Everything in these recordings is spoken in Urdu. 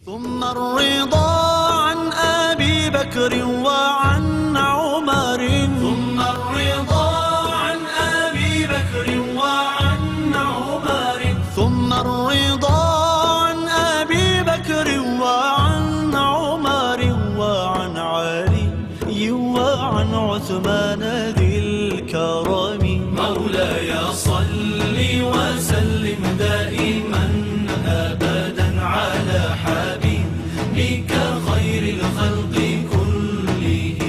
ثم الرضا عن أبي بكر وعن عمر ثم الرضا عن أبي بكر وعن عمر ثم الرضا عن أبي بكر وعن عمر وعن علي وعن عثمان ذي الكرم مولاي صل وسلم دائما أبدا على حبيبك خير الخلق كلهم.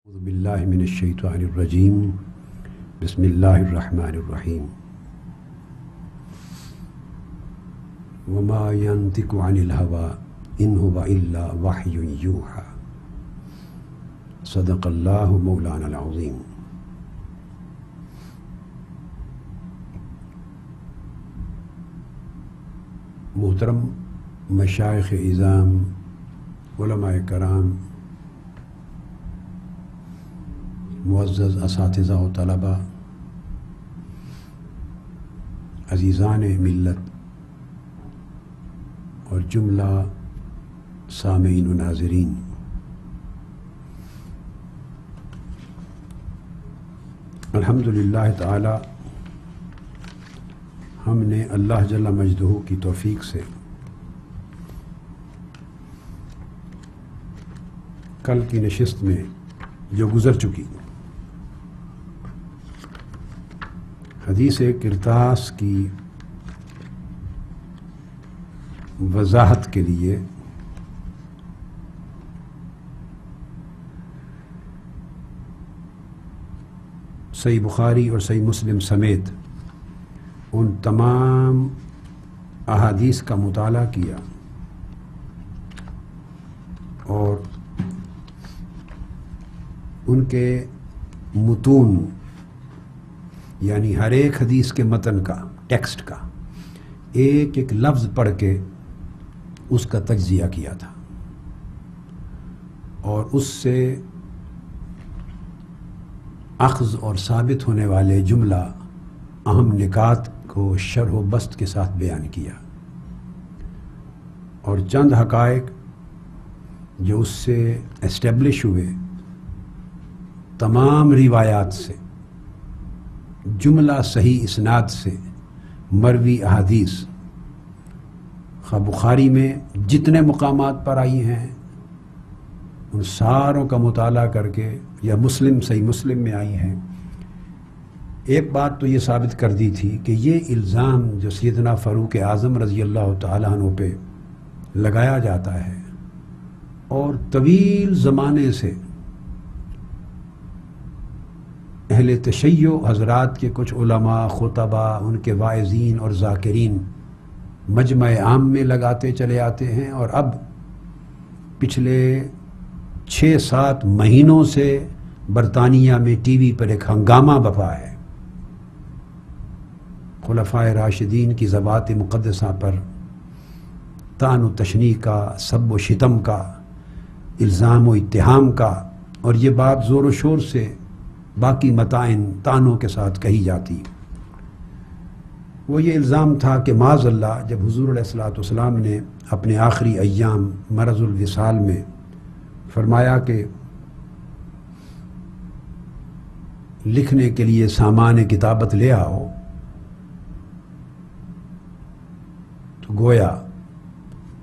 أعوذ بالله من الشيطان الرجيم. بسم الله الرحمن الرحيم. وما ينطق عن الهوى إن هو إلا وحي يوحى. صدق الله مولانا العظيم. محترم مشائخ اعظام، علماء کرام، معزز اساتذہ و طلباء، عزیزان ملت اور جملہ سامعین و ناظرین، الحمدللہ تعالی ہم نے اللہ جل مجدہ کی توفیق سے کل کی نشست میں جو گزر چکی حدیث کرتاس کی وضاحت کے لیے صحیح بخاری اور صحیح مسلم سمیت ان تمام احادیث کا مطالعہ کیا اور ان کے متون یعنی ہر ایک حدیث کے متن کا، ٹیکسٹ کا ایک ایک لفظ پڑھ کے اس کا تجزیہ کیا تھا اور اس سے اخذ اور ثابت ہونے والے جملہ اہم نکات کو شرح و بسط کے ساتھ بیان کیا اور چند حقائق جو اس سے اسٹیبلش ہوئے تمام روایات سے، جملہ صحیح اسناد سے مروی احادیث خواہ بخاری میں جتنے مقامات پر آئی ہیں ان ساروں کا مطالعہ کر کے، یا مسلم صحیح مسلم میں آئی ہیں، ایک بات تو یہ ثابت کر دی تھی کہ یہ الزام جو سیدنا فاروق اعظم رضی اللہ تعالیٰ عنہ پہ لگایا جاتا ہے اور طویل زمانے سے اہل تشیع حضرات کے کچھ علماء، خطباء، ان کے واعظین اور ذاکرین مجمع عام میں لگاتے چلے آتے ہیں، اور اب پچھلے 6-7 مہینوں سے برطانیہ میں ٹی وی پر ایک ہنگامہ بپا ہے خلفائے راشدین کی ذوات مقدسہ پر طعن و تشنیع کا، سب و شتم کا، الزام و اتہام کا، اور یہ بات زور و شور سے باقی متائن طعنوں کے ساتھ کہی جاتی۔ وہ یہ الزام تھا کہ معاذ اللہ جب حضور علیہ الصلوۃ والسلام نے اپنے آخری ایام مرض الوصال میں فرمایا کہ لکھنے کے لیے سامان کتابت لے آؤ، تو گویا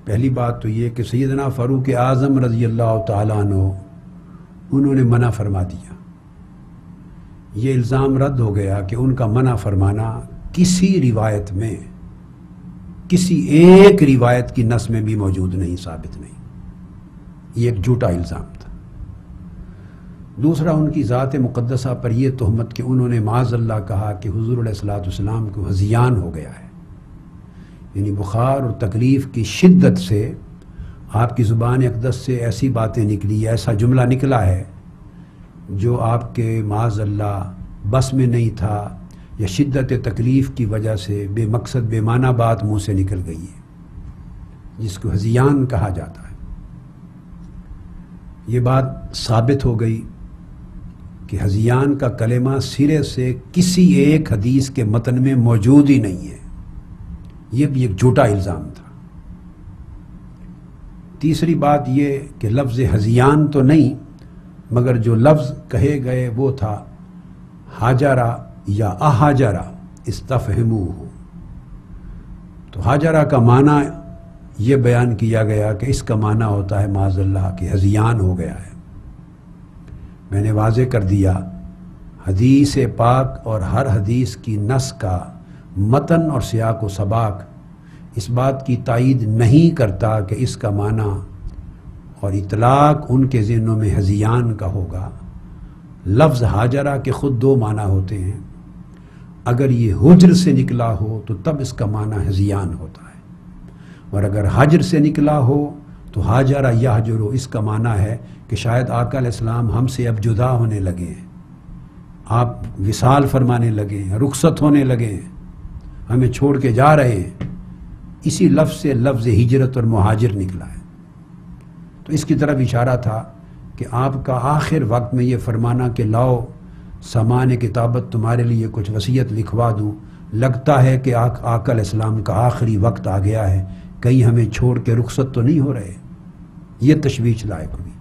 پہلی بات تو یہ کہ سیدنا فاروق اعظم رضی اللہ تعالیٰ عنہ انہوں نے منع فرما دیا۔ یہ الزام رد ہو گیا کہ ان کا منع فرمانا کسی روایت میں، کسی ایک روایت کی نص میں بھی موجود نہیں، ثابت نہیں۔ یہ ایک جھوٹا الزام تھا۔ دوسرا، ان کی ذات مقدسہ پر یہ تہمت کہ انہوں نے معاذ اللہ کہا کہ حضور علیہ الصلوۃ والسلام کو ہذیان ہو گیا ہے، یعنی بخار اور تکلیف کی شدت سے آپ کی زبان اقدس سے ایسی باتیں نکلی، ایسا جملہ نکلا ہے جو آپ کے معاذ اللہ بس میں نہیں تھا، یا شدت تکلیف کی وجہ سے بے مقصد بے معنی بات منہ سے نکل گئی ہے، جس کو ہذیان کہا جاتا ہے۔ یہ بات ثابت ہو گئی کہ ہذیان کا کلمہ سرے سے کسی ایک حدیث کے متن میں موجود ہی نہیں ہے، یہ بھی ایک جھوٹا الزام تھا۔ تیسری بات یہ کہ لفظ ہذیان تو نہیں، مگر جو لفظ کہے گئے وہ تھا حاجرہ یا احاجرہ استفہموہ، تو حاجرہ کا معنی یہ بیان کیا گیا کہ اس کا معنی ہوتا ہے معاذ اللہ کہ ہذیان ہو گیا ہے۔ میں نے واضح کر دیا حدیث پاک اور ہر حدیث کی نص کا متن اور سیاق و سباق اس بات کی تائید نہیں کرتا کہ اس کا معنی اور اطلاق ان کے ذہنوں میں ہذیان کا ہوگا۔ لفظ حاجرہ کے خود دو معنی ہوتے ہیں، اگر یہ حجر سے نکلا ہو تو تب اس کا معنی ہذیان ہوتا ہے، اور اگر حجر سے نکلا ہو تو حاجرہ یحجر، اس کا معنی ہے کہ شاید آقا علیہ السلام ہم سے اب جدا ہونے لگے ہیں، آپ وصال فرمانے لگے ہیں، رخصت ہونے لگے ہیں، ہمیں چھوڑ کے جا رہے ہیں۔ اسی لفظ سے لفظ ہجرت اور مہاجر نکلا ہے، تو اس کی طرف اشارہ تھا کہ آپ کا آخر وقت میں یہ فرمانا کہ لاؤ سامان کتابت تمہارے لیے کچھ وصیت لکھوا دوں، لگتا ہے کہ آقا علیہ السلام کا آخری وقت آ گیا ہے، کہیں ہمیں چھوڑ کے رخصت تو نہیں ہو رہے، یہ تشویش لائق ہوئی۔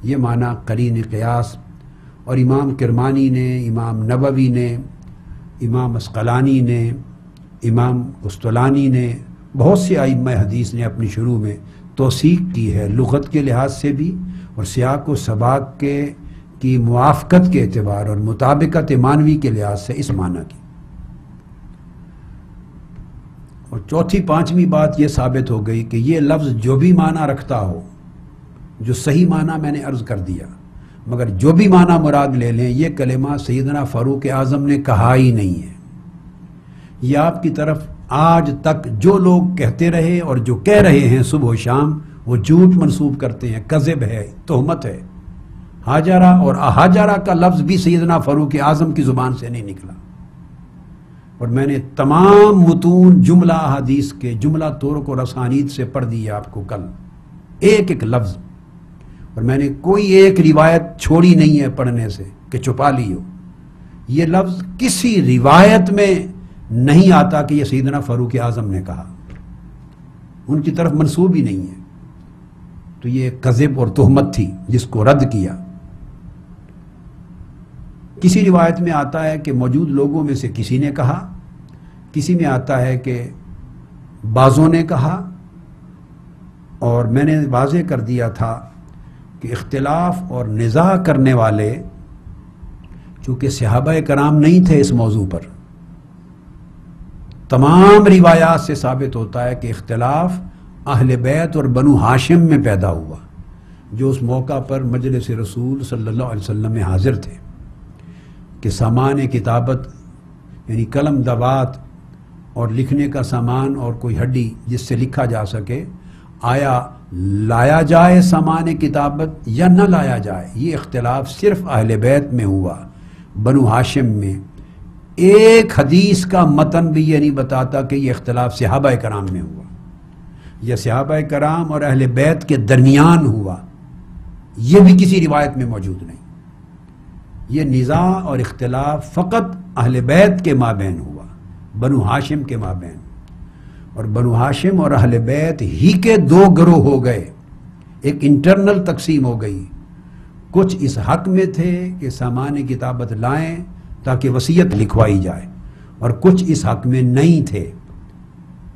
یہ معنی قرین قیاس اور امام کرمانی نے، امام نووی نے، امام عسقلانی نے، امام قسطلانی نے، بہت سے ائمہ حدیث نے اپنی شروع میں توثیق کی ہے، لغت کے لحاظ سے بھی اور سیاق و سباق کی موافقت کے اعتبار اور مطابقت معنوی کے لحاظ سے اس معنی کی۔ اور چوتھی پانچویں بات یہ ثابت ہو گئی کہ یہ لفظ جو بھی معنی رکھتا ہو، جو صحیح معنی میں نے عرض کر دیا، مگر جو بھی معنی مراد لے لیں، یہ کلمہ سیدنا فاروق اعظم نے کہا ہی نہیں ہے۔ یہ آپ کی طرف آج تک جو لوگ کہتے رہے اور جو کہہ رہے ہیں صبح و شام، وہ جھوٹ منسوب کرتے ہیں، کذب ہے، تہمت ہے۔ حاجرہ اور احاجرہ کا لفظ بھی سیدنا فاروق اعظم کی زبان سے نہیں نکلا، اور میں نے تمام متون جملہ احادیث کے جملہ طرق اور اسانید سے پڑھ دی آپ کو کل، ایک ایک لفظ، اور میں نے کوئی ایک روایت چھوڑی نہیں ہے پڑھنے سے کہ چھپا لی ہو۔ یہ لفظ کسی روایت میں نہیں آتا کہ یہ سیدنا فاروق اعظم نے کہا، ان کی طرف منسوب ہی نہیں ہے، تو یہ کذب اور تہمت تھی جس کو رد کیا۔ کسی روایت میں آتا ہے کہ موجود لوگوں میں سے کسی نے کہا، کسی میں آتا ہے کہ بعضوں نے کہا، اور میں نے واضح کر دیا تھا کہ اختلاف اور نزاع کرنے والے چونکہ صحابہ کرام نہیں تھے اس موضوع پر، تمام روایات سے ثابت ہوتا ہے کہ اختلاف اہل بیت اور بنو ہاشم میں پیدا ہوا، جو اس موقع پر مجلس رسول صلی اللہ علیہ وسلم میں حاضر تھے، کہ سامان کتابت یعنی قلم دوات اور لکھنے کا سامان اور کوئی ہڈی جس سے لکھا جا سکے، آیا لایا جائے سامان کتابت یا نہ لایا جائے۔ یہ اختلاف صرف اہل بیت میں ہوا، بنو ہاشم میں۔ ایک حدیث کا متن بھی یہ نہیں بتاتا کہ یہ اختلاف صحابہ کرام میں ہوا یا صحابہ کرام اور اہل بیت کے درمیان ہوا، یہ بھی کسی روایت میں موجود نہیں۔ یہ نزاع اور اختلاف فقط اہل بیت کے مابین ہوا، بنو ہاشم کے مابین، اور بنو ہاشم اور اہل بیت ہی کے دو گروہ ہو گئے، ایک انٹرنل تقسیم ہو گئی۔ کچھ اس حق میں تھے کہ سامان کتابت لائیں تاکہ وصیت لکھوائی جائے، اور کچھ اس حق میں نہیں تھے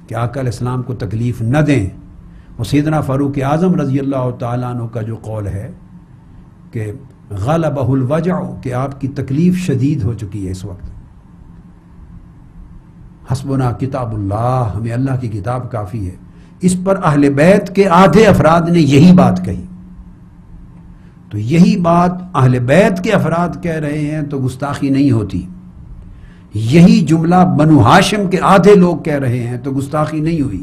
کہ آقا علیہ السلام کو تکلیف نہ دیں۔ اور سیدنا فاروق اعظم رضی اللہ تعالیٰ عنہ کا جو قول ہے کہ غلبہ الوجع، کہ آپ کی تکلیف شدید ہو چکی ہے اس وقت، حسبنا کتاب اللہ، ہمیں اللہ کی کتاب کافی ہے، اس پر اہل بیت کے آدھے افراد نے یہی بات کہی، تو یہی بات اہل بیت کے افراد کہہ رہے ہیں تو گستاخی نہیں ہوتی، یہی جملہ بنو ہاشم کے آدھے لوگ کہہ رہے ہیں تو گستاخی نہیں ہوئی،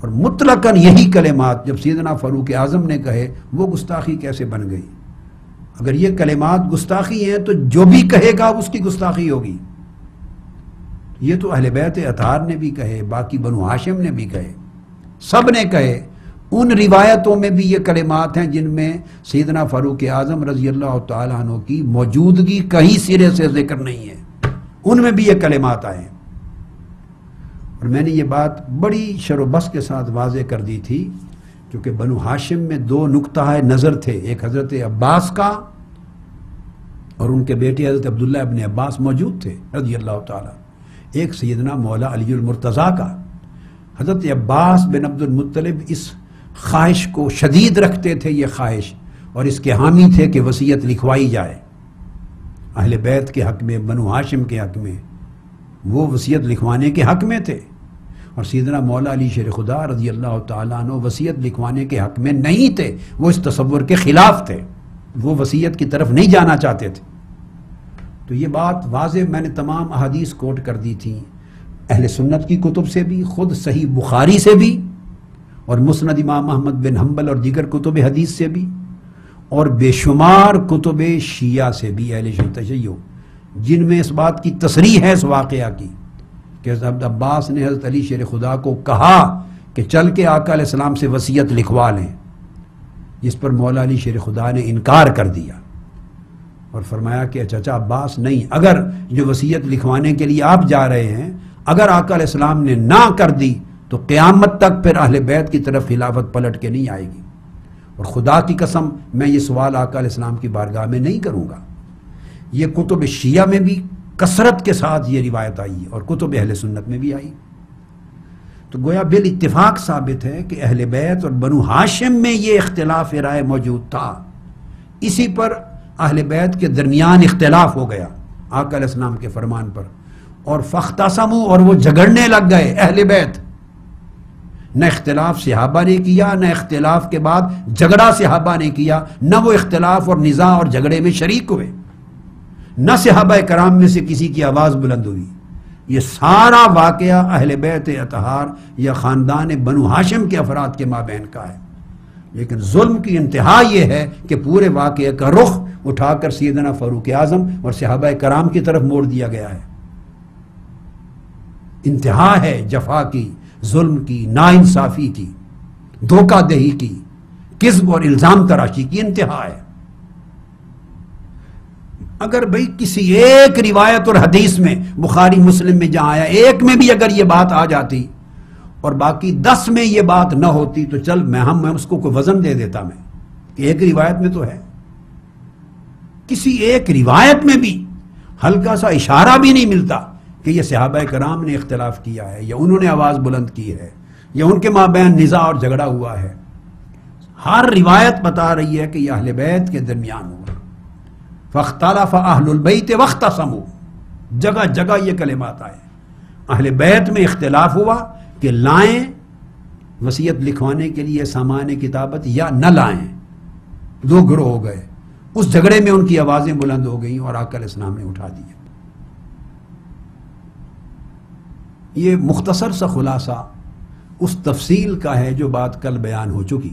اور مطلقاً یہی کلمات جب سیدنا فاروق اعظم نے کہے وہ گستاخی کیسے بن گئی؟ اگر یہ کلمات گستاخی ہیں تو جو بھی کہے گا اس کی گستاخی ہوگی۔ یہ تو اہل بیت اطہار نے بھی کہے، باقی بنو ہاشم نے بھی کہے، سب نے کہے، ان روایتوں میں بھی یہ کلمات ہیں جن میں سیدنا فاروق اعظم رضی اللہ تعالیٰ عنہ کی موجودگی کہیں سرے سے ذکر نہیں ہے، ان میں بھی یہ کلمات آئے ہیں۔ اور میں نے یہ بات بڑی شر و بس کے ساتھ واضح کر دی تھی، کیونکہ بنو ہاشم میں دو نقطہ نظر تھے، ایک حضرت عباس کا اور ان کے بیٹے حضرت عبداللہ ابن عباس موجود تھے رضی اللہ تعالیٰ، ایک سیدنا مولا علی المرتضیٰ کا۔ حضرت عباس بن عبد المطلب اس خواہش کو شدید رکھتے تھے، یہ خواہش، اور اس کے حامی تھے کہ وصیت لکھوائی جائے اہل بیت کے حق میں، بنو ہاشم کے حق میں، وہ وصیت لکھوانے کے حق میں تھے۔ اور سیدنا مولا علی شیر خدا رضی اللہ تعالیٰ عنہ وصیت لکھوانے کے حق میں نہیں تھے، وہ اس تصور کے خلاف تھے، وہ وصیت کی طرف نہیں جانا چاہتے تھے۔ تو یہ بات واضح میں نے تمام احادیث کوٹ کر دی تھی، اہل سنت کی کتب سے بھی، خود صحیح بخاری سے بھی، اور مسند امام احمد بن حنبل اور دیگر کتب حدیث سے بھی، اور بے شمار کتب شیعہ سے بھی، اہل تشیع، جن میں اس بات کی تصریح ہے اس واقعہ کی کہ حضرت عباس نے حضرت علی شیر خدا کو کہا کہ چل کے آقا علیہ السلام سے وصیت لکھوا لیں، جس پر مولا علی شیر خدا نے انکار کر دیا اور فرمایا کہ چچا عباس نہیں، اگر جو وصیت لکھوانے کے لیے آپ جا رہے ہیں اگر آقا علیہ السلام نے نہ کر دی تو قیامت تک پھر اہل بیت کی طرف خلافت پلٹ کے نہیں آئے گی، اور خدا کی قسم میں یہ سوال آقا علیہ السلام کی بارگاہ میں نہیں کروں گا۔ یہ کتب شیعہ میں بھی کثرت کے ساتھ یہ روایت آئی ہے اور کتب اہل سنت میں بھی آئی، تو گویا بالاتفاق ثابت ہے کہ اہل بیت اور بنو ہاشم میں یہ اختلاف رائے موجود تھا، اسی پر اہل بیت کے درمیان اختلاف ہو گیا آقا علیہ السلام کے فرمان پر، اور فاختصموا، اور وہ جھگڑنے لگ گئے اہل بیت، نہ اختلاف صحابہ نے کیا، نہ اختلاف کے بعد جھگڑا صحابہ نے کیا، نہ وہ اختلاف اور نزاع اور جھگڑے میں شریک ہوئے، نہ صحابہ کرام میں سے کسی کی آواز بلند ہوئی۔ یہ سارا واقعہ اہل بیت اطہار یا خاندان بنو ہاشم کے افراد کے مابین کا ہے، لیکن ظلم کی انتہا یہ ہے کہ پورے واقعے کا رخ اٹھا کر سیدنا فاروق اعظم اور صحابہ کرام کی طرف موڑ دیا گیا ہے۔ انتہا ہے جفا کی، ظلم کی، ناانصافی کی، دھوکہ دہی کی، کذب اور الزام تراشی کی انتہا ہے۔ اگر بھئی کسی ایک روایت اور حدیث میں، بخاری مسلم میں جہاں آیا، ایک میں بھی اگر یہ بات آ جاتی اور باقی 10 میں یہ بات نہ ہوتی تو چل میں اس کو کوئی وزن دے دیتا میں کہ ایک روایت میں تو ہے۔ کسی ایک روایت میں بھی ہلکا سا اشارہ بھی نہیں ملتا کہ یہ صحابہ کرام نے اختلاف کیا ہے یا انہوں نے آواز بلند کی ہے یا ان کے مابین نزاع اور جھگڑا ہوا ہے۔ ہر روایت بتا رہی ہے کہ یہ اہل بیت کے درمیان ہوا۔ فاختلف اہل البیت واختصموا، جگہ جگہ یہ کلمات آئے، اہل بیت میں اختلاف ہوا کہ لائیں وصیت لکھوانے کے لیے سامان کتابت یا نہ لائیں، دو گروہ ہو گئے، اس جھگڑے میں ان کی آوازیں بلند ہو گئیں اور آقا علیہ السلام نے اٹھا دیا۔ یہ مختصر سا خلاصہ اس تفصیل کا ہے جو بات کل بیان ہو چکی۔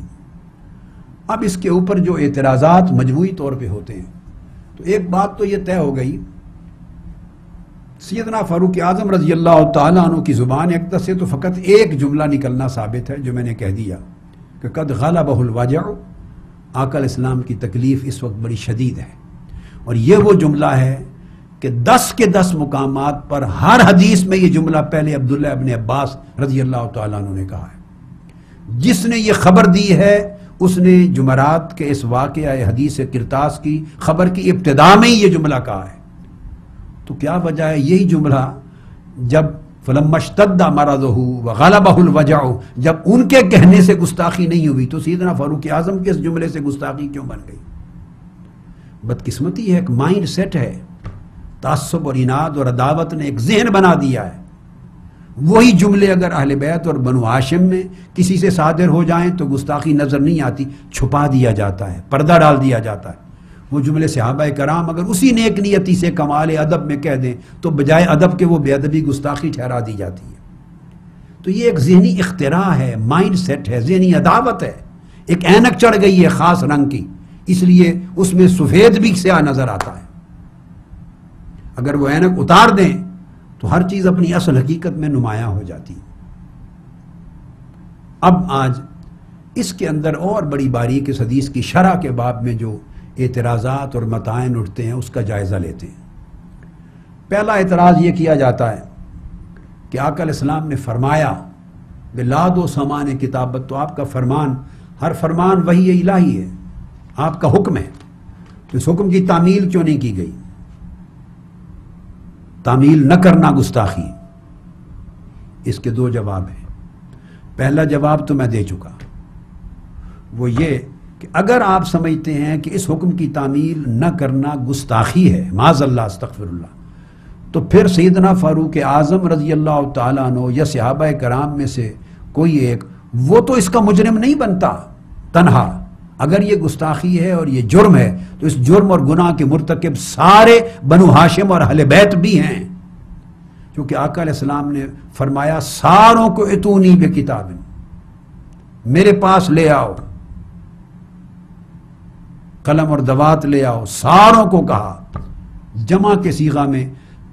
اب اس کے اوپر جو اعتراضات مجموعی طور پہ ہوتے ہیں، تو ایک بات تو یہ طے ہو گئی، سیدنا فاروق اعظم رضی اللہ تعالیٰ عنہ کی زبان اقدس سے تو فقط ایک جملہ نکلنا ثابت ہے جو میں نے کہہ دیا کہ قد غلبہ الوجع، آقا علیہ السلام کی تکلیف اس وقت بڑی شدید ہے، اور یہ وہ جملہ ہے کہ 10 کے 10 مقامات پر ہر حدیث میں یہ جملہ پہلے عبداللہ ابن عباس رضی اللہ تعالیٰ عنہ نے کہا ہے۔ جس نے یہ خبر دی ہے اس نے جمعرات کے اس واقعہ حدیث کرتاس کی خبر کی ابتدا میں ہی یہ جملہ کہا ہے۔ تو کیا وجہ ہے یہی جملہ جب فلما اشتد مرضہ وغلبہ الوجع، جب ان کے کہنے سے گستاخی نہیں ہوئی تو سیدنا فاروق اعظم کے اس جملے سے گستاخی کیوں بن گئی؟ بدقسمتی ہے، ایک مائنڈ سیٹ ہے، تعصب اور عناد اور عداوت نے ایک ذہن بنا دیا ہے۔ وہی جملے اگر اہل بیت اور بنو ہاشم میں کسی سے صادر ہو جائیں تو گستاخی نظر نہیں آتی، چھپا دیا جاتا ہے، پردہ ڈال دیا جاتا ہے۔ وہ جملے صحابہ کرام اگر اسی نیک نیتی سے کمال ادب میں کہہ دیں تو بجائے ادب کے وہ بے ادبی گستاخی ٹھہرا دی جاتی ہے۔ تو یہ ایک ذہنی اختراع ہے، مائنڈ سیٹ ہے، ذہنی عداوت ہے، ایک اینک چڑھ گئی ہے خاص رنگ کی، اس لیے اس میں سفید بھی سیاہ نظر آتا ہے۔ اگر وہ اینک اتار دیں تو ہر چیز اپنی اصل حقیقت میں نمایاں ہو جاتی ہے۔ اب آج اس کے اندر اور بڑی باریک اس حدیث کی شرح کے باب میں جو اعتراضات اور متائن اٹھتے ہیں اس کا جائزہ لیتے ہیں۔ پہلا اعتراض یہ کیا جاتا ہے کہ آقا علیہ السلام نے فرمایا بلاد و سامان کتابت، تو آپ کا فرمان، ہر فرمان وحی الہی ہے، آپ کا حکم ہے، تو اس حکم کی تعمیل کیوں نہیں کی گئی؟ تعمیل نہ کرنا گستاخی۔ اس کے دو جواب ہیں۔ پہلا جواب تو میں دے چکا، وہ یہ کہ اگر آپ سمجھتے ہیں کہ اس حکم کی تعمیل نہ کرنا گستاخی ہے، معاذ اللہ استغفر اللہ، تو پھر سیدنا فاروق اعظم رضی اللہ تعالیٰ عنہ یا صحابہ کرام میں سے کوئی ایک، وہ تو اس کا مجرم نہیں بنتا تنہا۔ اگر یہ گستاخی ہے اور یہ جرم ہے تو اس جرم اور گناہ کے مرتکب سارے بنو ہاشم اور اہل بیت بھی ہیں، کیونکہ آقا علیہ السلام نے فرمایا ساروں کو اتونی بکتاب، میرے پاس لے آؤ، قلم اور دوات لے آؤ، ساروں کو کہا، جمع کے صیغہ میں۔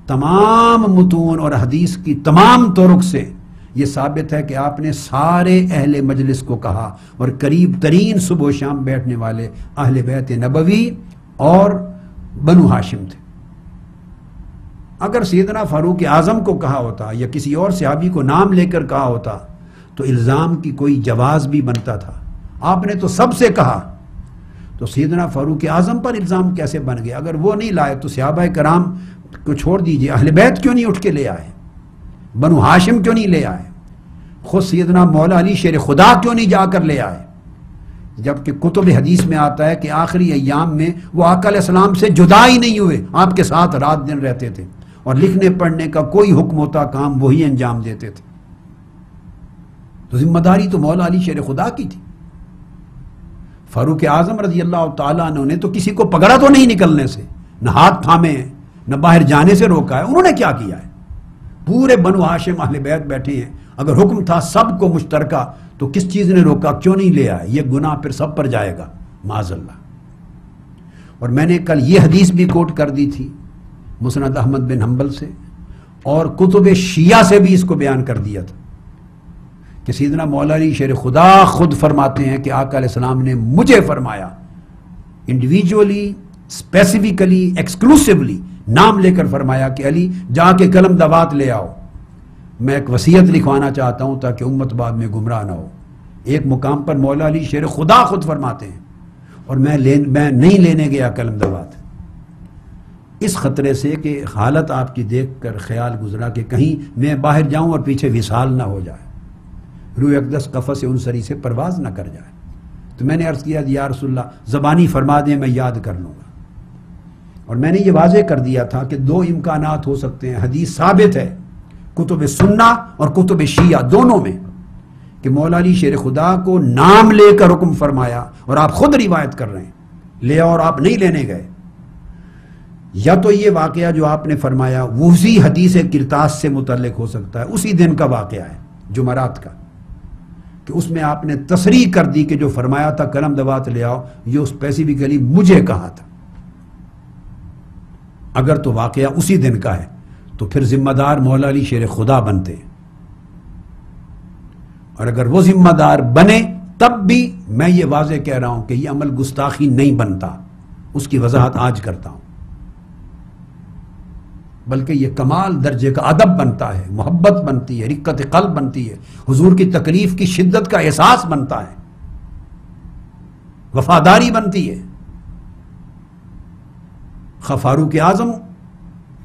تمام متون اور حدیث کی تمام طرق سے یہ ثابت ہے کہ آپ نے سارے اہل مجلس کو کہا، اور قریب ترین صبح و شام بیٹھنے والے اہل بیت نبوی اور بنو ہاشم تھے۔ اگر سیدنا فاروق اعظم کو کہا ہوتا یا کسی اور صحابی کو نام لے کر کہا ہوتا تو الزام کی کوئی جواز بھی بنتا تھا۔ آپ نے تو سب سے کہا، تو سیدنا فاروق اعظم پر الزام کیسے بن گیا؟ اگر وہ نہیں لائے تو صحابہ کرام کو چھوڑ دیجئے، اہل بیت کیوں نہیں اٹھ کے لے آئے؟ بنو ہاشم کیوں نہیں لے آئے؟ خود سیدنا مولا علی شیر خدا کیوں نہیں جا کر لے آئے؟ جبکہ کتب حدیث میں آتا ہے کہ آخری ایام میں وہ آقا علیہ السلام سے جدا ہی نہیں ہوئے، آپ کے ساتھ رات دن رہتے تھے، اور لکھنے پڑھنے کا کوئی حکم ہوتا کام وہی انجام دیتے تھے۔ تو ذمہ داری تو مولا علی شیر خدا کی تھی۔ فاروق اعظم رضی اللہ تعالیٰ عنہ نے تو کسی کو پکڑا تو نہیں نکلنے سے، نہ ہاتھ تھامے ہیں، نہ باہر جانے سے روکا ہے۔ انہوں نے کیا کیا ہے؟ پورے بنو ہاشم اہل بیت بیٹھے ہیں، اگر حکم تھا سب کو مشترکہ تو کس چیز نے روکا؟ کیوں نہیں لے آئے؟ یہ گناہ پھر سب پر جائے گا معاذ اللہ۔ اور میں نے کل یہ حدیث بھی کوٹ کر دی تھی مسند احمد بن حنبل سے، اور کتب شیعہ سے بھی اس کو بیان کر دیا تھا کہ سیدنا مولا علی شیر خدا خود فرماتے ہیں کہ آقا علیہ السلام نے مجھے فرمایا، انڈیویجولی، اسپیسیفکلی، ایکسکلوسیولی نام لے کر فرمایا کہ علی جا کے قلم دوات لے آؤ، میں ایک وصیت لکھوانا چاہتا ہوں تاکہ امت بعد میں گمراہ نہ ہو۔ ایک مقام پر مولا علی شیر خدا خود فرماتے ہیں، اور میں نہیں لینے گیا قلم دوات، اس خطرے سے کہ حالت آپ کی دیکھ کر خیال گزرا کہ کہیں میں باہر جاؤں اور پیچھے وصال نہ ہو جائے، روح اقدس قفس انصری سے پرواز نہ کر جائے۔ تو میں نے عرض کیا یا رسول اللہ زبانی فرما دیں، میں یاد کر لوں گا۔ اور میں نے یہ واضح کر دیا تھا کہ دو امکانات ہو سکتے ہیں، حدیث ثابت ہے کتب سنہ اور کتب شیعہ دونوں میں، کہ مولا علی شیر خدا کو نام لے کر حکم فرمایا اور آپ خود روایت کر رہے ہیں لے اور آپ نہیں لینے گئے، یا تو یہ واقعہ جو آپ نے فرمایا اسی حدیث کرتاس سے متعلق ہو سکتا ہے، اسی دن کا واقعہ ہے جمعرات کا، کہ اس میں آپ نے تصریح کر دی کہ جو فرمایا تھا قلم دوات لے آؤ یہ اسپیسیفکلی مجھے کہا تھا۔ اگر تو واقعہ اسی دن کا ہے تو پھر ذمہ دار مولا علی شیر خدا بنتے، اور اگر وہ ذمہ دار بنے تب بھی میں یہ واضح کہہ رہا ہوں کہ یہ عمل گستاخی نہیں بنتا، اس کی وضاحت آج کرتا ہوں، بلکہ یہ کمال درجے کا ادب بنتا ہے، محبت بنتی ہے، رقت قلب بنتی ہے، حضور کی تکلیف کی شدت کا احساس بنتا ہے، وفاداری بنتی ہے۔ خواہ فاروق اعظم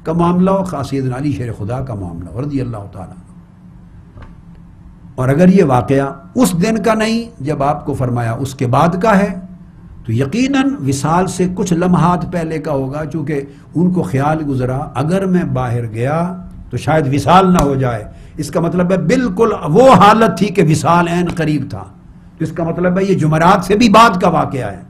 کا معاملہ ہو، خواہ سیدنا علی شیر خدا کا معاملہ ہو رضی اللہ تعالیٰ۔ اور اگر یہ واقعہ اس دن کا نہیں جب آپ کو فرمایا اس کے بعد کا ہے تو یقیناً وصال سے کچھ لمحات پہلے کا ہوگا، چونکہ ان کو خیال گزرا اگر میں باہر گیا تو شاید وصال نہ ہو جائے، اس کا مطلب ہے بالکل وہ حالت تھی کہ وصال عین قریب تھا، اس کا مطلب ہے یہ جمعرات سے بھی بعد کا واقعہ ہے۔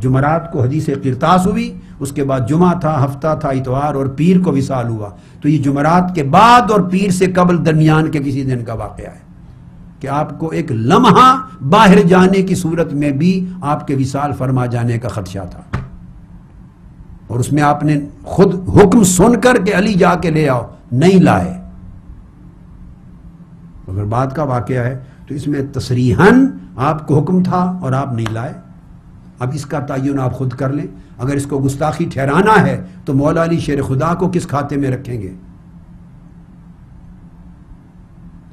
جمعرات کو حدیث قرطاس ہوئی، اس کے بعد جمعہ تھا، ہفتہ تھا، اتوار اور پیر کو وصال ہوا، تو یہ جمعرات کے بعد اور پیر سے قبل درمیان کے کسی دن کا واقعہ ہے کہ آپ کو ایک لمحہ باہر جانے کی صورت میں بھی آپ کے وصال فرما جانے کا خدشہ تھا، اور اس میں آپ نے خود حکم سن کر کہ علی جا کے لے آؤ، نہیں لائے۔ اگر بعد کا واقعہ ہے تو اس میں تصریحاً آپ کو حکم تھا اور آپ نہیں لائے. اب اس کا تعین آپ خود کر لیں. اگر اس کو گستاخی ٹھہرانا ہے تو مولا علی شیر خدا کو کس کھاتے میں رکھیں گے؟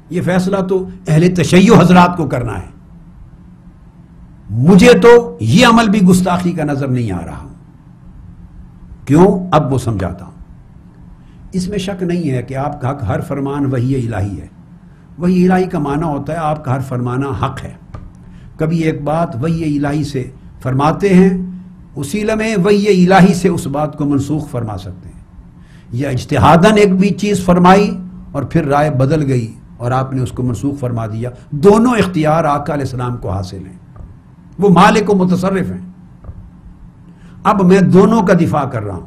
یہ فیصلہ تو اہل تشیع حضرات کو کرنا ہے. مجھے تو یہ عمل بھی گستاخی کا نظر نہیں آ رہا. کیوں؟ اب وہ سمجھاتا ہوں. اس میں شک نہیں ہے کہ آپ کا حق ہر فرمان وحی الہی ہے. وحی الہی کا معنی ہوتا ہے آپ کا ہر فرمانا حق ہے. کبھی ایک بات وحی الہی سے فرماتے ہیں، اسی لمحے وحی الہی سے اس بات کو منسوخ فرما سکتے ہیں، یا اجتہاداً ایک بھی چیز فرمائی اور پھر رائے بدل گئی اور آپ نے اس کو منسوخ فرما دیا. دونوں اختیار آقا علیہ السلام کو حاصل ہیں، وہ مالک و متصرف ہیں. اب میں دونوں کا دفاع کر رہا ہوں،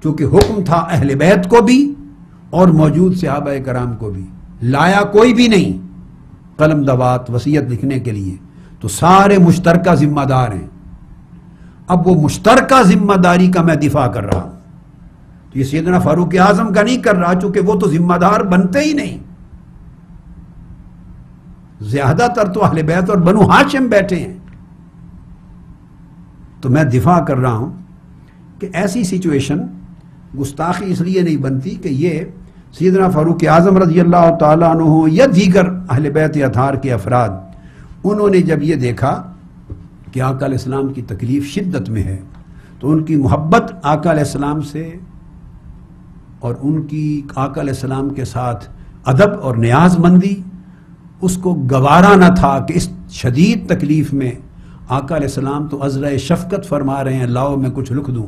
چونکہ حکم تھا اہل بیت کو بھی اور موجود صحابہ کرام کو بھی. لایا کوئی بھی نہیں قلم دوات وصیت لکھنے کے لیے، تو سارے مشترکہ ذمہ دار ہیں. اب وہ مشترکہ ذمہ داری کا میں دفاع کر رہا ہوں. تو یہ سیدنا فاروق اعظم کا نہیں کر رہا، چونکہ وہ تو ذمہ دار بنتے ہی نہیں. زیادہ تر تو اہل بیت اور بنو ہاشم بیٹھے ہیں. تو میں دفاع کر رہا ہوں کہ ایسی سچویشن گستاخی اس لیے نہیں بنتی کہ یہ سیدنا فاروق اعظم رضی اللہ تعالیٰ عنہ یا دیگر اہل بیت اطہار کے افراد، انہوں نے جب یہ دیکھا کہ آقا علیہ السلام کی تکلیف شدت میں ہے، تو ان کی محبت آقا علیہ السلام سے اور ان کی آقا علیہ السلام کے ساتھ ادب اور نیاز مندی، اس کو گوارا نہ تھا کہ اس شدید تکلیف میں آقا علیہ السلام تو عذرۂ شفقت فرما رہے ہیں، لاؤ میں کچھ لکھ دوں،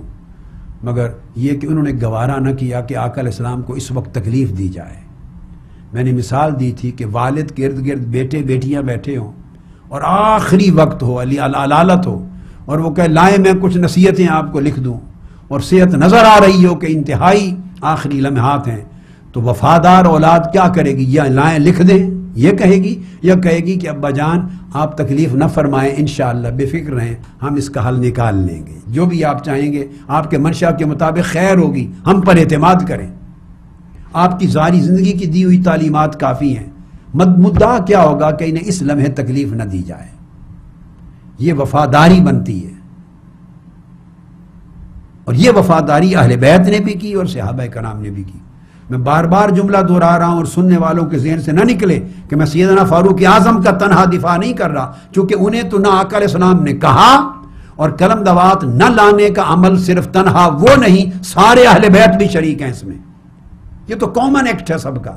مگر یہ کہ انہوں نے گوارا نہ کیا کہ آقا علیہ السلام کو اس وقت تکلیف دی جائے. میں نے مثال دی تھی کہ والد کے ارد گرد بیٹے بیٹیاں بیٹھے ہوں اور آخری وقت ہو، علالت ہو، اور وہ کہے لائیں میں کچھ نصیحتیں آپ کو لکھ دوں، اور صحت نظر آ رہی ہو کہ انتہائی آخری لمحات ہیں، تو وفادار اولاد کیا کرے گی؟ یا لائیں لکھ دیں یہ کہے گی، یا کہے گی کہ ابا جان آپ تکلیف نہ فرمائیں، انشاءاللہ بے فکر رہیں، ہم اس کا حل نکال لیں گے، جو بھی آپ چاہیں گے آپ کے منشا کے مطابق خیر ہوگی، ہم پر اعتماد کریں، آپ کی ظاہری زندگی کی دی ہوئی تعلیمات کافی ہیں. مدعا کیا ہوگا کہ انہیں اس لمحے تکلیف نہ دی جائے. یہ وفاداری بنتی ہے، اور یہ وفاداری اہل بیت نے بھی کی اور صحابہ کرام نے بھی کی. میں بار بار جملہ دہرا رہا ہوں اور سننے والوں کے ذہن سے نہ نکلے کہ میں سیدنا فاروق اعظم کا تنہا دفاع نہیں کر رہا، چونکہ انہیں تو نہ آقا علیہ السلام نے کہا، اور قلم دوات نہ لانے کا عمل صرف تنہا وہ نہیں، سارے اہل بیت بھی شریک ہیں اس میں. یہ تو کامن ایکٹ ہے سب کا،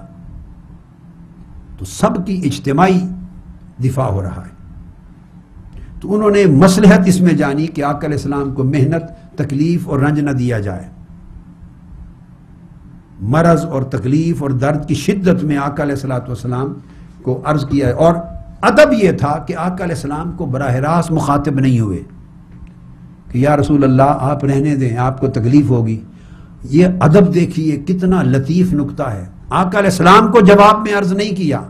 تو سب کی اجتماعی دفاع ہو رہا ہے. تو انہوں نے مصلحت اس میں جانی کہ آقا علیہ السلام کو محنت، تکلیف اور رنج نہ دیا جائے. مرض اور تکلیف اور درد کی شدت میں آقا علیہ السلام کو عرض کیا ہے. اور ادب یہ تھا کہ آقا علیہ السلام کو براہ راست مخاطب نہیں ہوئے کہ یا رسول اللہ آپ رہنے دیں، آپ کو تکلیف ہوگی. یہ ادب دیکھیے کتنا لطیف نکتہ ہے. آقا علیہ السلام کو جواب میں عرض نہیں کیا،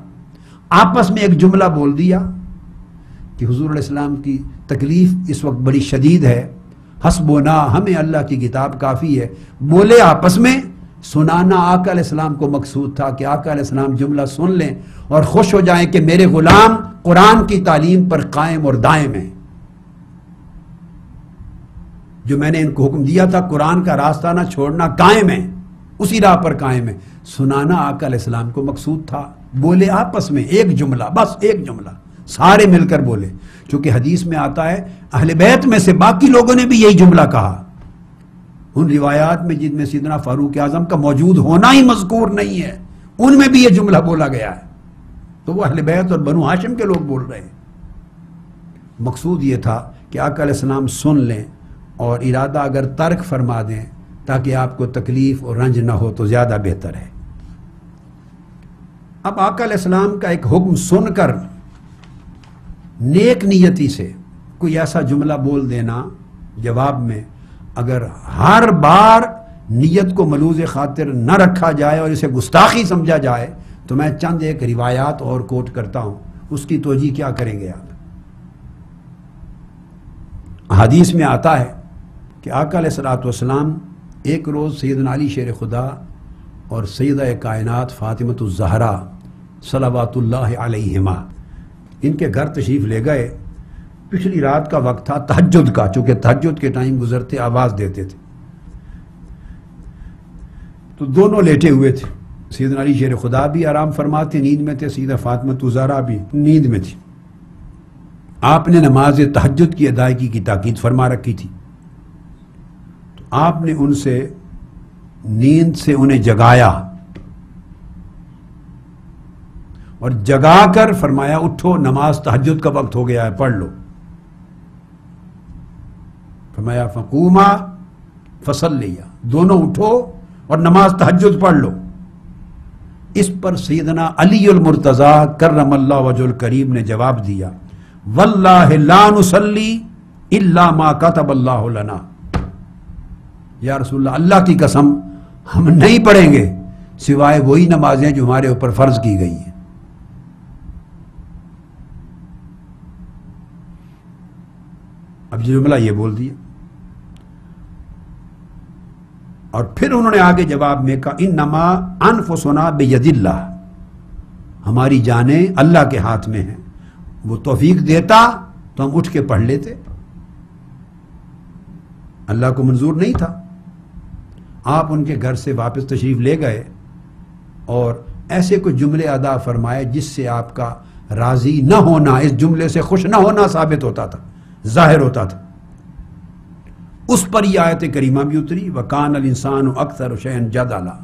آپس میں ایک جملہ بول دیا کہ حضور علیہ السلام کی تکلیف اس وقت بڑی شدید ہے، حسبنا، ہمیں اللہ کی کتاب کافی ہے. بولے آپس میں، سنانا آقا علیہ السلام کو مقصود تھا کہ آقا علیہ السلام جملہ سن لیں اور خوش ہو جائیں کہ میرے غلام قرآن کی تعلیم پر قائم اور دائم ہیں. جو میں نے ان کو حکم دیا تھا قرآن کا راستہ نہ چھوڑنا، قائم ہے، اسی راہ پر قائم ہے. سنانا آقا علیہ السلام کو مقصود تھا. بولے آپس میں ایک جملہ، بس ایک جملہ، سارے مل کر بولے. چونکہ حدیث میں آتا ہے اہل بیت میں سے باقی لوگوں نے بھی یہی جملہ کہا. ان روایات میں جن میں سیدنا فاروق اعظم کا موجود ہونا ہی مذکور نہیں ہے، ان میں بھی یہ جملہ بولا گیا ہے. تو وہ اہل بیت اور بنو ہاشم کے لوگ بول رہے ہیں. مقصود یہ تھا کہ آقا علیہ السلام سن لیں اور ارادہ اگر ترک فرما دیں تاکہ آپ کو تکلیف اور رنج نہ ہو تو زیادہ بہتر ہے. اب آقا علیہ السلام کا ایک حکم سن کر نیک نیتی سے کوئی ایسا جملہ بول دینا جواب میں، اگر ہر بار نیت کو ملوز خاطر نہ رکھا جائے اور اسے گستاخی سمجھا جائے تو میں چند ایک روایات اور کوٹ کرتا ہوں، اس کی توجیہ کیا کریں گے آپ. حدیث میں آتا ہے کہ آقا علیہ السلام ایک روز سیدنا علی شیر خدا اور سیدہ کائنات فاطمۃ الزہرا صلوات اللہ علیہما ان کے گھر تشریف لے گئے. پچھلی رات کا وقت تھا تہجد کا، چونکہ تہجد کے ٹائم گزرتے آواز دیتے تھے، تو دونوں لیٹے ہوئے تھے. سیدنا علی شیر خدا بھی آرام فرماتے نیند میں تھے، سیدہ فاطمہ زہرا بھی نیند میں تھی. آپ نے نماز تہجد کی ادائیگی کی تاکید فرما رکھی تھی، تو آپ نے ان سے نیند سے انہیں جگایا اور جگا کر فرمایا اٹھو، نماز تہجد کا وقت ہو گیا ہے، پڑھ لو. فرمایا فقوما فصلیا، دونوں اٹھو اور نماز تہجد پڑھ لو. اس پر سیدنا علی المرتضیٰ کرم اللہ وجہ الکریم نے جواب دیا واللہ لا نصلی الا ما کتب اللہ لنا. یا رسول اللہ، اللہ کی قسم ہم نہیں پڑھیں گے سوائے وہی نمازیں جو ہمارے اوپر فرض کی گئی ہیں. اب جملہ یہ بول دیا اور پھر انہوں نے آگے جواب میں کہا انما انفسنا بید اللہ، ہماری جانیں اللہ کے ہاتھ میں ہیں، وہ توفیق دیتا تو ہم اٹھ کے پڑھ لیتے، اللہ کو منظور نہیں تھا. آپ ان کے گھر سے واپس تشریف لے گئے اور ایسے کوئی جملے ادا فرمائے جس سے آپ کا راضی نہ ہونا، اس جملے سے خوش نہ ہونا ثابت ہوتا تھا، ظاہر ہوتا تھا. اس پر یہ آیت کریمہ بھی اتری وَكَانَ الْإِنسَانُ أَكْثَرَ شَيْءٍ جَدَلًا.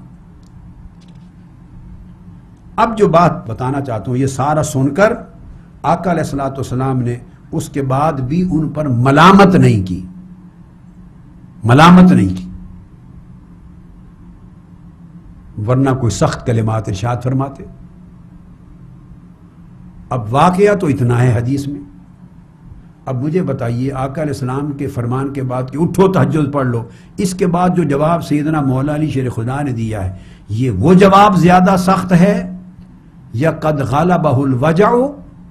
اب جو بات بتانا چاہتا ہوں یہ سارا سن کر آقا علیہ الصلوۃ والسلام نے اس کے بعد بھی ان پر ملامت نہیں کی، ملامت نہیں کی، ورنہ کوئی سخت کلمات ارشاد فرماتے. اب واقعہ تو اتنا ہے حدیث میں. اب مجھے بتائیے آقا علیہ السلام کے فرمان کے بعد کہ اٹھو تہجد پڑھ لو، اس کے بعد جو جواب سیدنا مولا علی شیر خدا نے دیا ہے، یہ وہ جواب زیادہ سخت ہے یا قد غلبہ الوجع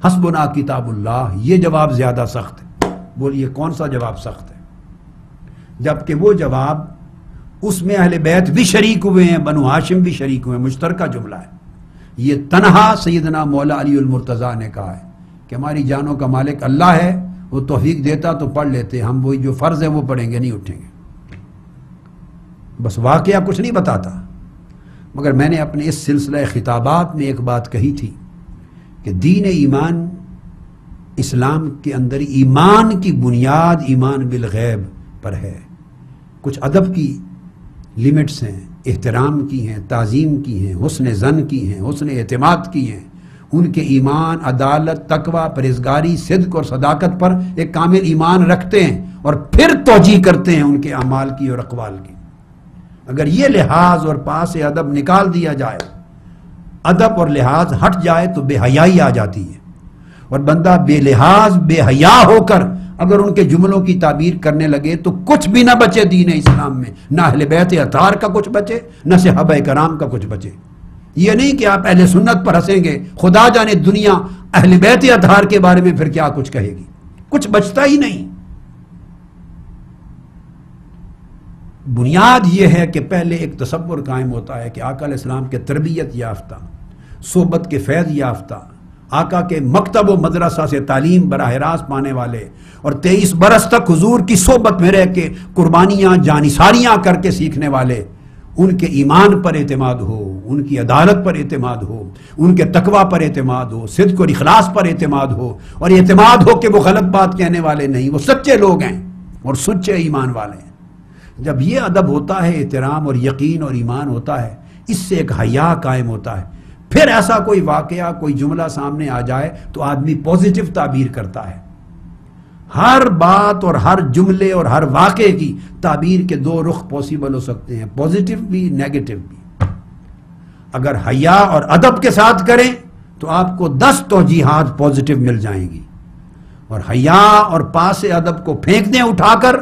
حسبنا کتاب اللہ، یہ جواب زیادہ سخت ہے؟ بولیے کون سا جواب سخت ہے؟ جبکہ وہ جواب اس میں اہل بیت بھی شریک ہوئے ہیں، بنو ہاشم بھی شریک ہوئے ہیں، مشترکہ جملہ ہے. یہ تنہا سیدنا مولا علی المرتضیٰ نے کہا ہے کہ ہماری جانوں کا مالک اللہ ہے، وہ توفیق دیتا تو پڑھ لیتے، ہم وہی جو فرض ہے وہ پڑھیں گے، نہیں اٹھیں گے. بس واقعہ کچھ نہیں بتاتا. مگر میں نے اپنے اس سلسلہ خطابات میں ایک بات کہی تھی کہ دین ایمان، اسلام کے اندر ایمان کی بنیاد ایمان بالغیب پر ہے. کچھ ادب کی لیمٹس ہیں، احترام کی ہیں، تعظیم کی ہیں، حسن ظن کی ہیں، حسن اعتماد کی ہیں. ان کے ایمان، عدالت، تقوی، پرہیزگاری، صدق اور صداقت پر ایک کامل ایمان رکھتے ہیں اور پھر توجیہ کرتے ہیں ان کے اعمال کی اور اقوال کی. اگر یہ لحاظ اور پاس ادب نکال دیا جائے، ادب اور لحاظ ہٹ جائے تو بے حیائی آ جاتی ہے، اور بندہ بے لحاظ بے حیا ہو کر اگر ان کے جملوں کی تعبیر کرنے لگے تو کچھ بھی نہ بچے دین اسلام میں، نہ اہل بیت اطہار کا کچھ بچے، نہ صحابہ کرام کا کچھ بچے. یہ نہیں کہ آپ اہل سنت پر ہنسیں گے، خدا جانے دنیا اہل بیت اطہار کے بارے میں پھر کیا کچھ کہے گی، کچھ بچتا ہی نہیں. بنیاد یہ ہے کہ پہلے ایک تصور قائم ہوتا ہے کہ آقا علیہ السلام کے تربیت یافتہ، صحبت کے فیض یافتہ، آقا کے مکتب و مدرسہ سے تعلیم براہ راست پانے والے اور 23 برس تک حضور کی صحبت میں رہ کے قربانیاں جانثاریاں کر کے سیکھنے والے، ان کے ایمان پر اعتماد ہو، ان کی عدالت پر اعتماد ہو، ان کے تقوی پر اعتماد ہو، صدق اور اخلاص پر اعتماد ہو، اور اعتماد ہو کہ وہ غلط بات کہنے والے نہیں، وہ سچے لوگ ہیں اور سچے ایمان والے ہیں. جب یہ ادب ہوتا ہے، احترام اور یقین اور ایمان ہوتا ہے، اس سے ایک حیا قائم ہوتا ہے. پھر ایسا کوئی واقعہ، کوئی جملہ سامنے آ جائے تو آدمی پازیٹیو تعبیر کرتا ہے. ہر بات اور ہر جملے اور ہر واقعے کی تعبیر کے دو رخ پاسبل ہو سکتے ہیں، پازیٹیو بھی، نیگیٹو بھی. اگر حیا اور ادب کے ساتھ کریں تو آپ کو 10 توجیحات پازیٹیو مل جائیں گی، اور حیا اور پاس ادب کو پھینک دیں اٹھا کر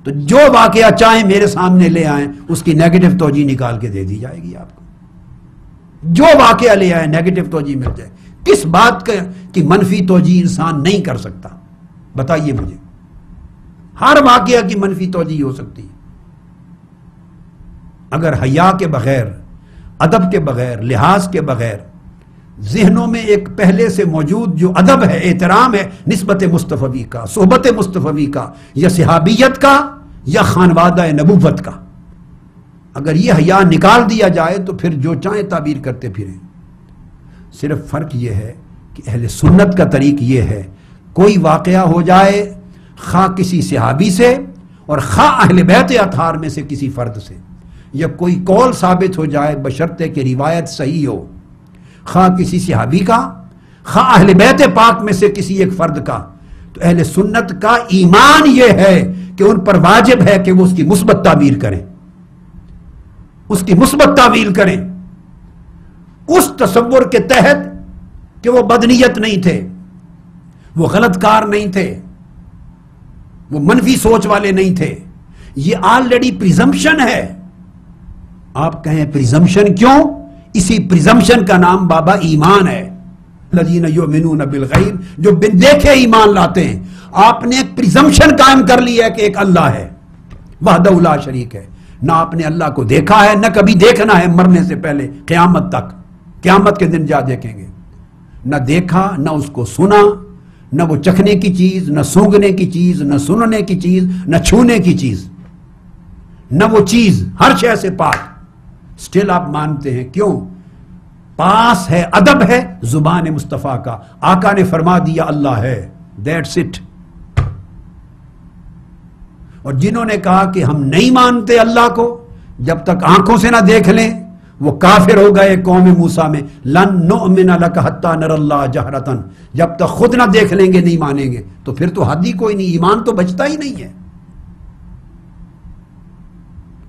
تو جو واقعہ چاہیں میرے سامنے لے آئیں، اس کی نیگیٹو توجیح نکال کے دے دی جائے گی آپ کو. جو واقعہ لے آئے نیگیٹو توجیح مل جائے. کس بات کی منفی توجیح انسان نہیں کر سکتا؟ بتائیے مجھے. ہر واقعہ کی منفی توجیح ہو سکتی ہے. اگر حیا کے بغیر، ادب کے بغیر، لحاظ کے بغیر ذہنوں میں ایک پہلے سے موجود جو ادب ہے، احترام ہے نسبت مصطفی کا، صحبت مصطفی کا، یا صحابیت کا یا خانوادہ نبوت کا، اگر یہ حیا نکال دیا جائے تو پھر جو چاہیں تعبیر کرتے پھریں۔ صرف فرق یہ ہے کہ اہل سنت کا طریق یہ ہے، کوئی واقعہ ہو جائے خواہ کسی صحابی سے اور خواہ اہل بیت اطہار میں سے کسی فرد سے، یا کوئی قول ثابت ہو جائے بشرطے کہ روایت صحیح ہو، خواہ کسی صحابی کا خواہ اہل بیت پاک میں سے کسی ایک فرد کا، تو اہل سنت کا ایمان یہ ہے کہ ان پر واجب ہے کہ وہ اس کی مثبت تعبیر کریں، اس کی مثبت تعویل کریں، اس تصور کے تحت کہ وہ بدنیت نہیں تھے، وہ غلط کار نہیں تھے، وہ منفی سوچ والے نہیں تھے۔ یہ آلریڈی پریزمپشن ہے۔ آپ کہیں پریزمپشن کیوں؟ اسی پریزمپشن کا نام بابا ایمان ہے۔ الذین یؤمنون بالغیب، جو بن دیکھے ایمان لاتے ہیں۔ آپ نے ایک پریزمپشن قائم کر لی ہے کہ ایک اللہ ہے، وحدہ لا شریک ہے۔ نہ آپ نے اللہ کو دیکھا ہے، نہ کبھی دیکھنا ہے مرنے سے پہلے قیامت تک، قیامت کے دن جا دیکھیں گے۔ نہ دیکھا، نہ اس کو سنا، نہ وہ چکھنے کی چیز، نہ سونگنے کی چیز، نہ سننے کی چیز، نہ چھونے کی چیز، نہ وہ چیز، ہر شے سے پاک۔ سٹل آپ مانتے ہیں، کیوں؟ پاس ہے، ادب ہے زبان مصطفیٰ کا۔ آقا نے فرما دیا اللہ ہے، دیٹس اٹ۔ اور جنہوں نے کہا کہ ہم نہیں مانتے اللہ کو جب تک آنکھوں سے نہ دیکھ لیں، وہ کافر ہو گئے قوم موسیٰ میں۔ لن نؤمن لک حتی نر اللہ جہرتن، جب تک خود نہ دیکھ لیں گے نہیں مانیں گے۔ تو پھر تو حد ہی کوئی نہیں، ایمان تو بچتا ہی نہیں ہے۔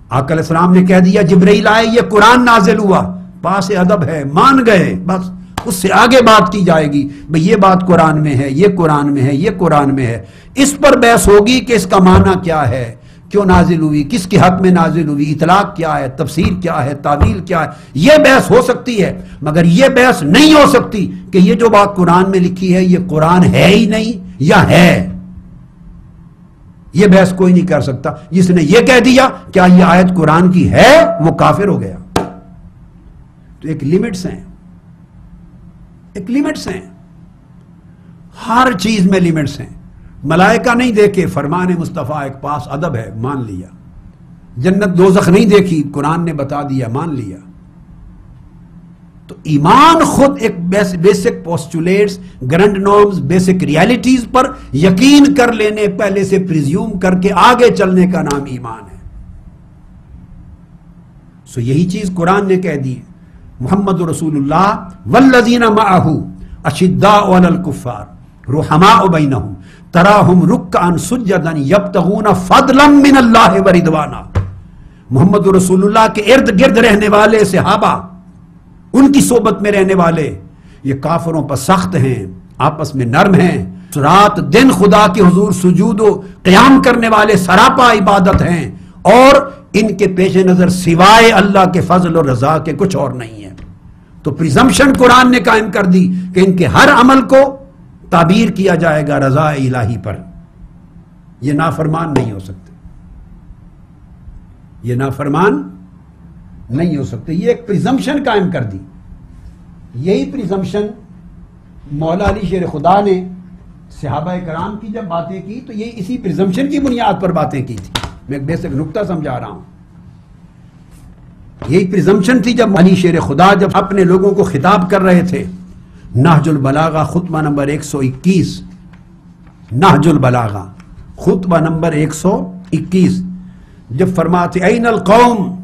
آقا علیہ السلام نے کہہ دیا جبرائیل آئے، یہ قرآن نازل ہوا، پاس ادب ہے، مان گئے، بس اس سے آگے بات کی جائے گی، بھئی یہ بات قرآن میں ہے، یہ قرآن میں ہے، یہ قرآن میں ہے۔ اس پر بحث ہوگی کہ اس کا معنی کیا ہے، کیوں نازل ہوئی، کس کے حق میں نازل ہوئی، اطلاق کیا ہے، تفسیر کیا ہے، تعویل کیا ہے، یہ بحث ہو سکتی ہے۔ مگر یہ بحث نہیں ہو سکتی کہ یہ جو بات قرآن میں لکھی ہے یہ قرآن ہے ہی نہیں یا ہے۔ یہ بحث کوئی نہیں کر سکتا۔ جس نے یہ کہہ دیا کیا یہ آیت قرآن کی ہے، وہ کافر ہو گیا۔ تو ایک لیمٹس ہیں، ایک لیمٹس ہیں، ہر چیز میں لیمٹس ہیں۔ ملائکہ نہیں دیکھے، فرمان مصطفیٰ ایک پاس ادب ہے، مان لیا۔ جنت دوزخ نہیں دیکھی، قرآن نے بتا دیا، مان لیا۔ تو ایمان خود ایک basic postulates, ground norms, basic realities پر یقین کر لینے، پہلے سے پریزیوم کر کے آگے چلنے کا نام ایمان ہے۔ سو یہی چیز قرآن نے کہہ دی، محمد رسول اللہ والذین معہ اشداء علی الکفار رحماء بینہم تراہم رکعا سجدا یبتغون فضلا من اللہ ورضوانا۔ محمد رسول اللہ کے ارد گرد رہنے والے صحابہ، ان کی صحبت میں رہنے والے، یہ کافروں پر سخت ہیں، آپس میں نرم ہیں، رات دن خدا کے حضور سجود و قیام کرنے والے سراپا عبادت ہیں، اور ان کے پیش نظر سوائے اللہ کے فضل اور رضا کے کچھ اور نہیں ہے۔ تو پریزمپشن قرآن نے قائم کر دی کہ ان کے ہر عمل کو تعبیر کیا جائے گا رضا الہی پر۔ یہ نافرمان نہیں ہو سکتے، یہ نافرمان نہیں ہو سکتے۔ یہ ایک پریزمپشن قائم کر دی۔ یہی پریزمپشن مولا علی شیر خدا نے صحابہ کرام کی جب باتیں کی تو یہ اسی پریزمپشن کی بنیاد پر باتیں کی تھی۔ میں ایک بیسک نقطہ سمجھا رہا ہوں۔ یہی پریزمپشن تھی جب علی شیر خدا جب اپنے لوگوں کو خطاب کر رہے تھے۔ نہج البلاغہ خطبہ نمبر 121، نہج البلاغہ خطبہ نمبر 121، جب فرماتے این القوم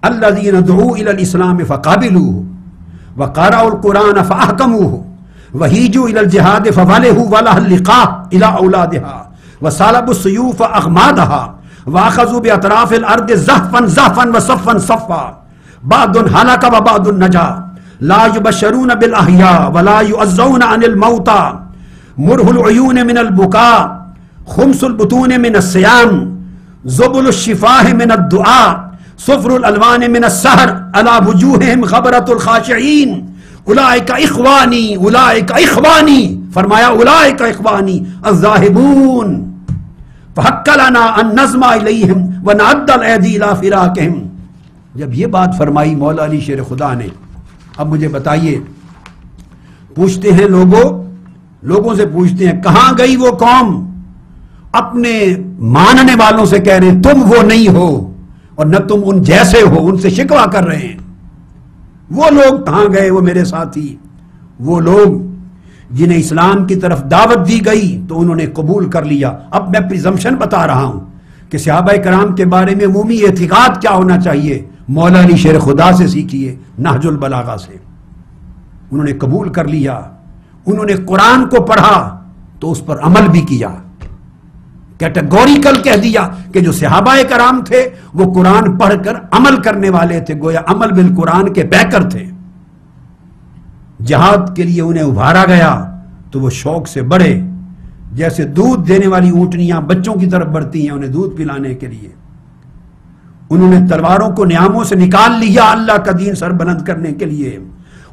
الذین دعوا الی الاسلام فقابلوه وقرأوا القرآن فاحکموه وہیجوا الی الجہاد فولہوا ولہ اللقاء الی اولادها وصالبوا السیوف اغمادها واخذوا باطراف الارض زحفا زحفا وصفا صفا بعض ہلک وبعض نجا لا يبشرون بالاحیاء ولا يعزون عن الموتى مرہ العیون من البکاء خمس البطون من الصیام زبل الشفاہ من الدعاء صفر الالوان من السحر على وجوہہم غبرۃ الخاشعین اولئک اخوانی اولئک اخوانی، فرمایا اولئک اخوانی الذاہبون فحق لنا ان نظم الیہم ونعد الایدی الی فراقہم۔ جب یہ بات فرمائی مولا علی شیر خدا نے، اب مجھے بتائیے پوچھتے ہیں لوگوں سے پوچھتے ہیں کہاں گئی وہ قوم، اپنے ماننے والوں سے کہہ رہے ہیں تم وہ نہیں ہو اور نہ تم ان جیسے ہو، ان سے شکوہ کر رہے ہیں۔ وہ لوگ کہاں گئے وہ میرے ساتھی، وہ لوگ جنہیں اسلام کی طرف دعوت دی گئی تو انہوں نے قبول کر لیا۔ اب میں پریزمپشن بتا رہا ہوں کہ صحابہ کرام کے بارے میں عمومی اعتقاد کیا ہونا چاہیے، مولا علی شیر خدا سے سیکھیے، نہج البلاغہ سے۔ انہوں نے قبول کر لیا، انہوں نے قرآن کو پڑھا تو اس پر عمل بھی کیا، کیٹیگوریکل کہہ دیا کہ جو صحابہ کرام تھے وہ قرآن پڑھ کر عمل کرنے والے تھے، گویا عمل بالقرآن کے پیکر تھے۔ جہاد کے لیے انہیں ابھارا گیا تو وہ شوق سے بڑھے، جیسے دودھ دینے والی اونٹنیاں بچوں کی طرف بڑھتی ہیں انہیں دودھ پلانے کے لیے۔ انہوں نے تلواروں کو نیاموں سے نکال لیا اللہ کا دین سر بلند کرنے کے لیے،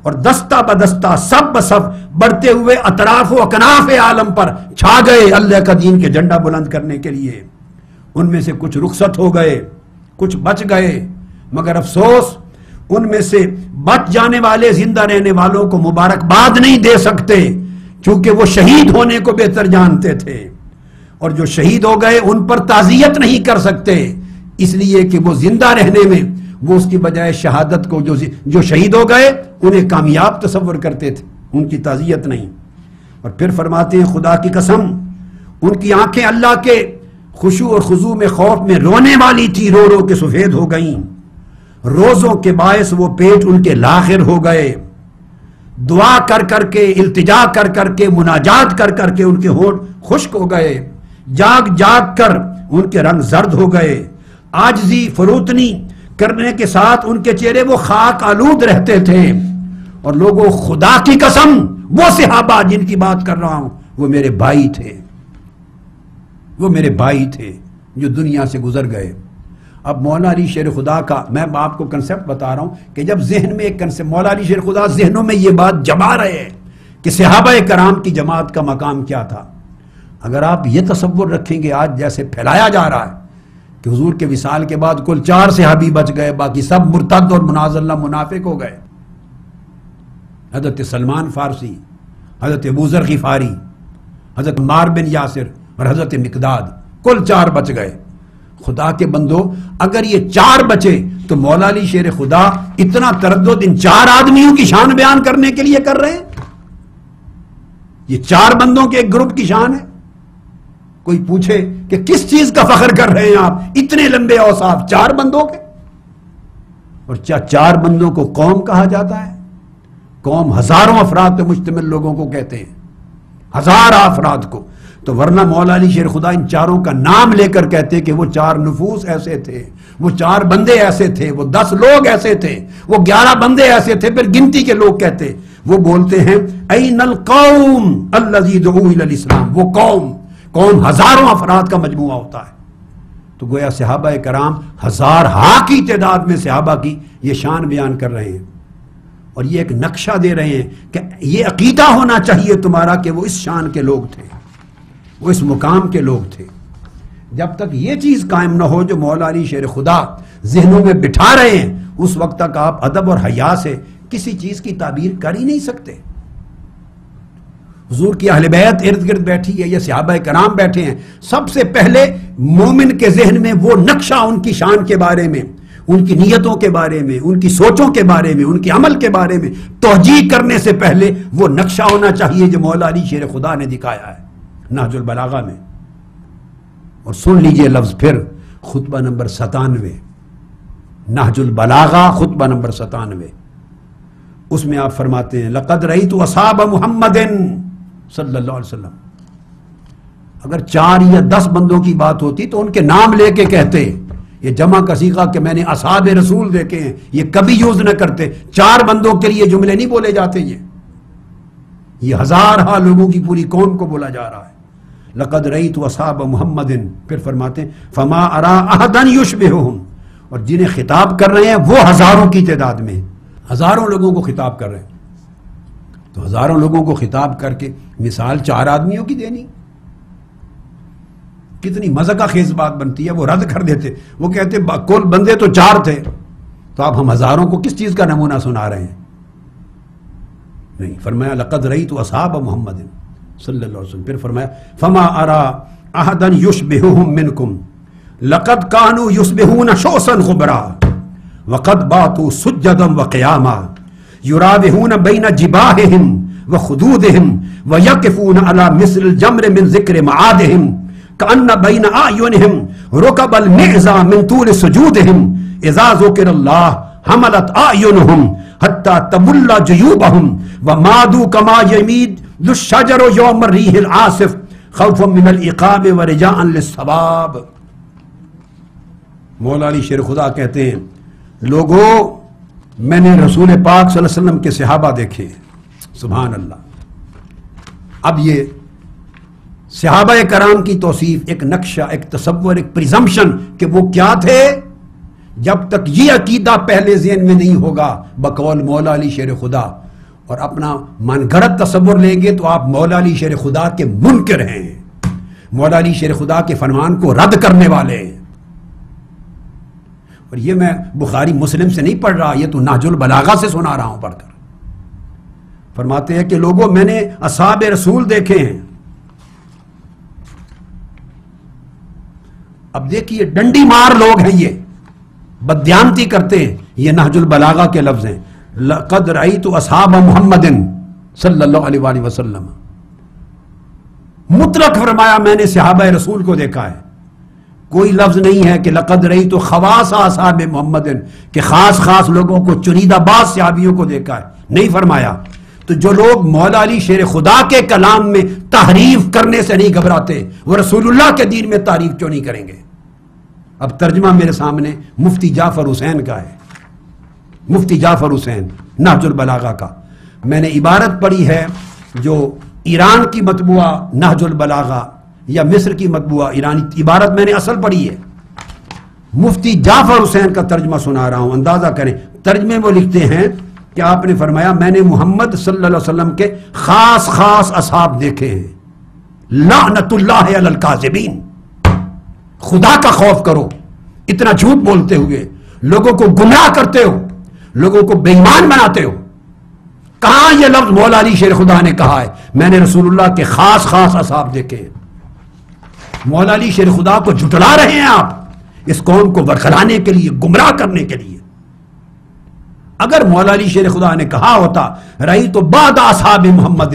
اور دستہ بدستہ سب بسب بڑھتے ہوئے اطراف و اکناف عالم پر چھا گئے اللہ کا دین کے جھنڈا بلند کرنے کے لیے۔ ان میں سے کچھ رخصت ہو گئے، کچھ بچ گئے، مگر افسوس ان میں سے بچ جانے والے زندہ رہنے والوں کو مبارکباد نہیں دے سکتے، چونکہ وہ شہید ہونے کو بہتر جانتے تھے، اور جو شہید ہو گئے ان پر تعزیت نہیں کر سکتے، اس لیے کہ وہ زندہ رہنے میں وہ اس کی بجائے شہادت کو جو شہید ہو گئے انہیں کامیاب تصور کرتے تھے، ان کی تعزیت نہیں۔ اور پھر فرماتے ہیں خدا کی قسم ان کی آنکھیں اللہ کے خشوع اور خضوع میں خوف میں رونے والی تھی، رو رو کے سفید ہو گئیں، روزوں کے باعث وہ پیٹ ان کے لاخر ہو گئے، دعا کر کر کے، التجا کر کر کے، مناجات کر کر کے ان کے ہونٹ خشک ہو گئے، جاگ جاگ کر ان کے رنگ زرد ہو گئے، عاجزی فروتنی کرنے کے ساتھ ان کے چہرے وہ خاک آلود رہتے تھے۔ اور لوگوں خدا کی قسم وہ صحابہ جن کی بات کر رہا ہوں وہ میرے بھائی تھے، وہ میرے بھائی تھے جو دنیا سے گزر گئے۔ اب مولا علی شیر خدا کا میں آپ کو کنسپٹ بتا رہا ہوں کہ جب ذہن میں ایک کنسپٹ مولا علی شیر خدا ذہنوں میں یہ بات جما رہے ہیں کہ صحابہ کرام کی جماعت کا مقام کیا تھا۔ اگر آپ یہ تصور رکھیں گے آج جیسے پھیلایا جا رہا ہے کہ حضور کے وصال کے بعد کل 4 صحابی بچ گئے، باقی سب مرتد اور مناظ اللہ منافق ہو گئے، حضرت سلمان فارسی، حضرت ابو ذر غفاری، حضرت عمار بن یاسر اور حضرت مقداد، کل 4 بچ گئے۔ خدا کے بندو اگر یہ 4 بچے تو مولا علی شیر خدا اتنا تردد ان 4 آدمیوں کی شان بیان کرنے کے لیے کر رہے ہیں؟ یہ 4 بندوں کے ایک گروپ کی شان ہے۔ کوئی پوچھے کہ کس چیز کا فخر کر رہے ہیں آپ، اتنے لمبے اوصاف 4 بندوں کے؟ اور 4 بندوں کو قوم کہا جاتا ہے۔ قوم ہزاروں افراد پہ مشتمل لوگوں کو کہتے ہیں، 1000 افراد کو۔ تو ورنہ مولا علی شیر خدا ان 4 کا نام لے کر کہتے کہ وہ 4 نفوس ایسے تھے، وہ 4 بندے ایسے تھے، وہ 10 لوگ ایسے تھے، وہ 11 بندے ایسے تھے، پھر گنتی کے لوگ کہتے۔ وہ بولتے ہیں این القوم الذی دعوا الی الاسلام، وہ قوم ہزاروں افراد کا مجموعہ ہوتا ہے۔ تو گویا صحابہ کرام 1000 کی تعداد میں صحابہ کی یہ شان بیان کر رہے ہیں، اور یہ ایک نقشہ دے رہے ہیں کہ یہ عقیدہ ہونا چاہیے تمہارا کہ وہ اس شان کے لوگ تھے، وہ اس مقام کے لوگ تھے۔ جب تک یہ چیز قائم نہ ہو جو مولا علی شیر خدا ذہنوں میں بٹھا رہے ہیں، اس وقت تک آپ ادب اور حیا سے کسی چیز کی تعبیر کر ہی نہیں سکتے۔ حضور کی اہل بیت ارد گرد بیٹھی ہے یا صحابہ کرام بیٹھے ہیں، سب سے پہلے مومن کے ذہن میں وہ نقشہ ان کی شان کے بارے میں، ان کی نیتوں کے بارے میں، ان کی سوچوں کے بارے میں، ان کے عمل کے بارے میں توجیہ کرنے سے پہلے وہ نقشہ ہونا چاہیے جو مولا علی شیر خدا نے دکھایا ہے نہج البلاغہ میں۔ اور سن لیجئے لفظ پھر، خطبہ نمبر 97، نہج البلاغہ خطبہ نمبر 97، اس میں آپ فرماتے ہیں لقد رأیت اصحاب محمد صلی اللہ علیہ وسلم۔ اگر 4 یا 10 بندوں کی بات ہوتی تو ان کے نام لے کے کہتے، یہ جمع کا صیغہ کہ میں نے اصحاب رسول دیکھے ہیں یہ کبھی یوز نہ کرتے، 4 بندوں کے لیے جملے نہیں بولے جاتے، یہ 1000 لوگوں کی پوری قوم کو بولا جا رہا ہے۔ لقد رأیت اصحاب محمد، پھر فرماتے ہیں فما ارا احدا یشبہہم، اور جنہیں خطاب کر رہے ہیں وہ ہزاروں کی تعداد میں، ہزاروں لوگوں کو خطاب کر رہے ہیں۔ تو ہزاروں لوگوں کو خطاب کر کے مثال 4 آدمیوں کی دینی کتنی مذاق خیز بات بنتی ہے۔ وہ رد کر دیتے، وہ کہتے کل بندے تو 4 تھے، تو آپ ہم ہزاروں کو کس چیز کا نمونہ سنا رہے ہیں؟ نہیں، فرمایا لقد رأیت اصحاب محمد صلی اللہ علیہ وسلم، پھر فرمایا فما ارى احدا يشبههم منكم لقد كانوا يصبحون شوسا غبرا وقد باتوا سجدا وقياما يراوحون بين جباههم وخدودهم ويقفون على مثل الجمر من ذكر معادهم كأن بين أعينهم ركب المعزى من طول سجودهم إذا ذكر الله حملت أعينهم حتى تبل جيوبهم ومادوا كما يميد ذو الشجر يوم الريح العاصف خوفا من العقاب ورجاء للثواب. مولا علی شیر خدا کہتے ہیں لوگوں میں نے رسول پاک صلی اللہ علیہ وسلم کے صحابہ دیکھے. سبحان اللہ. اب یہ صحابہ کرام کی توصیف ایک نقشہ، ایک تصور، ایک پریزمپشن کہ وہ کیا تھے. جب تک یہ عقیدہ پہلے ذہن میں نہیں ہوگا بقول مولا علی شیر خدا اور اپنا من گھڑت تصور لیں گے تو آپ مولا علی شیر خدا کے منکر ہیں، مولا علی شیر خدا کے فرمان کو رد کرنے والے ہیں. اور یہ میں بخاری مسلم سے نہیں پڑھ رہا، یہ تو نہج البلاغہ سے سنا رہا ہوں پڑھ کر. فرماتے ہیں کہ لوگوں میں نے اصحاب رسول دیکھے ہیں. اب دیکھیے ڈنڈی مار لوگ ہیں، یہ بددیانتی کرتے ہیں. یہ نہج البلاغہ کے لفظ ہیں. لقد رأیت اصحاب محمد صلی اللہ علیہ وآلہ وسلم. مطلق فرمایا میں نے صحابہ رسول کو دیکھا ہے. کوئی لفظ نہیں ہے کہ لقد رأیت خواص اصحاب محمد کہ خاص خاص لوگوں کو، چنیدہ بعض صحابیوں کو دیکھا ہے. نہیں فرمایا. تو جو لوگ مولا علی شیر خدا کے کلام میں تحریف کرنے سے نہیں گھبراتے وہ رسول اللہ کے دین میں تعریف کیوں نہیں کریں گے؟ اب ترجمہ میرے سامنے مفتی جعفر حسین کا ہے، مفتی جعفر حسین نہج البلاغہ کا. میں نے عبارت پڑھی ہے جو ایران کی مطبوعہ نہج البلاغہ یا مصر کی مطبوعہ ایرانی عبارت میں نے اصل پڑھی ہے. مفتی جعفر حسین کا ترجمہ سنا رہا ہوں، اندازہ کریں. ترجمے وہ لکھتے ہیں کہ آپ نے فرمایا میں نے محمد صلی اللہ علیہ وسلم کے خاص خاص اصحاب دیکھے ہیں. لعنت اللہ علی الکاذبین. خدا کا خوف کرو. اتنا جھوٹ بولتے ہوئے لوگوں کو گمراہ کرتے ہو، لوگوں کو بے ایمان بناتے ہو. کہاں یہ لفظ مولا علی شیر خدا نے کہا ہے میں نے رسول اللہ کے خاص خاص اصحاب دیکھے ہیں؟ مولا علی شیر خدا کو جھٹلا رہے ہیں آپ اس قوم کو ورخلانے کے لیے، گمراہ کرنے کے لیے. اگر مولا علی شیر خدا نے کہا ہوتا رأیت بعض اصحاب محمد،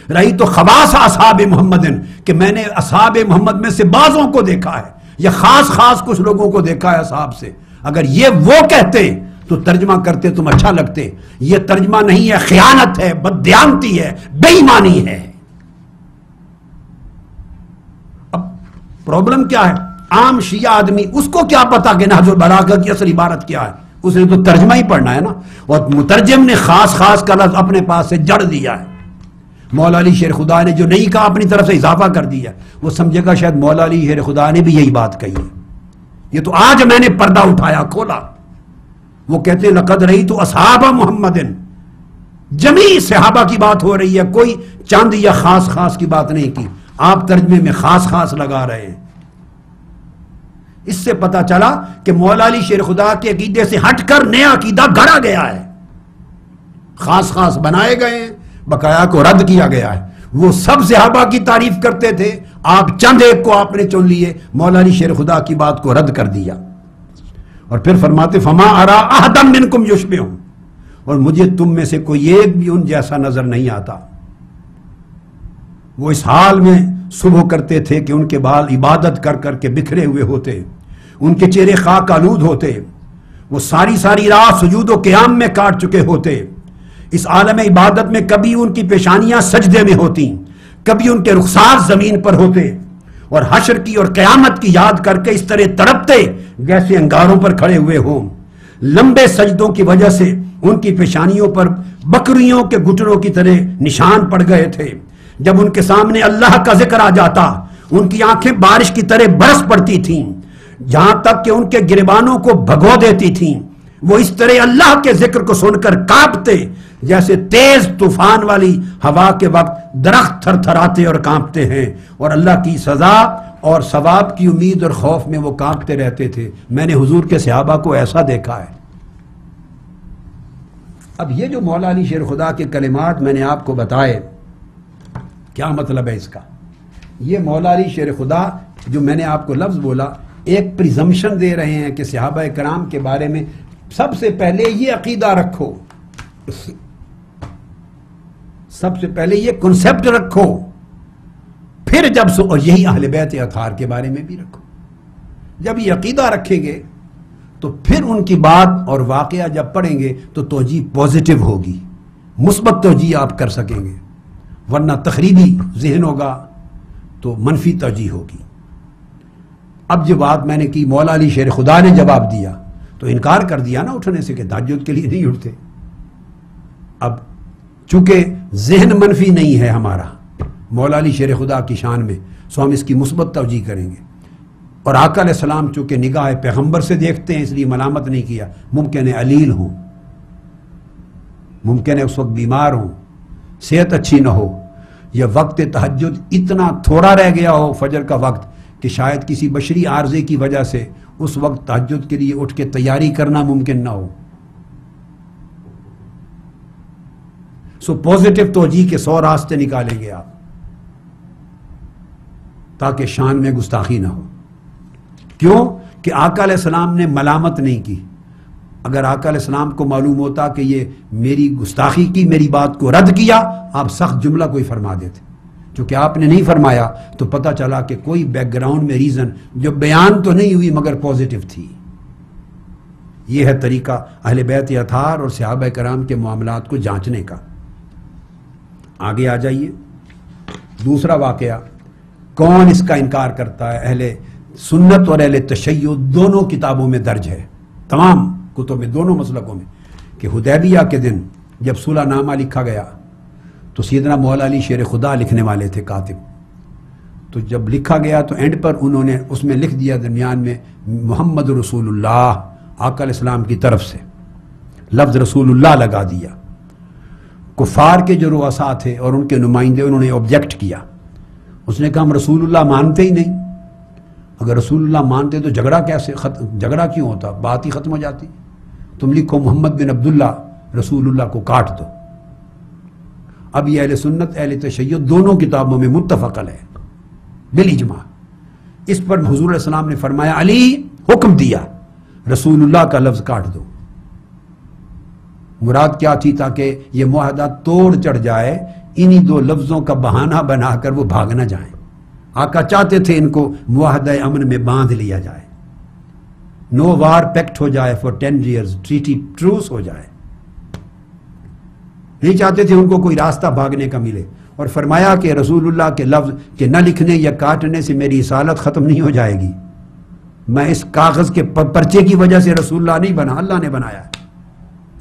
رأیت خواص اصحاب محمد کہ میں نے اصحاب محمد میں سے بعضوں کو دیکھا ہے یا خاص خاص کچھ لوگوں کو دیکھا ہے اصحاب سے، اگر یہ وہ کہتے تو ترجمہ کرتے تم اچھا لگتے. یہ ترجمہ نہیں ہے، خیانت ہے، بددیانتی ہے، بے ایمانی ہے. اب پرابلم کیا ہے؟ عام شیعہ آدمی اس کو کیا پتا کہ نہج البلاغہ کی اصل عبارت کیا ہے؟ اس نے تو ترجمہ ہی پڑھنا ہے نا. اور مترجم نے خاص خاص کا لفظ اپنے پاس سے جڑ دیا ہے. مولا علی شیر خدا نے جو نہیں کہا اپنی طرف سے اضافہ کر دیا. وہ سمجھے گا شاید مولا علی شیر خدا نے بھی یہی بات کہی ہے. یہ تو آج میں نے پردہ اٹھایا، کھولا. وہ کہتے ہیں لقد رأیت اصحاب محمد، جمیع صحابہ کی بات ہو رہی ہے، کوئی چند یا خاص خاص کی بات نہیں کی. آپ ترجمے میں خاص خاص لگا رہے ہیں. اس سے پتا چلا کہ مولا علی شیر خدا کے عقیدے سے ہٹ کر نیا عقیدہ گھڑا گیا ہے. خاص خاص بنائے گئے ہیں، بقایا کو رد کیا گیا ہے. وہ سب صحابہ کی تعریف کرتے تھے، آپ چند ایک کو آپ نے چن لیے، مولا علی شیر خدا کی بات کو رد کر دیا. اور پھر فرماتے فما ارا احدا منکم یشبہ، اور مجھے تم میں سے کوئی ایک بھی ان جیسا نظر نہیں آتا. وہ اس حال میں صبح کرتے تھے کہ ان کے بال عبادت کر کر کے بکھرے ہوئے ہوتے، ان کے چہرے خاک آلود ہوتے، وہ ساری ساری رات سجود و قیام میں کاٹ چکے ہوتے. اس عالم عبادت میں کبھی ان کی پیشانیاں سجدے میں ہوتی، کبھی ان کے رخسار زمین پر ہوتے، اور حشر کی اور قیامت کی یاد کر کے اس طرح تڑپتے جیسے انگاروں پر کھڑے ہوئے ہوں. لمبے سجدوں کی وجہ سے ان کی پیشانیوں پر بکریوں کے گھٹنوں کی طرح نشان پڑ گئے تھے. جب ان کے سامنے اللہ کا ذکر آ جاتا ان کی آنکھیں بارش کی طرح برس پڑتی تھیں، جہاں تک کہ ان کے گریبانوں کو بھگو دیتی تھیں. وہ اس طرح اللہ کے ذکر کو سن کر کانپتے جیسے تیز طوفان والی ہوا کے وقت درخت تھر تھراتے اور کانپتے ہیں، اور اللہ کی سزا اور ثواب کی امید اور خوف میں وہ کانپتے رہتے تھے. میں نے حضور کے صحابہ کو ایسا دیکھا ہے. اب یہ جو مولا علی شیر خدا کے کلمات میں نے آپ کو بتائے، کیا مطلب ہے اس کا؟ یہ مولا علی شیر خدا جو میں نے آپ کو لفظ بولا، ایک پریزمپشن دے رہے ہیں کہ صحابہ کرام کے بارے میں سب سے پہلے یہ عقیدہ رکھو، سب سے پہلے یہ کنسپٹ رکھو، پھر جب اور یہی اہل بیت اطہار کے بارے میں بھی رکھو۔ جب یہ عقیدہ رکھیں گے تو پھر ان کی بات اور واقعہ جب پڑھیں گے تو توجیہ پازیٹیو ہوگی، مثبت توجیہ آپ کر سکیں گے، ورنہ تخریبی ذہن ہوگا تو منفی توجیہ ہوگی۔ اب جو بات میں نے کی، مولا علی شیر خدا نے جواب دیا تو انکار کر دیا نا اٹھنے سے کہ تہجد کے لیے نہیں اٹھتے۔ اب چونکہ ذہن منفی نہیں ہے ہمارا مولا علی شیر خدا کی شان میں، سو ہم اس کی مثبت توجیہ کریں گے۔ اور آقا علیہ السلام چونکہ نگاہ پیغمبر سے دیکھتے ہیں اس لیے ملامت نہیں کیا۔ ممکن ہے علیل ہوں، ممکن ہے اس وقت بیمار ہوں، صحت اچھی نہ ہو، یا وقت تہجد اتنا تھوڑا رہ گیا ہو فجر کا وقت کہ شاید کسی بشری عارضے کی وجہ سے اس وقت تہجد کے لیے اٹھ کے تیاری کرنا ممکن نہ ہو۔ سو پازیٹیو توجیہ کے 100 راستے نکالیں گے آپ تاکہ شان میں گستاخی نہ ہو۔ کیوں کہ آقا علیہ السلام نے ملامت نہیں کی۔ اگر آقا علیہ السلام کو معلوم ہوتا کہ یہ میری گستاخی کی، میری بات کو رد کیا، آپ سخت جملہ کوئی فرما دیتے۔ چونکہ آپ نے نہیں فرمایا تو پتہ چلا کہ کوئی بیک گراؤنڈ میں ریزن جو بیان تو نہیں ہوئی مگر پازیٹیو تھی۔ یہ ہے طریقہ اہل بیت اطہار اور صحابہ کرام کے معاملات کو جانچنے کا۔ آگے آ جائیے، دوسرا واقعہ، کون اس کا انکار کرتا ہے؟ اہل سنت اور اہل تشیع دونوں کتابوں میں درج ہے، تمام کتب میں، دونوں مسلکوں میں، کہ حدیبیہ کے دن جب صلح نامہ لکھا گیا تو سیدنا مولا علی شیر خدا لکھنے والے تھے کاتب، تو جب لکھا گیا تو اینڈ پر انہوں نے اس میں لکھ دیا درمیان میں محمد رسول اللہ، آقا علیہ السلام کی طرف سے لفظ رسول اللہ لگا دیا۔ کفار کے جو رؤساء تھے اور ان کے نمائندے انہوں نے آبجیکٹ کیا، اس نے کہا ہم رسول اللہ مانتے ہی نہیں، اگر رسول اللہ مانتے تو جھگڑا کیوں ہوتا، بات ہی ختم ہو جاتی، تم لکھو محمد بن عبداللہ رسول اللہ کو کاٹ دو۔ اب یہ اہل سنت اہل تشیع دونوں کتابوں میں متفق ہے بالاجماع۔ اس پر حضور علیہ السلام نے فرمایا، علی حکم دیا رسول اللہ کا لفظ کاٹ دو۔ مراد کیا تھی؟ تاکہ یہ معاہدہ توڑ چڑھ جائے، انہی دو لفظوں کا بہانہ بنا کر وہ بھاگ نہ جائیں۔ آقا چاہتے تھے ان کو معاہدہ امن میں باندھ لیا جائے، نو وار پیکٹ ہو جائے فار 10 years، ٹریٹی ٹروس ہو جائے، نہیں چاہتے تھے ان کو کوئی راستہ بھاگنے کا ملے۔ اور فرمایا کہ رسول اللہ کے لفظ کے نہ لکھنے یا کاٹنے سے میری رسالت ختم نہیں ہو جائے گی، میں اس کاغذ کے پرچے کی وجہ سے رسول اللہ نہیں بنا، اللہ نے بنایا ہے،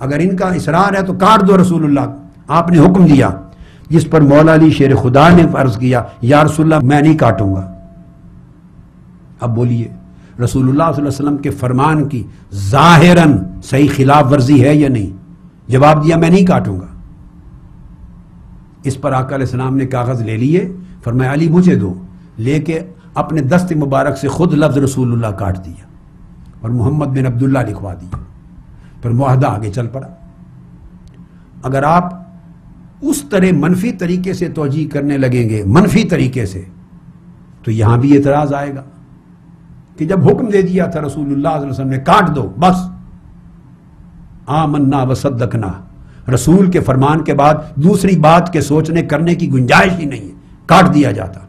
اگر ان کا اصرار ہے تو کاٹ دو رسول اللہ۔ آپ نے حکم دیا، جس پر مولا علی شیر خدا نے فرض کیا، یا رسول اللہ میں نہیں کاٹوں گا۔ اب بولیے رسول اللہ صلی اللہ علیہ وسلم کے فرمان کی ظاہراً صحیح خلاف ورزی ہے یا نہیں؟ جواب دیا میں نہیں کاٹوں گا۔ اس پر آقا علیہ السلام نے کاغذ لے لیے، فرمایا علی مجھے دو، لے کے اپنے دست مبارک سے خود لفظ رسول اللہ کاٹ دیا اور محمد بن عبداللہ لکھوا دیا، پھر معاہدہ آگے چل پڑا۔ اگر آپ اس طرح منفی طریقے سے توجیہ کرنے لگیں گے، منفی طریقے سے، تو یہاں بھی اعتراض آئے گا کہ جب حکم دے دیا تھا رسول اللہ صلی اللہ علیہ وسلم نے کاٹ دو، بس آمنا وصدقنا، رسول کے فرمان کے بعد دوسری بات کے سوچنے کرنے کی گنجائش ہی نہیں ہے، کاٹ دیا جاتا۔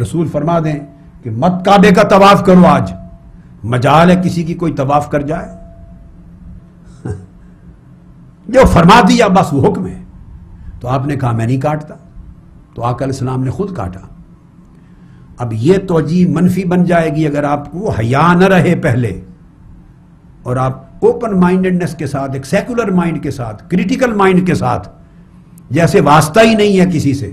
رسول فرما دیں کہ مت کعبے کا طواف کرو، آج مجال ہے کسی کی کوئی طواف کر جائے، جو فرما دیا بس وہ حکم ہے۔ تو آپ نے کہا میں نہیں کاٹتا، تو آقا علیہ السلام نے خود کاٹا۔ اب یہ توجیہ منفی بن جائے گی اگر آپ کو حیا نہ رہے پہلے، اور آپ اوپن مائنڈڈنس کے ساتھ، ایک سیکولر مائنڈ کے ساتھ، کریٹیکل مائنڈ کے ساتھ، جیسے واسطہ ہی نہیں ہے کسی سے،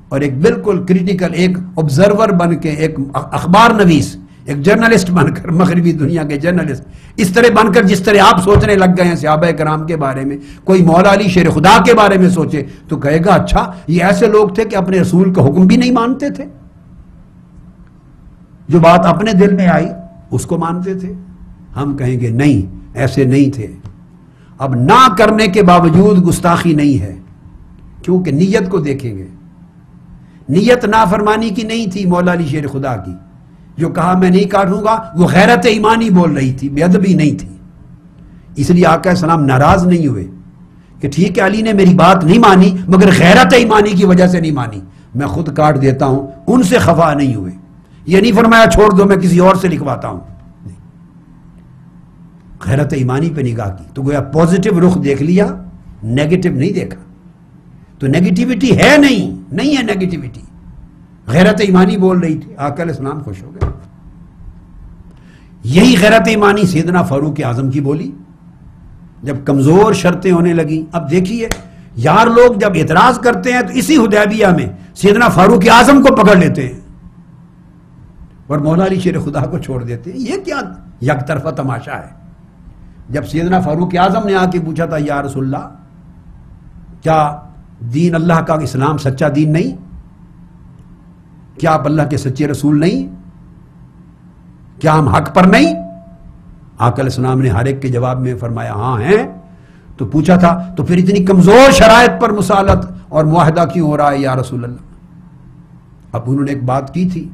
اور ایک بالکل کریٹیکل ایک آبزرور بن کے، ایک اخبار نویس، ایک جرنلسٹ بن کر، مغربی دنیا کے جرنلسٹ اس طرح بن کر، جس طرح آپ سوچنے لگ گئے ہیں صحابہ کرام کے بارے میں، کوئی مولا علی شیر خدا کے بارے میں سوچے تو کہے گا اچھا یہ ایسے لوگ تھے کہ اپنے رسول کا حکم بھی نہیں مانتے تھے، جو بات اپنے دل میں آئی اس کو مانتے تھے۔ ہم کہیں گے نہیں ایسے نہیں تھے. اب نہ کرنے کے باوجود گستاخی نہیں ہے کیونکہ نیت کو دیکھیں گے. نیت نافرمانی کی نہیں تھی مولا علی شیر خدا کی. جو کہا میں نہیں کاٹوں گا وہ غیرت ایمانی بول رہی تھی, بے ادبی نہیں تھی. اس لیے آقا السلام ناراض نہیں ہوئے کہ ٹھیک ہے علی نے میری بات نہیں مانی مگر غیرت ایمانی کی وجہ سے نہیں مانی, میں خود کاٹ دیتا ہوں. ان سے خفا نہیں ہوئے. یہ نہیں فرمایا چھوڑ دو میں کسی اور سے لکھواتا ہوں. غیرت ایمانی پہ نگاہ کی تو گویا پوزیٹو رخ دیکھ لیا, نیگیٹو نہیں دیکھا. تو نیگیٹیوٹی ہے نہیں ہے نیگیٹیوٹی. غیرت ایمانی بول رہی تھی, آقا علیہ السلام خوش ہو گئے. یہی غیرت ایمانی سیدنا فاروق اعظم کی بولی جب کمزور شرطیں ہونے لگیں. اب دیکھیے یار لوگ جب اعتراض کرتے ہیں تو اسی حدیبیہ میں سیدنا فاروق اعظم کو پکڑ لیتے ہیں اور مولا علی شیر خدا کو چھوڑ دیتے ہیں. یہ کیا یک طرفہ تماشا ہے. جب سیدنا فاروق اعظم نے آ کے پوچھا تھا یا رسول اللہ کیا دین اللہ کا اسلام سچا دین نہیں, کیا آپ اللہ کے سچے رسول نہیں, کیا ہم حق پر نہیں؟ آقا علیہ السلام نے ہر ایک کے جواب میں فرمایا ہاں ہیں. تو پوچھا تھا تو پھر اتنی کمزور شرائط پر مسالت اور معاہدہ کیوں ہو رہا ہے یا رسول اللہ؟ اب انہوں نے ایک بات کی تھی,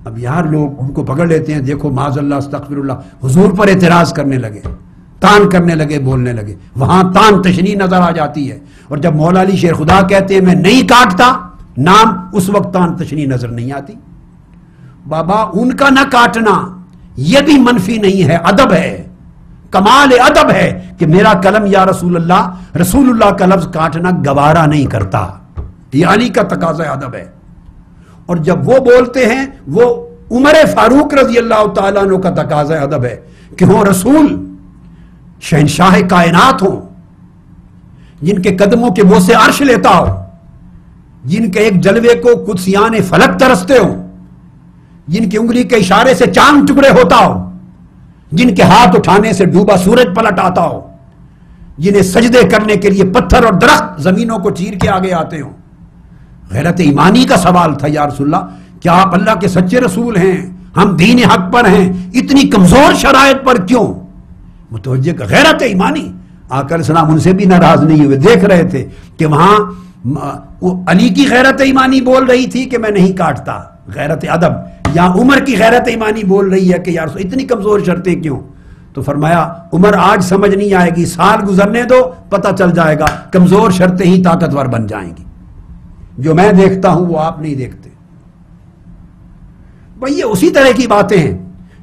اب یار لوگ ان کو پکڑ لیتے ہیں. دیکھو معاذ اللہ استغفر اللہ, حضور پر اعتراض کرنے لگے, تان کرنے لگے, بولنے لگے. وہاں تان تشنیع نظر آ جاتی ہے. اور جب مولا علی شیر خدا کہتے ہیں میں نہیں کاٹتا نام, اس وقت تان تشنیع نظر نہیں آتی. بابا ان کا نہ کاٹنا یہ بھی منفی نہیں ہے, ادب ہے, کمال ادب ہے کہ میرا قلم یا رسول اللہ کا لفظ کاٹنا گوارا نہیں کرتا. یہ علی کا تقاضا ادب ہے. اور جب وہ بولتے ہیں وہ عمر فاروق رضی اللہ تعالیٰ عنہ کا تقاضا ادب ہے کہ ہوں رسول شہنشاہ کائنات ہوں, جن کے قدموں کے بوسے عرش لیتا ہو, جن کے ایک جلوے کو قدسیان فلک ترستے ہوں, جن کی انگلی کے اشارے سے چاند ٹکڑے ہوتا ہو, جن کے ہاتھ اٹھانے سے ڈوبا سورج پلٹ آتا ہو, جنہیں سجدے کرنے کے لیے پتھر اور درخت زمینوں کو چیر کے آگے آتے ہوں. غیرت ایمانی کا سوال تھا یا رسول اللہ کیا آپ اللہ کے سچے رسول ہیں, ہم دین حق پر ہیں, اتنی کمزور شرائط پر کیوں؟ متوجہ کا غیرت ایمانی. آقا علیہ السلام ان سے بھی ناراض نہیں ہوئے, دیکھ رہے تھے کہ وہاں علی کی غیرت ایمانی بول رہی تھی کہ میں نہیں کاٹتا, غیرت ادب, یا عمر کی غیرت ایمانی بول رہی ہے کہ یار اتنی کمزور شرطیں کیوں؟ تو فرمایا عمر آج سمجھ نہیں آئے گی, سال گزرنے دو پتہ چل جائے گا, کمزور شرطیں ہی طاقتور بن جائیں گی. جو میں دیکھتا ہوں وہ آپ نہیں دیکھتے. بھئی یہ اسی طرح کی باتیں ہیں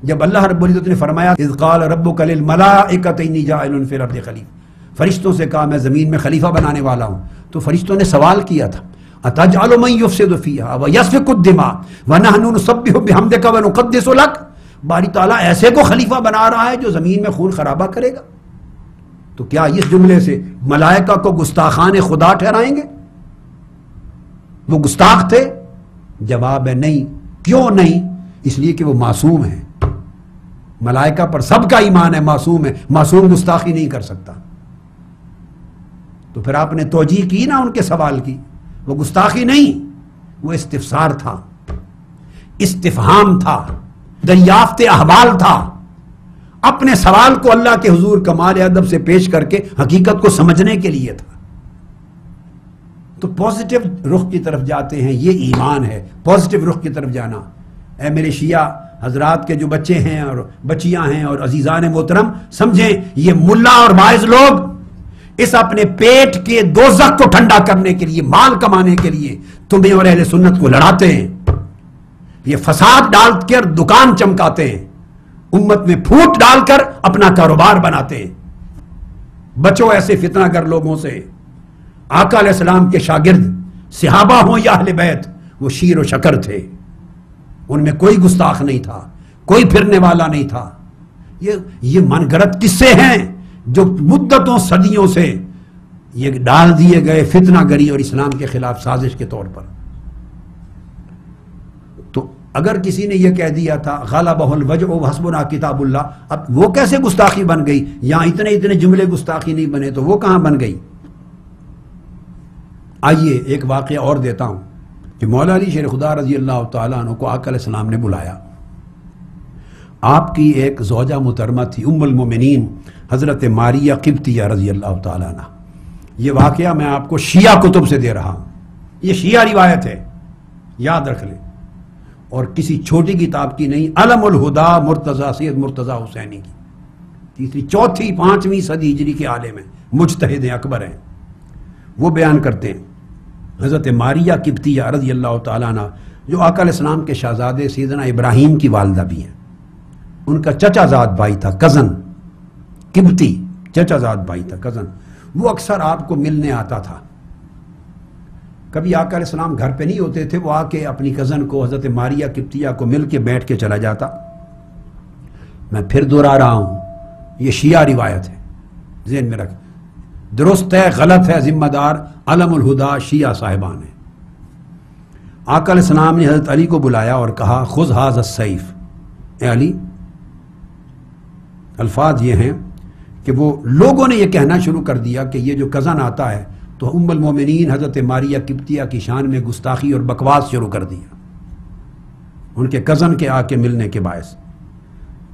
جب اللہ رب العزت نے فرمایا اذ قال ربک للملائکۃ انی جاعل فی الارض خلیفہ, فرشتوں سے کہا میں زمین میں خلیفہ بنانے والا ہوں. تو فرشتوں نے سوال کیا تھا اتجعل من یفسد فیہا ویسفک الدماء ونحن نسبح بحمدک ونقدس لک, باری تعالیٰ ایسے کو خلیفہ بنا رہا ہے جو زمین میں خون خرابہ کرے گا. تو کیا اس جملے سے ملائکہ کو گستاخان خدا ٹھہرائیں گے؟ وہ گستاخ تھے؟ جواب ہے نہیں. کیوں نہیں؟ اس لیے کہ وہ معصوم ہیں. ملائکہ پر سب کا ایمان ہے, معصوم ہے, معصوم گستاخی نہیں کر سکتا. تو پھر آپ نے توجیہ کی نا ان کے سوال کی, وہ گستاخی نہیں, وہ استفسار تھا, استفہام تھا, دریافت احوال تھا. اپنے سوال کو اللہ کے حضور کمال ادب سے پیش کر کے حقیقت کو سمجھنے کے لیے تھا. تو پازیٹو رخ کی طرف جاتے ہیں, یہ ایمان ہے, پازیٹو رخ کی طرف جانا. اے میرے شیعہ حضرات کے جو بچے ہیں اور بچیاں ہیں اور عزیزان محترم, سمجھیں یہ ملا اور واعظ لوگ اس اپنے پیٹ کے دوزخ کو ٹھنڈا کرنے کے لیے, مال کمانے کے لیے تمہیں اور اہل سنت کو لڑاتے ہیں. یہ فساد ڈال کر دکان چمکاتے ہیں, امت میں پھوٹ ڈال کر اپنا کاروبار بناتے ہیں. بچو ایسے فتنہ گر لوگوں سے. آقا علیہ السلام کے شاگرد صحابہ ہوں یا اہل بیت, وہ شیر و شکر تھے, ان میں کوئی گستاخ نہیں تھا, کوئی پھرنے والا نہیں تھا. یہ من گڑت قصے ہیں جو مدتوں صدیوں سے یہ ڈال دیے گئے فتنہ گری اور اسلام کے خلاف سازش کے طور پر. تو اگر کسی نے یہ کہہ دیا تھا غلبہ الوجع وحسبنا کتاب اللہ, اب وہ کیسے گستاخی بن گئی؟ یہاں اتنے جملے گستاخی نہیں بنے تو وہ کہاں بن گئی؟ آئیے ایک واقعہ اور دیتا ہوں کہ مولا علی شیر خدا رضی اللہ تعالیٰ عنہ کو آقا علیہ السلام نے بلایا آپ کی ایک زوجہ محترمہ تھی ام المومنین حضرت ماریہ قبطیہ رضی اللہ تعالیٰ عنہ. یہ واقعہ میں آپ کو شیعہ کتب سے دے رہا ہوں، یہ شیعہ روایت ہے، یاد رکھ لیں، اور کسی چھوٹی کتاب کی نہیں. علم الہدا مرتضیٰ سید مرتضیٰ حسینی کی، تیسری چوتھی 5ویں صدی ہجری کے عالم ہیں، مجتہد اکبر ہیں. وہ بیان کرتے ہیں حضرت ماریہ قبطیہ رضی اللہ تعالیٰ عنہ جو آقا علیہ السلام کے شہزادے سیدنا ابراہیم کی والدہ بھی ہیں، ان کا چچا زاد بھائی تھا، کزن قبطی، چچا زاد بھائی تھا، کزن. وہ اکثر آپ کو ملنے آتا تھا. کبھی آقا علیہ السلام گھر پہ نہیں ہوتے تھے، وہ آ کے اپنی کزن کو حضرت ماریہ قبطیہ کو مل کے بیٹھ کے چلا جاتا. میں پھر دہرا رہا ہوں، یہ شیعہ روایت ہے، ذہن میں رکھ، درست ہے غلط ہے ذمہ دار علم الہدا شیعہ صاحبان ہیں. آقا علیہ السلام نے حضرت علی کو بلایا اور کہا خذ ھذا السیف. اے علی، الفاظ یہ ہیں کہ وہ لوگوں نے یہ کہنا شروع کر دیا کہ یہ جو کزن آتا ہے تو ام المومنین حضرت ماریہ قبطیہ کی شان میں گستاخی اور بکواس شروع کر دیا ان کے کزن کے آ کے ملنے کے باعث.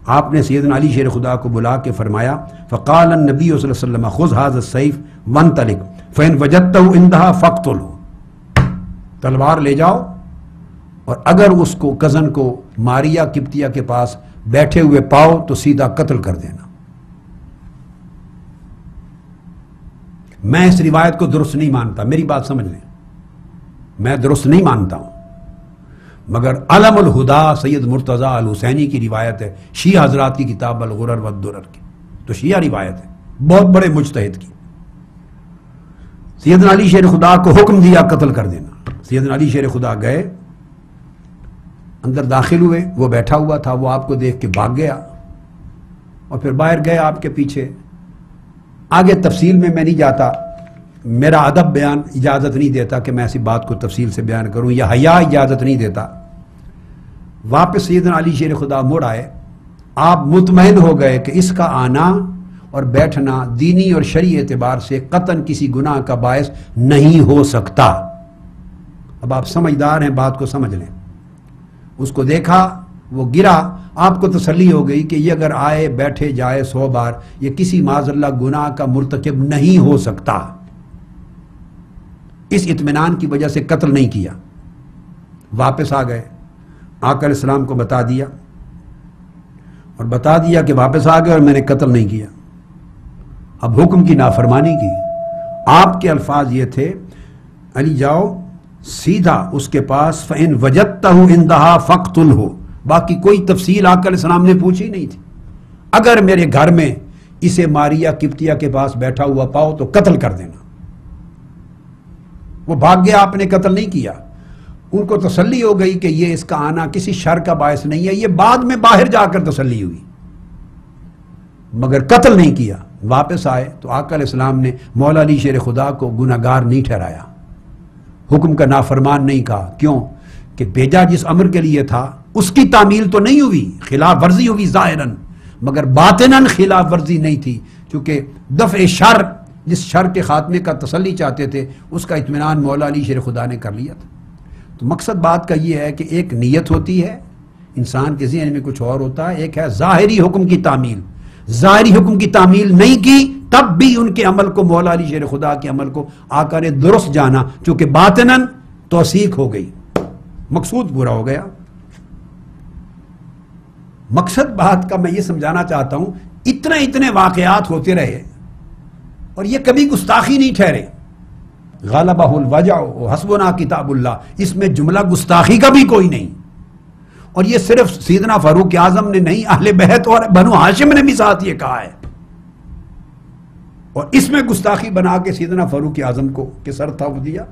آپ نے سیدنا علی شیر خدا کو بلا کے فرمایا فقال النبی صلی اللہ علیہ وسلم خذ ھذا السیف وانطلق فإن وجدته عندها فاقتله. تلوار لے جاؤ اور اگر اس کو کزن کو ماریہ قبطیہ کے پاس بیٹھے ہوئے پاؤ تو سیدھا قتل کر دینا. میں اس روایت کو درست نہیں مانتا، میری بات سمجھ لیں، میں درست نہیں مانتا ہوں، مگر علم الہدا سید مرتضیٰ الحسینی کی روایت ہے، شیعہ حضرات کی کتاب الغرر والدرر کی، تو شیعہ روایت ہے بہت بڑے مجتہد کی. سیدنا علی شیر خدا کو حکم دیا قتل کر دینا. سیدنا علی شیر خدا گئے، اندر داخل ہوئے، وہ بیٹھا ہوا تھا، وہ آپ کو دیکھ کے بھاگ گیا اور پھر باہر گئے آپ کے پیچھے. آگے تفصیل میں نہیں جاتا، میرا ادب بیان اجازت نہیں دیتا کہ میں ایسی بات کو تفصیل سے بیان کروں، یا حیا اجازت نہیں دیتا. واپس سیدنا علی شیر خدا مڑ آئے، آپ مطمئن ہو گئے کہ اس کا آنا اور بیٹھنا دینی اور شرعی اعتبار سے قطعاً کسی گناہ کا باعث نہیں ہو سکتا. اب آپ سمجھدار ہیں، بات کو سمجھ لیں. اس کو دیکھا، وہ گرا، آپ کو تسلی ہو گئی کہ یہ اگر آئے بیٹھے جائے 100 بار یہ کسی معاذ اللہ گناہ کا مرتکب نہیں ہو سکتا. اس اطمینان کی وجہ سے قتل نہیں کیا. واپس آ گئے، آقا علیہ السلام کو بتا دیا اور بتا دیا کہ واپس آ گئے اور میں نے قتل نہیں کیا. اب حکم کی نافرمانی کی. آپ کے الفاظ یہ تھے علی جاؤ سیدھا اس کے پاس فَإِن وَجَدْتَهُ عِندَهَا فَاقْتُلْهُ. باقی کوئی تفصیل آقا علیہ السلام نے پوچھی نہیں تھی. اگر میرے گھر میں اسے ماریہ قبطیہ کے پاس بیٹھا ہوا پاؤ تو قتل کر دینا. وہ بھاگ گیا، آپ نے قتل نہیں کیا. ان کو تسلی ہو گئی کہ یہ اس کا آنا کسی شر کا باعث نہیں ہے. یہ بعد میں باہر جا کر تسلی ہوئی، مگر قتل نہیں کیا. واپس آئے تو آقا علیہ السلام نے مولا علی شیر خدا کو گناہگار نہیں ٹھہرایا، حکم کا نافرمان نہیں کہا. کیوں کہ بھیجا جس امر کے لیے تھا اس کی تعمیل تو نہیں ہوئی، خلاف ورزی ہوئی ظاہراً، مگر باطناً خلاف ورزی نہیں تھی، کیونکہ دفع شر، جس شر کے خاتمے کا تسلی چاہتے تھے اس کا اطمینان مولا علی شیر خدا نے کر لیا تھا. تو مقصد بات کا یہ ہے کہ ایک نیت ہوتی ہے، انسان کے ذہن میں کچھ اور ہوتا ہے، ایک ہے ظاہری حکم کی تعمیل. ظاہری حکم کی تعمیل نہیں کی تب بھی ان کے عمل کو، مولا علی شیر خدا کے عمل کو آقا نے درست جانا، چونکہ باطناً توثیق ہو گئی، مقصود پورا ہو گیا. مقصد بات کا میں یہ سمجھانا چاہتا ہوں، اتنے واقعات ہوتے رہے اور یہ کبھی گستاخی نہیں ٹھہرے. غالبہ الوجع حسبنا کتاب اللہ، اس میں جملہ گستاخی کا بھی کوئی نہیں. اور یہ صرف سیدنا فاروق اعظم نے نہیں، اہل بیت اور بنو ہاشم نے بھی ساتھ یہ کہا ہے. اور اس میں گستاخی بنا کے سیدنا فاروق اعظم کو کہ سر تھا وہ دیا.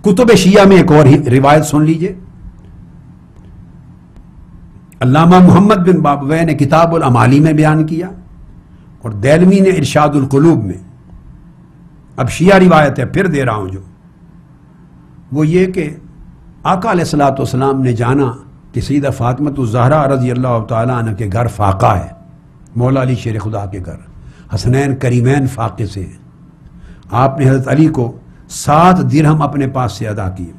کتب شیعہ میں ایک اور روایت سن لیجئے. علامہ محمد بن بابویہ نے کتاب الامالی میں بیان کیا اور دہلوی نے ارشاد القلوب میں. اب شیعہ روایت ہے، پھر دے رہا ہوں جو، وہ یہ کہ آقا علیہ الصلوۃ والسلام نے جانا کہ سیدہ فاطمہ الزہرا رضی اللہ تعالیٰ عنہ کے گھر فاقہ ہے، مولا علی شیر خدا کے گھر، حسنین کریمین فاقے سے ہیں. آپ نے حضرت علی کو 7 درہم اپنے پاس سے ادا کیے.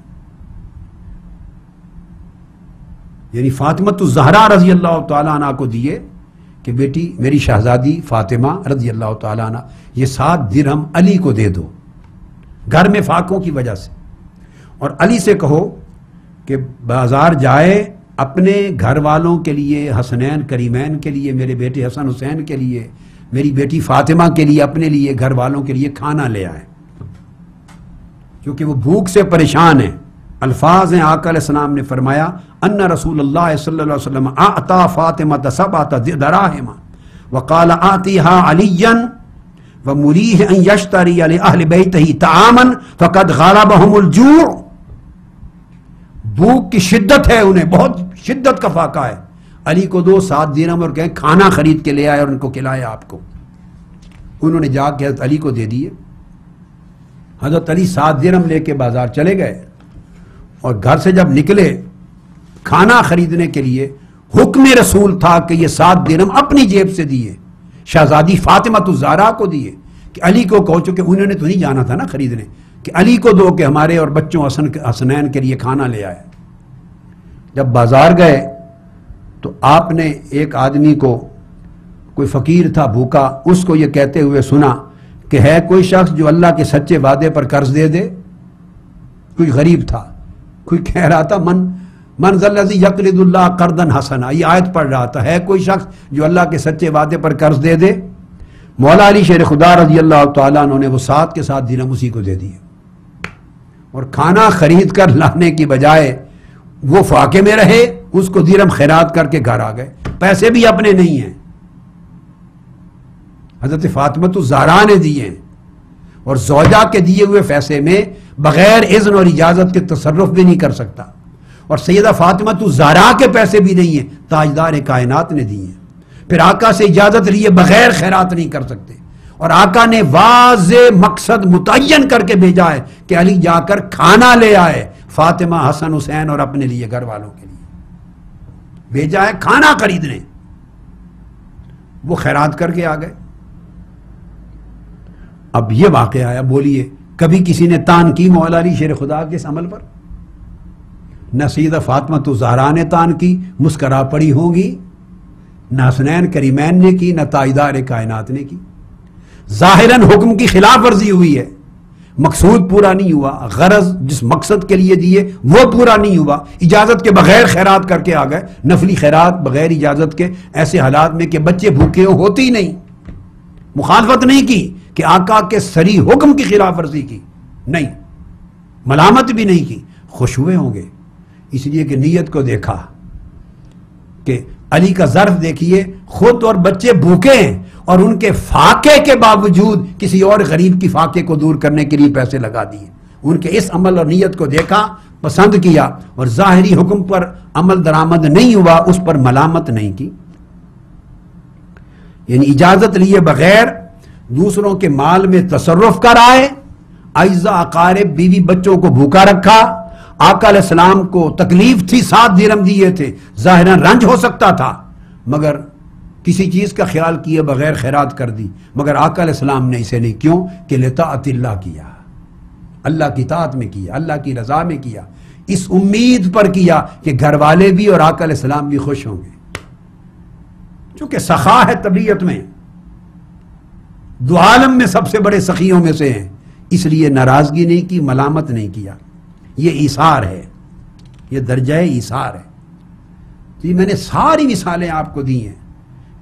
یعنی فاطمۃ الزہرا رضی اللہ تعالیٰ عنہ کو دیے کہ بیٹی میری شہزادی فاطمہ رضی اللہ تعالیٰ عنہ یہ 7 درہم علی کو دے دو گھر میں فاقوں کی وجہ سے، اور علی سے کہو کہ بازار جائے اپنے گھر والوں کے لیے، حسنین کریمین کے لیے، میرے بیٹے حسن حسین کے لیے، میری بیٹی فاطمہ کے لیے، اپنے لیے، گھر والوں کے لیے کھانا لے آئے، کیونکہ وہ بھوک سے پریشان ہیں۔ الفاظ ہیں آقا علیہ السلام نے فرمایا ان رسول اللہ صلی اللہ علیہ وسلم اعطا فاطمہ 7 دراہم وقال اعطیها علیا ومریہ ان یشتری لأہل بیتہ طعاما فقد غلبهم الجوع۔ بھوک کی شدت ہے، انہیں بہت شدت کا فاقہ ہے، علی کو دو 7 درہم اور کہیں کھانا خرید کے لے آئے اور ان کو کھلائے آپ کو۔ انہوں نے جا کے حضرت علی کو دے دیے۔ حضرت علی 7 درہم لے کے بازار چلے گئے اور گھر سے جب نکلے کھانا خریدنے کے لیے، حکم رسول تھا کہ یہ 7 درہم اپنی جیب سے دیے، شہزادی فاطمۃ الزہرا کو دیے کہ علی کو کہو، چونکہ انہوں نے تو نہیں جانا تھا نا خریدنے، کہ علی کو دو کہ ہمارے اور بچوں حسنین کے لیے کھانا لے آئے۔ جب بازار گئے تو آپ نے ایک آدمی کو، کوئی فقیر تھا بھوکا، اس کو یہ کہتے ہوئے سنا کہ ہے کوئی شخص جو اللہ کے سچے وعدے پر قرض دے دے؟ کوئی غریب تھا، کوئی کہہ رہا تھا من ذا الذی یقرض اللہ قرضا حسنا، یہ آیت پڑھ رہا تھا، ہے کوئی شخص جو اللہ کے سچے وعدے پر قرض دے دے؟ مولا علی شیر خدا رضی اللہ تعالیٰ عنہ نے وہ 7 کے 7 درہم اسی کو دے دیے، اور کھانا خرید کر لانے کی بجائے وہ فاقے میں رہے، اس کو درہم خیرات کر کے گھر آ گئے، پیسے بھی اپنے نہیں ہیں، حضرت فاطمۃ الزہرا نے دیے ہیں، اور زوجہ کے دیے ہوئے پیسے میں بغیر اذن اور اجازت کے تصرف بھی نہیں کر سکتا، اور سیدہ فاطمۃ الزہرا کے پیسے بھی نہیں ہیں، تاجدار کائنات نے دیے ہیں، پھر آقا سے اجازت لیے بغیر خیرات نہیں کر سکتے، اور آقا نے واضح مقصد متعین کر کے بھیجا ہے کہ علی جا کر کھانا لے آئے فاطمہ، حسن حسین اور اپنے لیے، گھر والوں کے لیے بھیجا ہے کھانا خریدنے، وہ خیرات کر کے آ گئے۔ اب یہ واقعہ آیا، بولیے کبھی کسی نے تان کی مولا علی شیر خدا کے اس عمل پر؟ نہ سیدہ فاطمۃ الزہرا نے تان کی، مسکرا پڑی ہوں گی، نہ حسنین کریمین نے کی، نہ تاجدار کائنات نے کی۔ ظاہراً حکم کی خلاف ورزی ہوئی ہے، مقصود پورا نہیں ہوا، غرض جس مقصد کے لیے دیے وہ پورا نہیں ہوا، اجازت کے بغیر خیرات کر کے آ گئے، نفلی خیرات بغیر اجازت کے ایسے حالات میں کہ بچے بھوکے ہوتی نہیں، مخالفت نہیں کی کہ آقا کے صریح حکم کی خلاف ورزی کی، نہیں، ملامت بھی نہیں کی، خوش ہوئے ہوں گے اس لیے کہ نیت کو دیکھا کہ علی کا ظرف دیکھیے، خود اور بچے بھوکے ہیں اور ان کے فاقے کے باوجود کسی اور غریب کی فاقے کو دور کرنے کے لیے پیسے لگا دیے، ان کے اس عمل اور نیت کو دیکھا، پسند کیا، اور ظاہری حکم پر عمل درآمد نہیں ہوا، اس پر ملامت نہیں کی، یعنی اجازت لیے بغیر دوسروں کے مال میں تصرف کر آئے، اعزاء اقارب بیوی بچوں کو بھوکا رکھا، آقا علیہ السلام کو تکلیف تھی، 7 درہم دیے تھے، ظاہراً رنج ہو سکتا تھا، مگر کسی چیز کا خیال کیے بغیر خیرات کر دی، مگر آقا علیہ السلام نے اسے نہیں، کیوں کہ لطاعت اللہ کیا، اللہ کی اطاعت میں کیا، اللہ کی رضا میں کیا، اس امید پر کیا کہ گھر والے بھی اور آقا علیہ السلام بھی خوش ہوں گے، چونکہ سخا ہے طبیعت میں، دو عالم میں سب سے بڑے سخیوں میں سے ہیں، اس لیے ناراضگی نہیں کی، ملامت نہیں کیا، یہ ایثار ہے، یہ درجہ ایثار ہے۔ جی میں نے ساری مثالیں آپ کو دی ہیں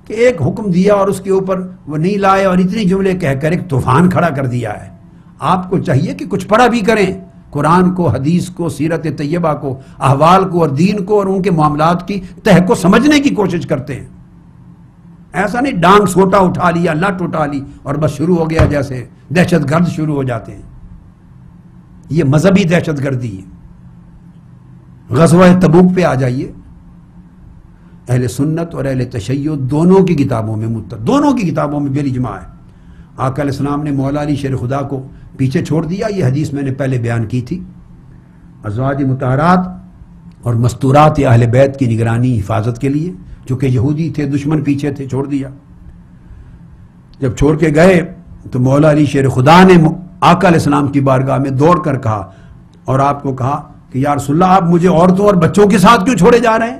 کہ ایک حکم دیا اور اس کے اوپر وہ نہیں لائے اور اتنی جملے کہہ کر ایک طوفان کھڑا کر دیا ہے۔ آپ کو چاہیے کہ کچھ پڑھا بھی کریں، قرآن کو، حدیث کو، سیرت طیبہ کو، احوال کو اور دین کو اور ان کے معاملات کی تہ کو سمجھنے کی کوشش کرتے ہیں، ایسا نہیں ڈانگ سوٹا اٹھا لیا، لٹ اٹھا لی اور بس شروع ہو گیا، جیسے دہشت گرد شروع ہو جاتے ہیں، یہ مذہبی دہشت گردی ہے۔ غزوہ تبوک پہ آ جائیے، اہل سنت اور اہل تشیع دونوں کی کتابوں میں دونوں کی کتابوں میں بالاجماع ہے، آقا علیہ السلام نے مولا علی شیر خدا کو پیچھے چھوڑ دیا، یہ حدیث میں نے پہلے بیان کی تھی، ازواج مطہرات اور مستورات اہل بیت کی نگرانی حفاظت کے لیے، چونکہ یہودی تھے، دشمن پیچھے تھے، چھوڑ دیا۔ جب چھوڑ کے گئے تو مولا علی شیر خدا نے آقا علیہ السلام کی بارگاہ میں دوڑ کر کہا اور آپ کو کہا کہ یا رسول اللہ، آپ مجھے عورتوں اور بچوں کے ساتھ کیوں چھوڑے جا رہے ہیں؟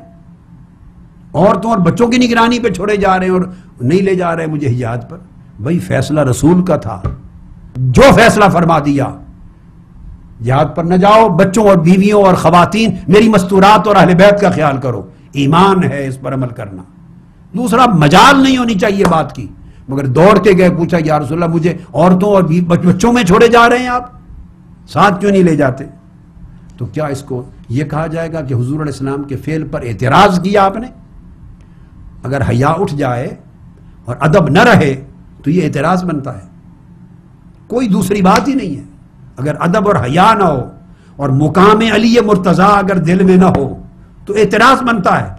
عورتوں اور بچوں کی نگرانی پہ چھوڑے جا رہے ہیں اور نہیں لے جا رہے مجھے حجاز پر. بھائی فیصلہ رسول کا تھا، جو فیصلہ فرما دیا جہاد پر نہ جاؤ، بچوں اور بیویوں اور خواتین میری مستورات اور اہل بیت کا خیال کرو، ایمان ہے اس پر عمل کرنا. دوسرا مجال نہیں ہونی چاہیے بات کی، مگر دوڑ کے گئے، پوچھا یا رسول اللہ مجھے عورتوں اور بچوں میں چھوڑے جا رہے ہیں، آپ ساتھ کیوں نہیں لے جاتے؟ تو کیا اس کو یہ کہا جائے گا کہ حضور علیہ السلام کے فعل پر اعتراض کیا آپ نے؟ اگر حیا اٹھ جائے اور ادب نہ رہے تو یہ اعتراض بنتا ہے، کوئی دوسری بات ہی نہیں ہے. اگر ادب اور حیا نہ ہو اور مقام علی مرتضیٰ اگر دل میں نہ ہو تو اعتراض بنتا ہے.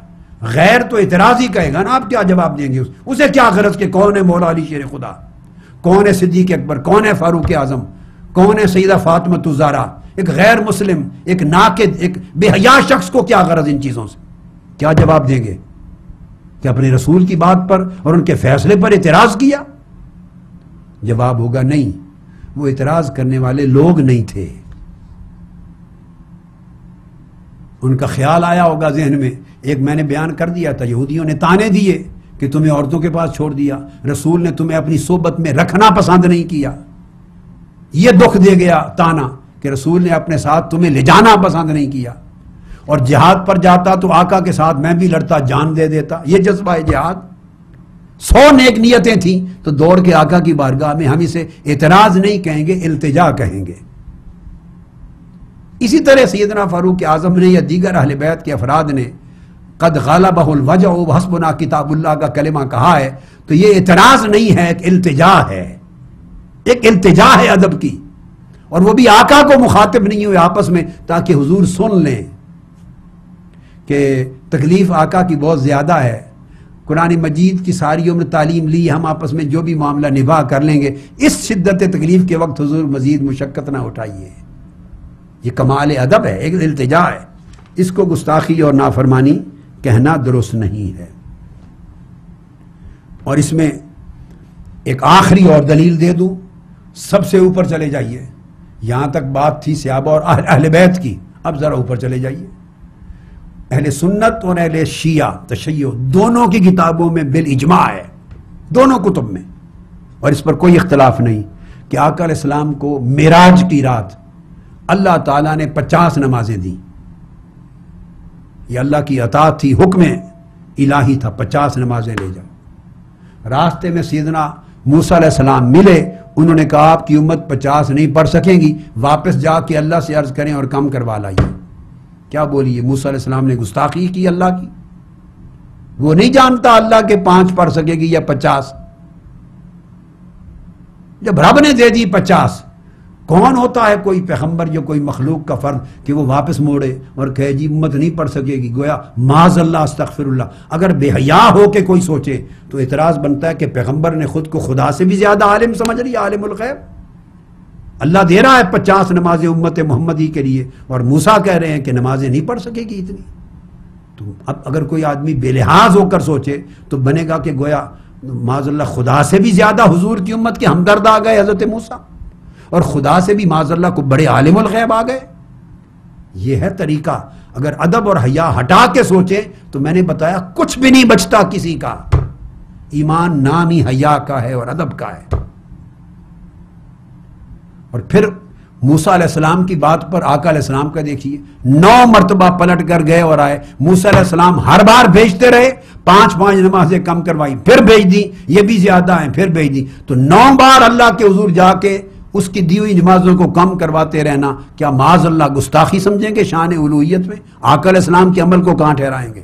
غیر تو اعتراض ہی کہے گا نا، آپ کیا جواب دیں گے اسے؟ کیا غرض کہ کون ہے مولا علی شیر خدا، کون ہے صدیق اکبر، کون ہے فاروق اعظم، کون ہے سیدہ فاطمہ الزہرا؟ ایک غیر مسلم، ایک ناقد، ایک بے حیا شخص کو کیا غرض ان چیزوں سے؟ کیا جواب دیں گے کہ اپنے رسول کی بات پر اور ان کے فیصلے پر اعتراض کیا؟ جواب ہوگا نہیں، وہ اعتراض کرنے والے لوگ نہیں تھے. ان کا خیال آیا ہوگا ذہن میں. ایک میں نے بیان کر دیا تھا، یہودیوں نے تانے دیے کہ تمہیں عورتوں کے پاس چھوڑ دیا، رسول نے تمہیں اپنی صحبت میں رکھنا پسند نہیں کیا. یہ دکھ دے گیا تانا کہ رسول نے اپنے ساتھ تمہیں لے جانا پسند نہیں کیا، اور جہاد پر جاتا تو آقا کے ساتھ میں بھی لڑتا، جان دے دیتا. یہ جذبہ ہے جہاد. 100 نیک نیتیں تھیں تو دوڑ کے آقا کی بارگاہ میں ہم اسے اعتراض نہیں کہیں گے، التجا کہیں گے. اسی طرح سیدنا فاروق اعظم نے یا دیگر اہل بیت کے افراد نے قد غالبہ الوجع وحسبنا کتاب اللہ کا کلمہ کہا ہے، تو یہ اعتراض نہیں ہے، ایک التجا ہے، ایک التجا ہے ادب کی. اور وہ بھی آقا کو مخاطب نہیں ہوئے آپس میں، تاکہ حضور سن لیں کہ تکلیف آقا کی بہت زیادہ ہے. قرآن مجید کی ساری عمر تعلیم لی، ہم آپس میں جو بھی معاملہ نبھا کر لیں گے، اس شدت تکلیف کے وقت حضور مزید مشقت نہ اٹھائیے. یہ کمال ادب ہے، ایک التجا ہے. اس کو گستاخی اور نافرمانی کہنا درست نہیں ہے. اور اس میں ایک آخری اور دلیل دے دوں، سب سے اوپر چلے جائیے. یہاں تک بات تھی صحابہ اور اہل بیت کی، اب ذرا اوپر چلے جائیے. اہل سنت اور اہل شیعہ تشیع دونوں کی کتابوں میں بالاجماع ہے، دونوں کتب میں، اور اس پر کوئی اختلاف نہیں کہ آقا علیہ السلام کو معراج کی رات اللہ تعالیٰ نے 50 نمازیں دیں. یہ اللہ کی عطا تھی، حکم الہی تھا، 50 نمازیں لے جاؤ. راستے میں سیدنا موسیٰ علیہ السلام ملے، انہوں نے کہا آپ کی امت 50 نہیں پڑھ سکیں گی، واپس جا کے اللہ سے عرض کریں اور کم کروا لائیے. کیا بولیے؟ موسیٰ علیہ السلام نے گستاخی کی اللہ کی. وہ نہیں جانتا اللہ کے 5 پڑھ سکے گی یا 50. جب رب نے دے دی 50، کون ہوتا ہے کوئی پیغمبر یا کوئی مخلوق کا فرد کہ وہ واپس موڑے اور کہے جی امت نہیں پڑھ سکے گی؟ گویا معاذ اللہ استغفر اللہ. اگر بے حیا ہو کے کوئی سوچے تو اعتراض بنتا ہے کہ پیغمبر نے خود کو خدا سے بھی زیادہ عالم سمجھ لیا، عالم الغیب. اللہ دے رہا ہے 50 نمازیں امت محمدی کے لیے، اور موسیٰ کہہ رہے ہیں کہ نمازیں نہیں پڑھ سکے گی اتنی. تو اب اگر کوئی آدمی بے لحاظ ہو کر سوچے تو بنے گا کہ گویا معاذ اللہ خدا سے بھی زیادہ حضور کی امت کے ہمدرد آ گئے حضرت موسیٰ، اور خدا سے بھی معاذ اللہ کو بڑے عالم الغیب آ گئے. یہ ہے طریقہ. اگر ادب اور حیا ہٹا کے سوچے تو میں نے بتایا کچھ بھی نہیں بچتا کسی کا. ایمان نام ہی حیا کا ہے اور ادب کا ہے. اور پھر موسیٰ علیہ السلام کی بات پر آقا علیہ السلام کا دیکھیے، 9 مرتبہ پلٹ کر گئے اور آئے. موسیٰ علیہ السلام ہر بار بھیجتے رہے، 5 نمازیں کم کروائی، پھر بھیج دی، یہ بھی زیادہ ہیں، پھر بھیج دی. تو 9 بار اللہ کے حضور جا کے اس کی دی ہوئی نمازوں کو کم کرواتے رہنا کیا معاذ اللہ گستاخی سمجھیں گے شان الوہیت میں؟ آقا علیہ السلام کے عمل کو کہاں ٹھہرائیں گے؟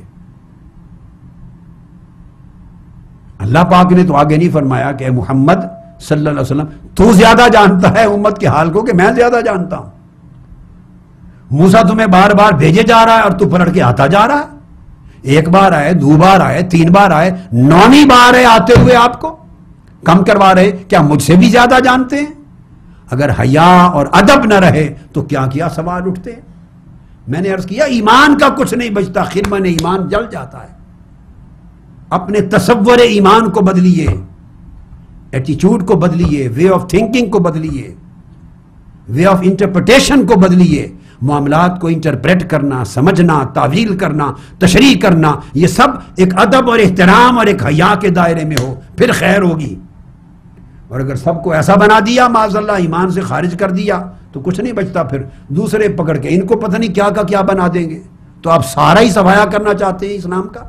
اللہ پاک نے تو آگے نہیں فرمایا کہ اے محمد صلی اللہ علیہ وسلم تو زیادہ جانتا ہے امت کے حال کو کہ میں زیادہ جانتا ہوں. موسیٰ تمہیں بار بار بھیجے جا رہا ہے اور تو پلٹ کے آتا جا رہا ہے. 1 بار آئے، 2 بار آئے، 3 بار آئے، 9ویں بار ہے آتے ہوئے آپ کو کم کروا رہے. کیا مجھ سے بھی زیادہ جانتے ہیں؟ اگر حیا اور ادب نہ رہے تو کیا سوال اٹھتے ہیں. میں نے عرض کیا ایمان کا کچھ نہیں بچتا، خرمن ایمان جل جاتا ہے. اپنے تصور ایمان کو بدلیے، ایٹیچیوڈ کو بدلیے، وے آف تھنکنگ کو بدلیے، وے آف انٹرپریٹیشن کو بدلیے. معاملات کو انٹرپریٹ کرنا، سمجھنا، تعویل کرنا، تشریح کرنا، یہ سب ایک ادب اور احترام اور ایک حیا کے دائرے میں ہو، پھر خیر ہوگی۔ اور اگر سب کو ایسا بنا دیا، معاذ اللہ ایمان سے خارج کر دیا، تو کچھ نہیں بچتا، پھر دوسرے پکڑ کے ان کو پتہ نہیں کیا کا کیا بنا دیں گے۔ تو آپ سارا ہی سفایا کرنا چاہتے ہیں اسلام کا؟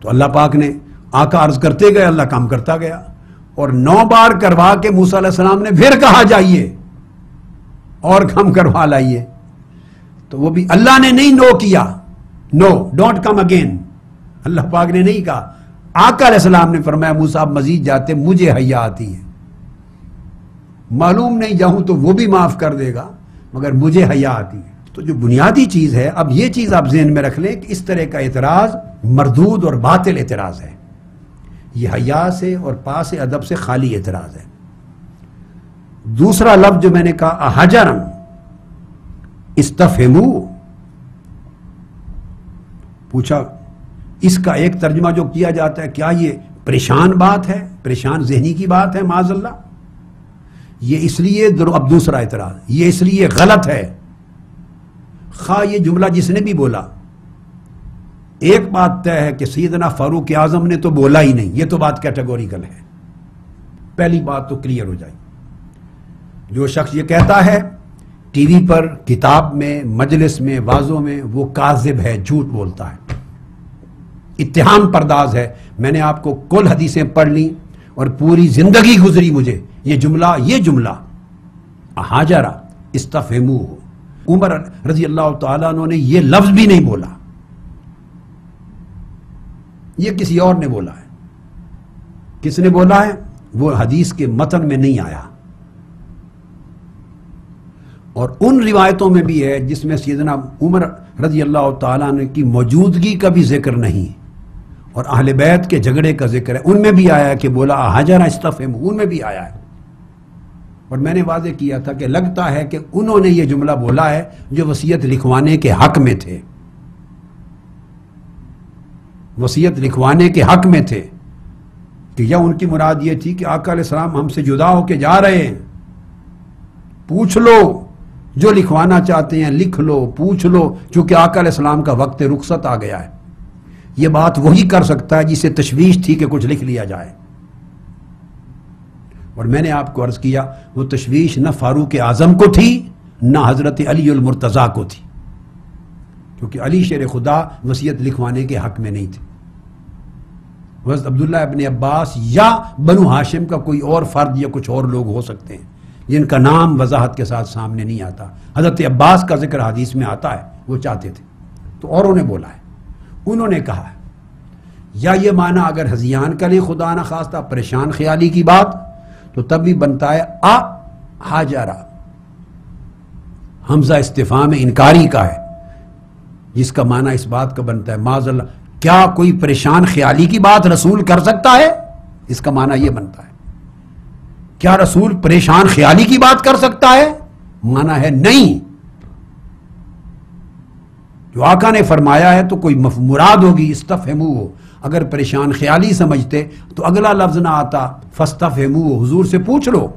تو اللہ پاک نے آقا عرض کرتے گئے، اللہ کام کرتا گیا، اور 9 بار کروا کے موسیٰ علیہ السلام نے پھر کہا جائیے اور کم کروا لائیے، تو وہ بھی اللہ نے نہیں نو کیا، نو ڈونٹ کم اگین، اللہ پاک نے نہیں کہا۔ آقا علیہ السلام نے فرمایا موسیٰ آپ مزید جاتے، مجھے حیا آتی ہے، معلوم نہیں جاؤں تو وہ بھی معاف کر دے گا، مگر مجھے حیا آتی ہے۔ تو جو بنیادی چیز ہے، اب یہ چیز آپ ذہن میں رکھ لیں کہ اس طرح کا اعتراض مردود اور باطل اعتراض ہے، یہ حیا سے اور پاس ادب سے خالی اعتراض ہے۔ دوسرا لفظ جو میں نے کہا احجرن، استفہمو، پوچھا، اس کا ایک ترجمہ جو کیا جاتا ہے، کیا یہ پریشان بات ہے، پریشان ذہنی کی بات ہے؟ معاذ اللہ، یہ اس لیے اب دوسرا اعتراض، یہ اس لیے غلط ہے، خواہ یہ جملہ جس نے بھی بولا، ایک بات طے ہے کہ سیدنا فاروق اعظم نے تو بولا ہی نہیں، یہ تو بات کیٹیگوریکل ہے، پہلی بات تو کلیئر ہو جائے۔ جو شخص یہ کہتا ہے ٹی وی پر، کتاب میں، مجلس میں، وعظوں میں، وہ کاذب ہے، جھوٹ بولتا ہے، اتہام پرداز ہے۔ میں نے آپ کو کل حدیثیں پڑھ لی اور پوری زندگی گزری مجھے یہ جملہ احاجرہ استفہمو، عمر رضی اللہ تعالیٰ عنہ نے یہ لفظ بھی نہیں بولا، یہ کسی اور نے بولا ہے۔ کس نے بولا ہے؟ وہ حدیث کے متن میں نہیں آیا، اور ان روایتوں میں بھی ہے جس میں سیدنا عمر رضی اللہ تعالیٰ عنہ کی موجودگی کا بھی ذکر نہیں، اور اہل بیت کے جھگڑے کا ذکر ہے، ان میں بھی آیا کہ بولا احجرہ استفہمو، ان میں بھی آیا ہے۔ اور میں نے واضح کیا تھا کہ لگتا ہے کہ انہوں نے یہ جملہ بولا ہے جو وصیت لکھوانے کے حق میں تھے، وصیت لکھوانے کے حق میں تھے، کہ یا ان کی مراد یہ تھی کہ آقا علیہ السلام ہم سے جدا ہو کے جا رہے ہیں، پوچھ لو جو لکھوانا چاہتے ہیں، لکھ لو، پوچھ لو، چونکہ آقا علیہ السلام کا وقت رخصت آ گیا ہے۔ یہ بات وہی کر سکتا ہے جسے تشویش تھی کہ کچھ لکھ لیا جائے، اور میں نے آپ کو عرض کیا وہ تشویش نہ فاروق اعظم کو تھی نہ حضرت علی المرتضیٰ کو تھی، کیونکہ علی شیر خدا وصیت لکھوانے کے حق میں نہیں تھے۔ حضرت عبداللہ ابن عباس یا بنو ہاشم کا کوئی اور فرد یا کچھ اور لوگ ہو سکتے ہیں جن کا نام وضاحت کے ساتھ سامنے نہیں آتا، حضرت عباس کا ذکر حدیث میں آتا ہے، وہ چاہتے تھے تو اوروں نے بولا ہے، انہوں نے کہا ہے۔ یا یہ معنی اگر ہذیان کریں خدا نہ خواستہ پریشان خیالی کی بات، تو تب بھی بنتا ہے احاجرہ، حمزہ استفہام انکاری کا ہے، جس کا معنی اس بات کا بنتا ہے معاذ اللہ، کیا کوئی پریشان خیالی کی بات رسول کر سکتا ہے؟ اس کا معنی یہ بنتا ہے، کیا رسول پریشان خیالی کی بات کر سکتا ہے؟ معنی ہے نہیں، جو آقا نے فرمایا ہے تو کوئی مراد ہوگی استفہمو، اگر پریشان خیالی سمجھتے تو اگلا لفظ نہ آتا فاستفہمو، حضور سے پوچھ لو۔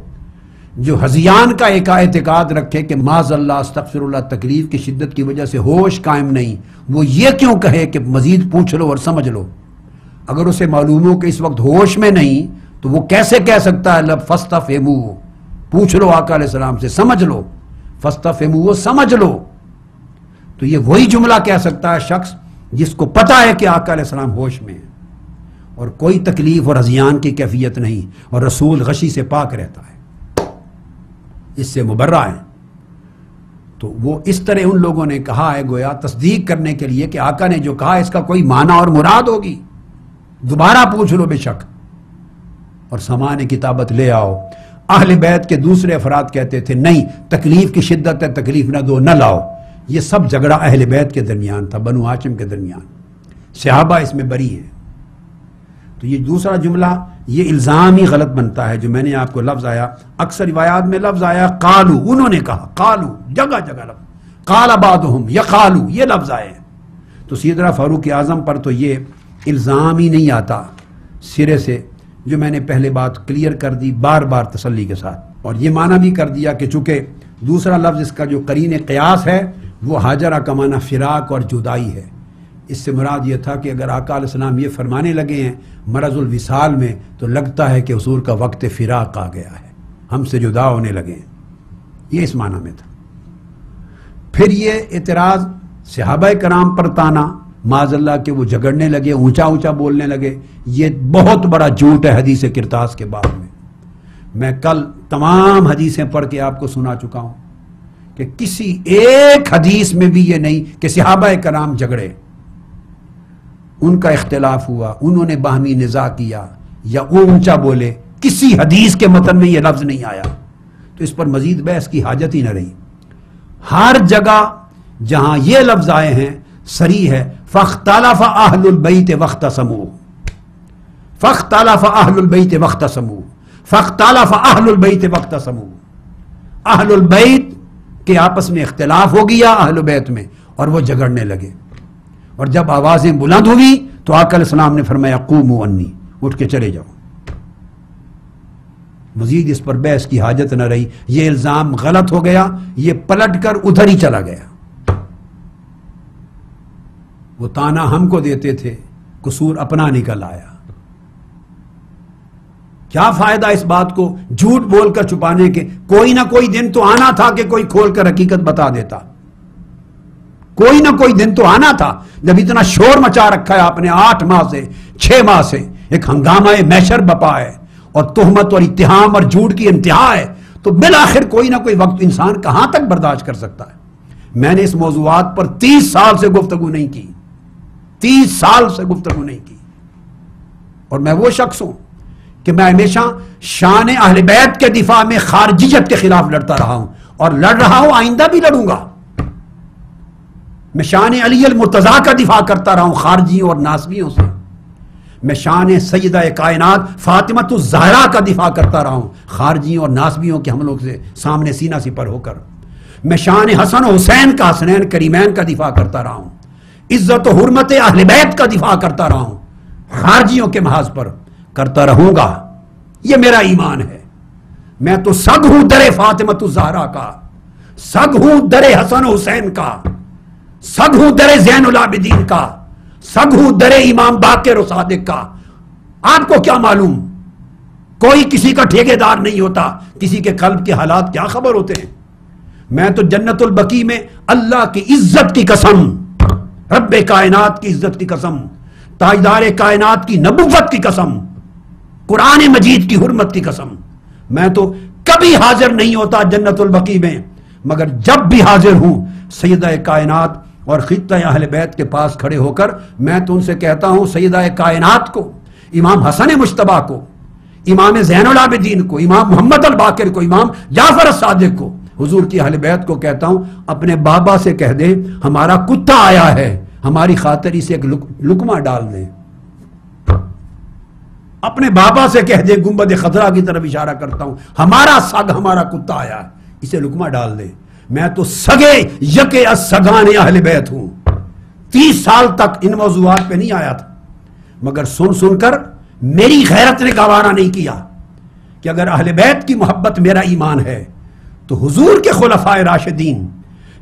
جو ہذیان کا ایک اعتقاد رکھے کہ معاذ اللہ استغفر اللہ تکلیف کی شدت کی وجہ سے ہوش قائم نہیں، وہ یہ کیوں کہے کہ مزید پوچھ لو اور سمجھ لو؟ اگر اسے معلوم ہو کہ اس وقت ہوش میں نہیں تو وہ کیسے کہہ سکتا ہے لفظ فاستفہمو، پوچھ لو آقا علیہ السلام سے، سمجھ لو، فاستفہمو سمجھ لو۔ تو یہ وہی جملہ کہہ سکتا ہے شخص جس کو پتا ہے کہ آقا علیہ السلام ہوش میں ہے اور کوئی تکلیف اور ہذیان کی کیفیت نہیں، اور رسول غشی سے پاک رہتا ہے، اس سے مبرہ ہے۔ تو وہ اس طرح ان لوگوں نے کہا ہے گویا تصدیق کرنے کے لیے کہ آقا نے جو کہا اس کا کوئی معنی اور مراد ہوگی، دوبارہ پوچھ لو بے شک اور سامان کتابت لے آؤ۔ اہل بیت کے دوسرے افراد کہتے تھے نہیں، تکلیف کی شدت ہے، تکلیف نہ دو، نہ لاؤ۔ یہ سب جھگڑا اہل بیت کے درمیان تھا، بنو ہاشم کے درمیان، صحابہ اس میں بری ہیں۔ تو یہ دوسرا جملہ یہ الزام ہی غلط بنتا ہے جو میں نے آپ کو لفظ آیا، اکثر روایات میں لفظ آیا قالو، انہوں نے کہا، قالو جگہ جگہ لفظ، قال بعضهم یقالو، یہ لفظ آئے ہیں۔ تو سیدنا فاروق اعظم پر تو یہ الزام ہی نہیں آتا سرے سے، جو میں نے پہلے بات کلیئر کر دی بار بار تسلی کے ساتھ، اور یہ معنی بھی کر دیا کہ چونکہ دوسرا لفظ اس کا جو قرین قیاس ہے وہ حاجرہ کا معنی فراق اور جدائی ہے. اس سے مراد یہ تھا کہ اگر آقا علیہ السلام یہ فرمانے لگے ہیں مرض الوصال میں تو لگتا ہے کہ حضور کا وقت فراق آ گیا ہے، ہم سے جدا ہونے لگے ہیں، یہ اس معنی میں تھا. پھر یہ اعتراض صحابہ کرام پر تانا معاذ اللہ کہ وہ جھگڑنے لگے، اونچا اونچا بولنے لگے، یہ بہت بڑا جھوٹ ہے حدیث کرتاس کے باب میں. میں کل تمام حدیثیں پڑھ کے آپ کو سنا چکا ہوں کہ کسی ایک حدیث میں بھی یہ نہیں کہ صحابہ کرام جھگڑے، ان کا اختلاف ہوا، انہوں نے باہمی نزاع کیا یا اونچا بولے، کسی حدیث کے متن میں یہ لفظ نہیں آیا. تو اس پر مزید بحث کی حاجت ہی نہ رہی. ہر جگہ جہاں یہ لفظ آئے ہیں صریح ہے فاختلف اہل البیت واختصموا، فاختلف اہل البیت واختصموا، فاختلف اہل البیت واختصموا. اہل البیت کے آپس میں اختلاف ہو گیا اہل بیت میں اور وہ جھگڑنے لگے، اور جب آوازیں بلند ہوئی تو آقا علیہ السلام نے فرمایا قوموا انی، اٹھ کے چلے جاؤ. مزید اس پر بحث کی حاجت نہ رہی. یہ الزام غلط ہو گیا، یہ پلٹ کر ادھر ہی چلا گیا. وہ تانا ہم کو دیتے تھے، قصور اپنا نکل آیا. کیا فائدہ اس بات کو جھوٹ بول کر چھپانے کے؟ کوئی نہ کوئی دن تو آنا تھا کہ کوئی کھول کر حقیقت بتا دیتا. کوئی نہ کوئی دن تو آنا تھا. جب اتنا شور مچا رکھا ہے آپ نے 8 ماہ سے 6 ماہ سے، ایک ہنگامہ محشر بپا ہے اور تہمت اور اتہام اور جھوٹ کی انتہا ہے، تو بالآخر کوئی نہ کوئی وقت انسان کہاں تک برداشت کر سکتا ہے. میں نے اس موضوعات پر 30 سال سے گفتگو نہیں کی، 30 سال سے گفتگو نہیں کی. اور میں وہ شخص ہوں کہ میں ہمیشہ شان اہل بیت کے دفاع میں خارجیت کے خلاف لڑتا رہا ہوں اور لڑ رہا ہوں، آئندہ بھی لڑوں گا. میں شان علی المرتضیٰ کا دفاع کرتا رہا ہوں خارجیوں اور ناسبیوں سے. میں شان سیدہ کائنات فاطمۃ الزہرا کا دفاع کرتا رہا ہوں خارجیوں اور ناسبیوں کے حملوں سے سامنے سینہ سپر ہو کر. میں شان حسن و حسین کا، حسنین کریمین کا دفاع کرتا رہا ہوں. عزت و حرمت اہل بیت کا دفاع کرتا رہا ہوں، خارجیوں کے محاذ پر کرتا رہوں گا. یہ میرا ایمان ہے. میں تو سگ ہوں در فاطمۃ الزہرا کا، سگ ہوں در حسن و حسین کا، سگ ہوں در زین العابدین کا، سگ ہوں در امام باقر و صادق کا. آپ کو کیا معلوم؟ کوئی کسی کا ٹھیکیدار نہیں ہوتا. کسی کے قلب کے حالات کیا خبر ہوتے ہیں؟ میں تو جنت البقیع میں اللہ کی عزت کی قسم، رب کائنات کی عزت کی قسم، تاجدار کائنات کی نبوت کی قسم، قرآن مجید کی حرمت کی قسم، میں تو کبھی حاضر نہیں ہوتا جنت البقیع میں، مگر جب بھی حاضر ہوں سیدہ کائنات اور خطہ اہل بیت کے پاس کھڑے ہو کر میں تو ان سے کہتا ہوں، سیدہ کائنات کو، امام حسن مجتبیٰ کو، امام زین العابدین کو، امام محمد الباقر کو، امام جعفر الصادق کو، حضور کی اہل بیت کو کہتا ہوں اپنے بابا سے کہہ دیں ہمارا کتا آیا ہے، ہماری خاطر اسے ایک لقمہ ڈال دیں. اپنے بابا سے کہہ دیں، گنبد خضرا کی طرف اشارہ کرتا ہوں، ہمارا سگ، ہمارا کتا آیا ہے، اسے لقمہ ڈال دیں. میں تو سگے یکے از سگان اہل بیت ہوں. 30 سال تک ان موضوعات پہ نہیں آیا تھا، مگر سن سن کر میری غیرت نے گوارا نہیں کیا کہ اگر اہل بیت کی محبت میرا ایمان ہے تو حضور کے خلفائے راشدین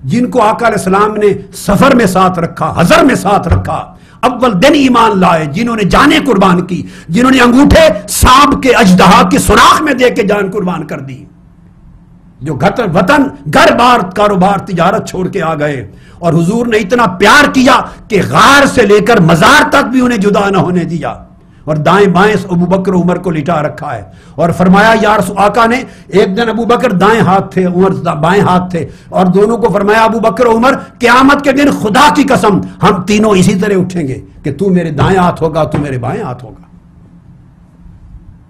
جن کو آقا علیہ السلام نے سفر میں ساتھ رکھا، حضر میں ساتھ رکھا، اول دن ایمان لائے، جنہوں نے جانیں قربان کی، جنہوں نے انگوٹھے سانپ کے اژدہا کی سوراخ میں دے کے جان قربان کر دی، جو وطن گھر بار کاروبار تجارت چھوڑ کے آ گئے، اور حضور نے اتنا پیار کیا کہ غار سے لے کر مزار تک بھی انہیں جدا نہ ہونے دیا، اور دائیں بائیں ابو بکر عمر کو لٹا رکھا ہے، اور فرمایا یا رسول، آقا نے ایک دن ابو بکر دائیں ہاتھ تھے، عمر بائیں ہاتھ تھے، اور دونوں کو فرمایا ابو بکر عمر قیامت کے دن خدا کی قسم ہم تینوں اسی طرح اٹھیں گے کہ تو میرے دائیں ہاتھ ہوگا، تو میرے بائیں ہاتھ ہوگا.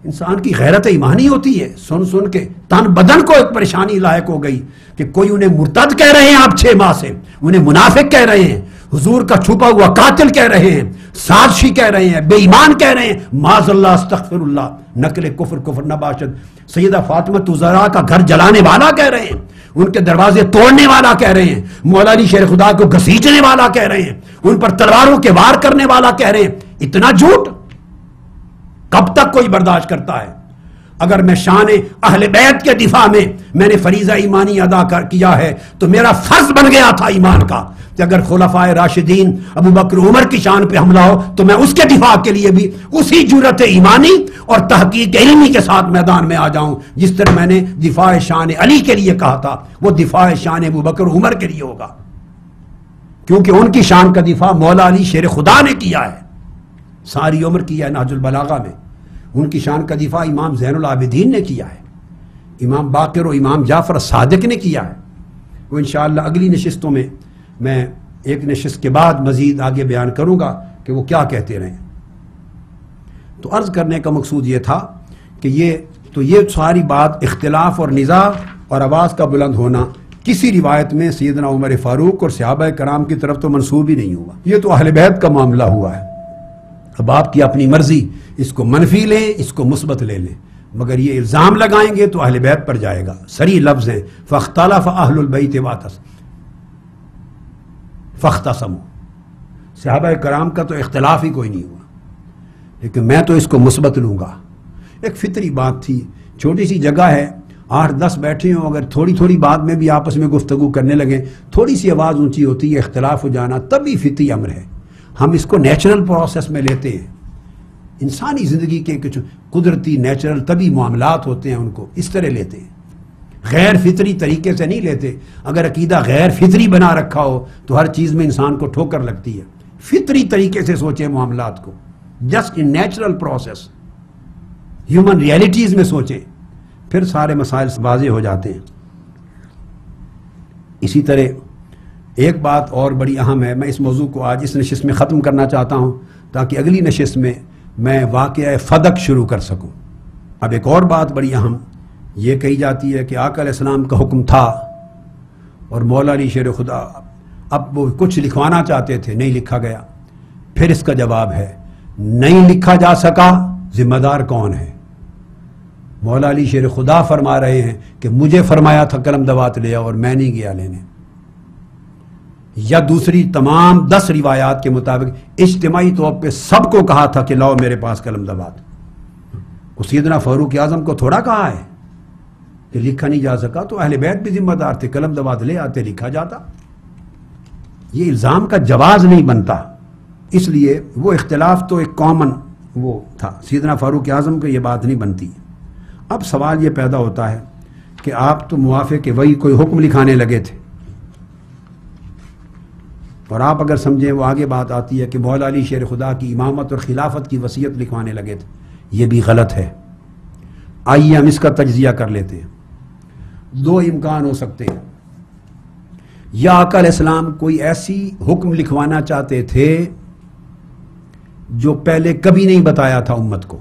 انسان کی غیرت ایمانی ہوتی ہے. سن سن کے تن بدن کو ایک پریشانی لاحق ہو گئی کہ کوئی انہیں مرتد کہہ رہے ہیں آپ 6 ماہ سے، انہیں منافق کہہ رہے ہیں، حضور کا چھپا ہوا قاتل کہہ رہے ہیں، سازشی کہہ رہے ہیں، بے ایمان کہہ رہے ہیں، معاذ اللہ استغفر اللہ، نقل کفر کفر نہ باشد، سیدہ فاطمہ الزہرا کا گھر جلانے والا کہہ رہے ہیں، ان کے دروازے توڑنے والا کہہ رہے ہیں، مولا علی شیر خدا کو گھسیٹنے والا کہہ رہے ہیں، ان پر تلواروں کے وار کرنے والا کہہ رہے ہیں. اتنا جھوٹ کب تک کوئی برداشت کرتا ہے؟ اگر میں شان اہل بیت کے دفاع میں نے فریضہ ایمانی ادا کیا ہے تو میرا فرض بن گیا تھا ایمان کا کہ اگر خلفائے راشدین ابو بکر عمر کی شان پہ حملہ ہو تو میں اس کے دفاع کے لیے بھی اسی جرأت ایمانی اور تحقیق علمی کے ساتھ میدان میں آ جاؤں، جس طرح میں نے دفاع شان علی کے لیے کہا تھا وہ دفاع شان ابو بکر عمر کے لیے ہوگا، کیونکہ ان کی شان کا دفاع مولا علی شیر خدا نے کیا ہے، ساری عمر کیا ہے نہج البلاغہ میں۔ ان کی شان کا دفاع امام زین العابدین نے کیا ہے، امام باقر و امام جعفر صادق نے کیا ہے۔ وہ انشاءاللہ اگلی نشستوں میں ایک نشست کے بعد مزید آگے بیان کروں گا کہ وہ کیا کہتے رہے۔ تو عرض کرنے کا مقصود یہ تھا کہ یہ ساری بات اختلاف اور نزاع اور آواز کا بلند ہونا کسی روایت میں سیدنا عمر فاروق اور صحابہ کرام کی طرف تو منسوب ہی نہیں ہوا، یہ تو اہل بیت کا معاملہ ہوا ہے۔ اب آپ کی اپنی مرضی، اس کو منفی لیں اس کو مثبت لے لیں، مگر یہ الزام لگائیں گے تو اہل بیت پر جائے گا۔ صریح لفظ ہیں فاختلف اہل البیت فاختصموا، صحابہ کرام کا تو اختلاف ہی کوئی نہیں ہوا، لیکن میں تو اس کو مثبت لوں گا۔ ایک فطری بات تھی، چھوٹی سی جگہ ہے، 8-10 بیٹھے ہوں، اگر تھوڑی تھوڑی بات میں بھی آپس میں گفتگو کرنے لگیں، تھوڑی سی آواز اونچی ہوتی ہے، اختلاف ہو جانا تبھی فطری امر ہے۔ ہم اس کو نیچرل پروسیس میں لیتے ہیں، انسانی زندگی کے کچھ قدرتی نیچرل طبی معاملات ہوتے ہیں، ان کو اس طرح لیتے ہیں، غیر فطری طریقے سے نہیں لیتے۔ اگر عقیدہ غیر فطری بنا رکھا ہو تو ہر چیز میں انسان کو ٹھوکر لگتی ہے۔ فطری طریقے سے سوچیں معاملات کو، just in natural process, human realities میں سوچیں، پھر سارے مسائل واضح ہو جاتے ہیں۔ اسی طرح ایک بات اور بڑی اہم ہے، میں اس موضوع کو آج اس نشست میں ختم کرنا چاہتا ہوں تاکہ اگلی نشست میں واقعہ فدق شروع کر سکوں۔ اب ایک اور بات بڑی اہم یہ کہی جاتی ہے کہ آقا علیہ السلام کا حکم تھا اور مولا علی شیر خدا اب وہ کچھ لکھوانا چاہتے تھے، نہیں لکھا گیا۔ پھر اس کا جواب ہے نہیں لکھا جا سکا، ذمہ دار کون ہے؟ مولا علی شیر خدا فرما رہے ہیں کہ مجھے فرمایا تھا قلم دوات لے اور میں نہیں گیا لینے، یا دوسری تمام 10 روایات کے مطابق اجتماعی طور پہ سب کو کہا تھا کہ لاؤ میرے پاس قلم دوات۔ سیدنا فاروق اعظم کو تھوڑا کہا ہے کہ لکھا نہیں جا سکا، تو اہل بیت بھی ذمہ دار تھے، قلم دوات لے آتے لکھا جاتا۔ یہ الزام کا جواز نہیں بنتا، اس لیے وہ اختلاف تو ایک کامن وہ تھا، سیدنا فاروق اعظم کو یہ بات نہیں بنتی۔ اب سوال یہ پیدا ہوتا ہے کہ آپ تو موافق کہ وہی کوئی حکم لکھانے لگے تھے، اور آپ اگر سمجھیں وہ آگے بات آتی ہے کہ مولا علی شیر خدا کی امامت اور خلافت کی وصیت لکھوانے لگے تھے، یہ بھی غلط ہے۔ آئیے ہم اس کا تجزیہ کر لیتے ہیں۔ 2 امکان ہو سکتے ہیں، یا آقا علیہ السلام کوئی ایسی حکم لکھوانا چاہتے تھے جو پہلے کبھی نہیں بتایا تھا امت کو،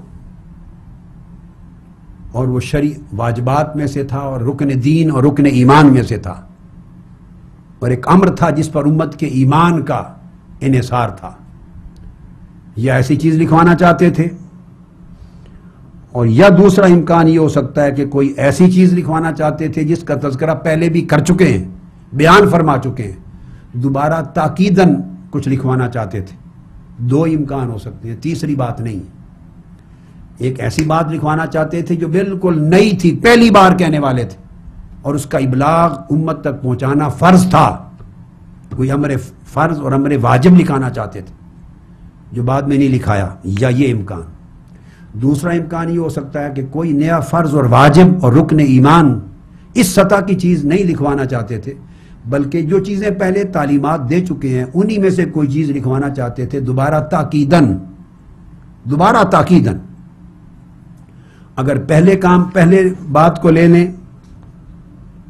اور وہ شرعی واجبات میں سے تھا اور رکن دین اور رکن ایمان میں سے تھا، اور ایک امر تھا جس پر امت کے ایمان کا انحصار تھا، یا ایسی چیز لکھوانا چاہتے تھے۔ اور یا دوسرا امکان یہ ہو سکتا ہے کہ کوئی ایسی چیز لکھوانا چاہتے تھے جس کا تذکرہ پہلے بھی کر چکے ہیں، بیان فرما چکے ہیں، دوبارہ تاکیداً کچھ لکھوانا چاہتے تھے۔ 2 امکان ہو سکتے ہیں، تیسری بات نہیں۔ ایک ایسی بات لکھوانا چاہتے تھے جو بالکل نئی تھی، پہلی بار کہنے والے تھے، اور اس کا ابلاغ امت تک پہنچانا فرض تھا، کوئی امر فرض اور امر واجب لکھانا چاہتے تھے جو بعد میں نہیں لکھایا، یا یہ امکان۔ دوسرا امکان یہ ہو سکتا ہے کہ کوئی نیا فرض اور واجب اور رکن ایمان اس سطح کی چیز نہیں لکھوانا چاہتے تھے، بلکہ جو چیزیں پہلے تعلیمات دے چکے ہیں انہی میں سے کوئی چیز لکھوانا چاہتے تھے، دوبارہ تاکیداً۔ اگر پہلے بات کو لے لیں،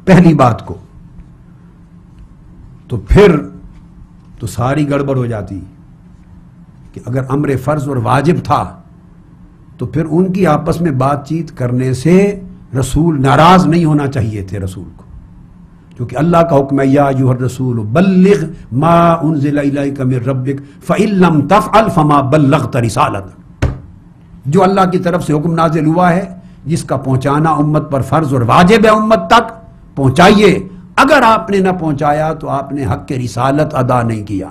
پہلی بات کو، تو پھر تو ساری گڑبڑ ہو جاتی کہ اگر امر فرض اور واجب تھا تو پھر ان کی آپس میں بات چیت کرنے سے رسول ناراض نہیں ہونا چاہیے تھے رسول کو، کیونکہ اللہ کا حکم ہے یا ایھا الرسول بلغ ما انزل الیک من ربک فإن لم تفعل فما بلغت رسالتہ، جو اللہ کی طرف سے حکم نازل ہوا ہے جس کا پہنچانا امت پر فرض اور واجب ہے، امت تک پہنچائیے، اگر آپ نے نہ پہنچایا تو آپ نے حق رسالت ادا نہیں کیا۔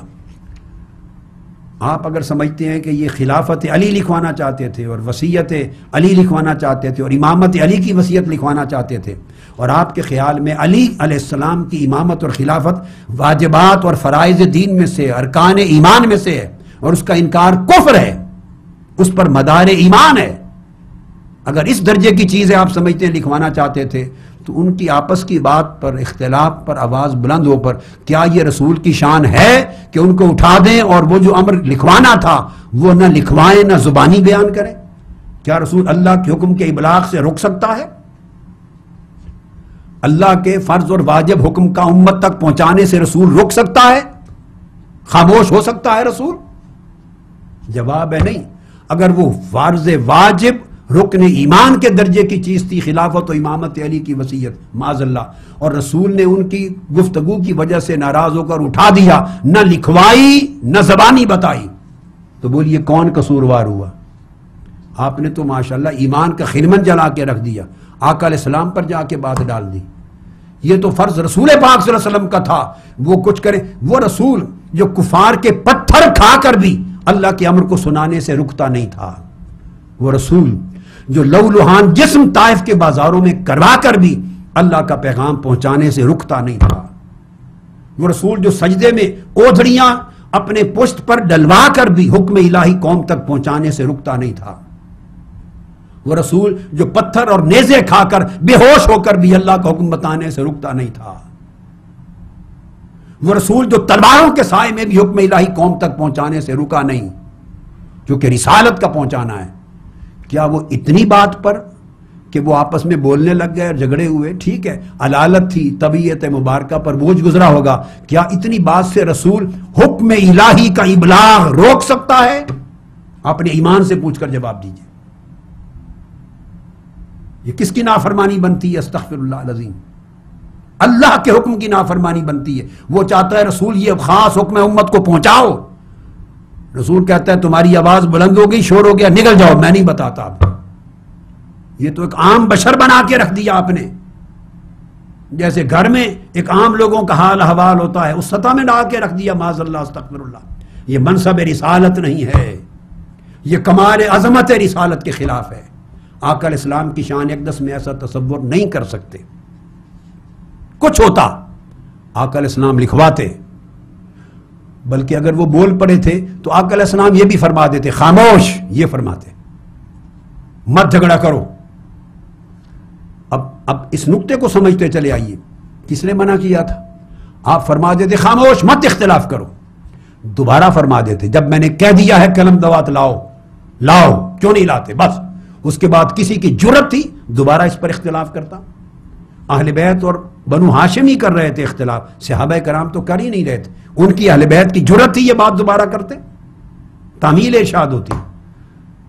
آپ اگر سمجھتے ہیں کہ یہ خلافت علی لکھوانا چاہتے تھے اور وصیت علی لکھوانا چاہتے تھے اور امامت علی کی وصیت لکھوانا چاہتے تھے، اور آپ کے خیال میں علی علیہ السلام کی امامت اور خلافت واجبات اور فرائض دین میں سے، ارکان ایمان میں سے ہے، اور اس کا انکار کفر ہے، اس پر مدار ایمان ہے، اگر اس درجے کی چیزیں آپ سمجھتے ہیں لکھوانا چاہتے تھے تو ان کی آپس کی بات پر، اختلاف پر آواز بلند ہو پر کیا یہ رسول کی شان ہے کہ ان کو اٹھا دیں اور وہ جو امر لکھوانا تھا وہ نہ لکھوائیں نہ زبانی بیان کریں؟ کیا رسول اللہ کے حکم کے ابلاغ سے رک سکتا ہے؟ اللہ کے فرض اور واجب حکم کا امت تک پہنچانے سے رسول رک سکتا ہے؟ خاموش ہو سکتا ہے رسول؟ جواب ہے نہیں۔ اگر وہ فرض واجب رکن ایمان کے درجے کی چیز تھی خلافت و امامت علی کی وصیت، معاذ اللہ، اور رسول نے ان کی گفتگو کی وجہ سے ناراض ہو کر اٹھا دیا، نہ لکھوائی نہ زبانی بتائی، تو بولیے کون قصوروار ہوا؟ آپ نے تو ماشاءاللہ ایمان کا خرمن جلا کے رکھ دیا، آقا علیہ السلام پر جا کے بات ڈال دی۔ یہ تو فرض رسول پاک صلی اللہ علیہ وسلم کا تھا، وہ کچھ کرے، وہ رسول جو کفار کے پتھر کھا کر بھی اللہ کے امر کو سنانے سے رکتا نہیں تھا، وہ رسول جو لو لوہان جسم طائف کے بازاروں میں کروا کر بھی اللہ کا پیغام پہنچانے سے رکتا نہیں تھا، وہ رسول جو سجدے میں اوڑھڑیاں اپنے پشت پر ڈلوا کر بھی حکم الہی قوم تک پہنچانے سے رکتا نہیں تھا، وہ رسول جو پتھر اور نیزے کھا کر بے ہوش ہو کر بھی اللہ کا حکم بتانے سے رکتا نہیں تھا، وہ رسول جو تلواروں کے سائے میں بھی حکم الہی قوم تک پہنچانے سے رکا نہیں، جو کہ رسالت کا پہنچانا ہے۔ کیا وہ اتنی بات پر کہ وہ آپس میں بولنے لگ گئے اور جھگڑے ہوئے، ٹھیک ہے علالت تھی، طبیعت مبارکہ پر بوجھ گزرا ہوگا، کیا اتنی بات سے رسول حکم الہی کا ابلاغ روک سکتا ہے؟ اپنے ایمان سے پوچھ کر جواب دیجئے، یہ کس کی نافرمانی بنتی ہے؟ استغفر اللہ العظیم، اللہ کے حکم کی نافرمانی بنتی ہے۔ وہ چاہتا ہے رسول یہ خاص حکم امت کو پہنچاؤ، رسول کہتا ہے تمہاری آواز بلند ہو گئی، شور ہو گیا، نکل جاؤ، میں نہیں بتاتا آپ کو۔ یہ تو ایک عام بشر بنا کے رکھ دیا آپ نے، جیسے گھر میں ایک عام لوگوں کا حال احوال ہوتا ہے اس سطح میں لا کے رکھ دیا، معاذ اللہ استغفر اللہ۔ یہ منصب رسالت نہیں ہے، یہ کمال عظمت رسالت کے خلاف ہے۔ آقا علیہ السلام کی شان اقدس میں ایسا تصور نہیں کر سکتے۔ کچھ ہوتا آقا علیہ السلام لکھواتے، بلکہ اگر وہ بول پڑے تھے تو آقا علیہ السلام یہ بھی فرما دیتے، خاموش، یہ فرماتے مت جھگڑا کرو۔ اب اس نقطے کو سمجھتے چلے آئیے، کس نے منع کیا تھا؟ آپ فرما دیتے خاموش، مت اختلاف کرو، دوبارہ فرما دیتے جب میں نے کہہ دیا ہے قلم دوات لاؤ، لاؤ، کیوں نہیں لاتے؟ بس اس کے بعد کسی کی جرت تھی دوبارہ اس پر اختلاف کرتا؟ اہل بیت اور بنو ہاشم ہی کر رہے تھے اختلاف، صحابہ کرام تو کر ہی نہیں رہے تھے، ان کی اہل بیت کی جرت تھی یہ بات دوبارہ کرتے، تعمیل ارشاد ہوتی،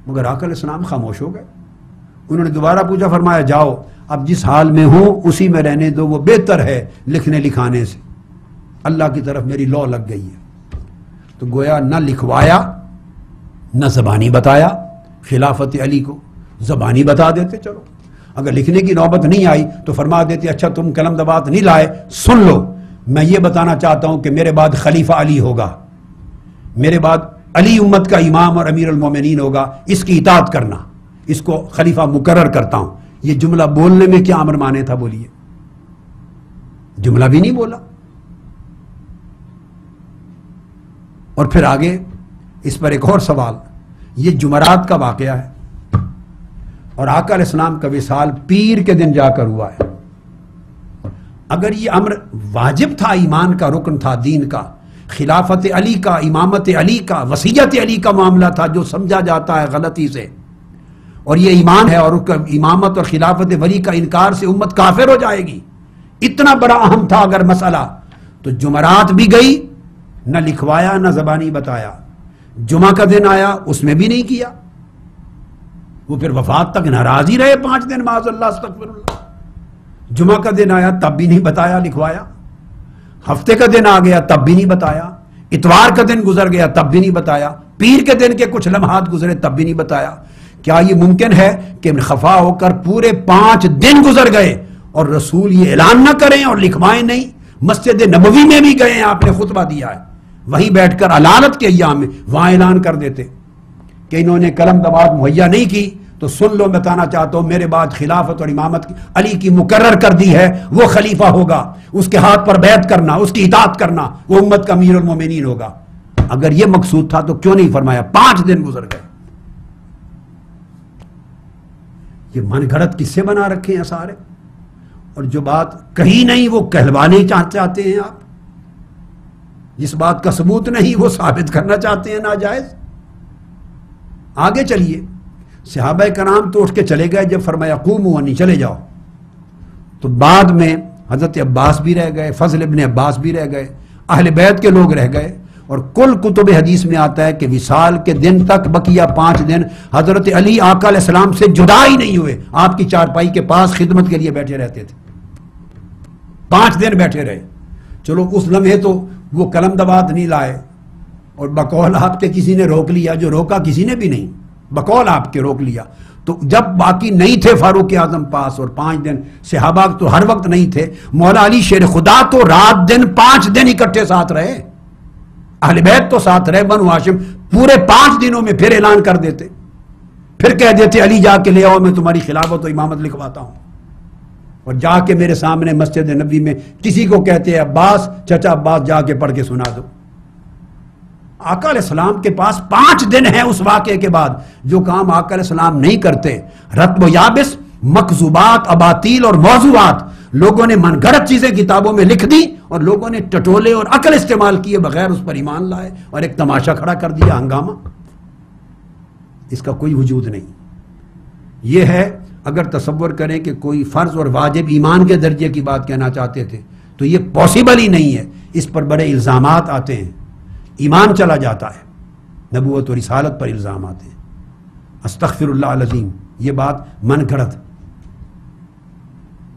مگر آقا علیہ السلام خاموش ہو گئے۔ انہوں نے دوبارہ پوچھا، فرمایا جاؤ اب جس حال میں ہوں اسی میں رہنے دو، وہ بہتر ہے لکھنے لکھانے سے، اللہ کی طرف میری لو لگ گئی ہے۔ تو گویا نہ لکھوایا نہ زبانی بتایا، خلافت علی کو زبانی بتا دیتے، چلو اگر لکھنے کی نوبت نہیں آئی تو فرما دیتے اچھا تم قلم دوات نہیں لائے، سن لو میں یہ بتانا چاہتا ہوں کہ میرے بعد خلیفہ علی ہوگا، میرے بعد علی امت کا امام اور امیر المومنین ہوگا، اس کی اطاعت کرنا، اس کو خلیفہ مقرر کرتا ہوں۔ یہ جملہ بولنے میں کیا امر مانے تھا؟ بولیے، جملہ بھی نہیں بولا۔ اور پھر آگے اس پر ایک اور سوال، یہ جمعرات کا واقعہ ہے اور آقا علیہ السلام کا وصال پیر کے دن جا کر ہوا ہے۔ اگر یہ امر واجب تھا، ایمان کا رکن تھا، دین کا، خلافت علی کا، امامت علی کا، وصیت علی کا معاملہ تھا جو سمجھا جاتا ہے غلطی سے، اور یہ ایمان ہے اور امامت اور خلافت ولی کا انکار سے امت کافر ہو جائے گی، اتنا بڑا اہم تھا اگر مسئلہ، تو جمعرات بھی گئی، نہ لکھوایا نہ زبانی بتایا۔ جمعہ کا دن آیا اس میں بھی نہیں کیا، وہ پھر وفات تک ناراض ہی رہے 5 دن، معاذ اللہ استغفر اللہ۔ جمعہ کا دن آیا تب بھی نہیں بتایا لکھوایا، ہفتے کا دن آ گیا تب بھی نہیں بتایا، اتوار کا دن گزر گیا تب بھی نہیں بتایا، پیر کے دن کے کچھ لمحات گزرے تب بھی نہیں بتایا۔ کیا یہ ممکن ہے کہ خفا ہو کر پورے 5 دن گزر گئے اور رسول یہ اعلان نہ کریں اور لکھوائیں نہیں؟ مسجد نبوی میں بھی گئے ہیں، آپ نے خطبہ دیا ہے، وہیں بیٹھ کر علالت کے ایام میں وہاں اعلان کر دیتے کہ انہوں نے قلم دبات مہیا نہیں کی تو سن لو، بتانا چاہتا ہوں میرے بعد خلافت اور امامت علی کی مقرر کر دی ہے، وہ خلیفہ ہوگا، اس کے ہاتھ پر بیعت کرنا، اس کی اطاعت کرنا، وہ امت کا امیر المومنین ہوگا۔ اگر یہ مقصود تھا تو کیوں نہیں فرمایا؟ 5 دن گزر گئے۔ یہ من گھڑت قصے بنا رکھے ہیں سارے، اور جو بات کہی نہیں وہ کہلوانے چاہتے ہیں آپ، جس بات کا ثبوت نہیں وہ ثابت کرنا چاہتے ہیں ناجائز۔ آگے چلیے، صحابہ کرام تو اٹھ کے چلے گئے، جب فرمایا قوموا عنی، چلے جاؤ، تو بعد میں حضرت عباس بھی رہ گئے، فضل ابن عباس بھی رہ گئے، اہل بیت کے لوگ رہ گئے، اور کل کتب حدیث میں آتا ہے کہ وصال کے دن تک بقیہ 5 دن حضرت علی آقا علیہ السلام سے جدا ہی نہیں ہوئے، آپ کی چارپائی کے پاس خدمت کے لیے بیٹھے رہتے تھے، 5 دن بیٹھے رہے۔ چلو اس لمحے تو وہ قلم دبات نہیں لائے، اور بقول آپ کے کسی نے روک لیا، جو روکا کسی نے بھی نہیں، بقول آپ کے روک لیا۔ تو جب باقی نہیں تھے فاروق اعظم پاس، اور 5 دن صحابہ تو ہر وقت نہیں تھے، مولا علی شیر خدا تو رات دن 5 دن اکٹھے ساتھ رہے، اہل بیت تو ساتھ رہے، بنو ہاشم پورے 5 دنوں میں پھر اعلان کر دیتے، پھر کہہ دیتے علی جا کے لے آؤ، میں تمہاری خلافت و امامت لکھواتا ہوں، اور جا کے میرے سامنے مسجد نبوی میں کسی کو کہتے ہیں عباس، چچا عباس جا کے پڑھ کے سنا دو۔ آقا علیہ السلام کے پاس 5 دن ہیں اس واقعے کے بعد، جو کام آقا علیہ السلام نہیں کرتے، رتب و یابس، مکذوبات، اباطیل اور موضوعات، لوگوں نے من گھڑت چیزیں کتابوں میں لکھ دی، اور لوگوں نے ٹٹولے اور عقل استعمال کیے بغیر اس پر ایمان لائے، اور ایک تماشا کھڑا کر دیا، ہنگامہ۔ اس کا کوئی وجود نہیں۔ یہ ہے، اگر تصور کریں کہ کوئی فرض اور واجب ایمان کے درجے کی بات کہنا چاہتے تھے تو یہ پاسبل ہی نہیں ہے، اس پر بڑے الزامات آتے ہیں، ایمان چلا جاتا ہے، نبوت و رسالت پر الزام آتے ہیں، استغفر اللہ العظیم، یہ بات من گھڑت۔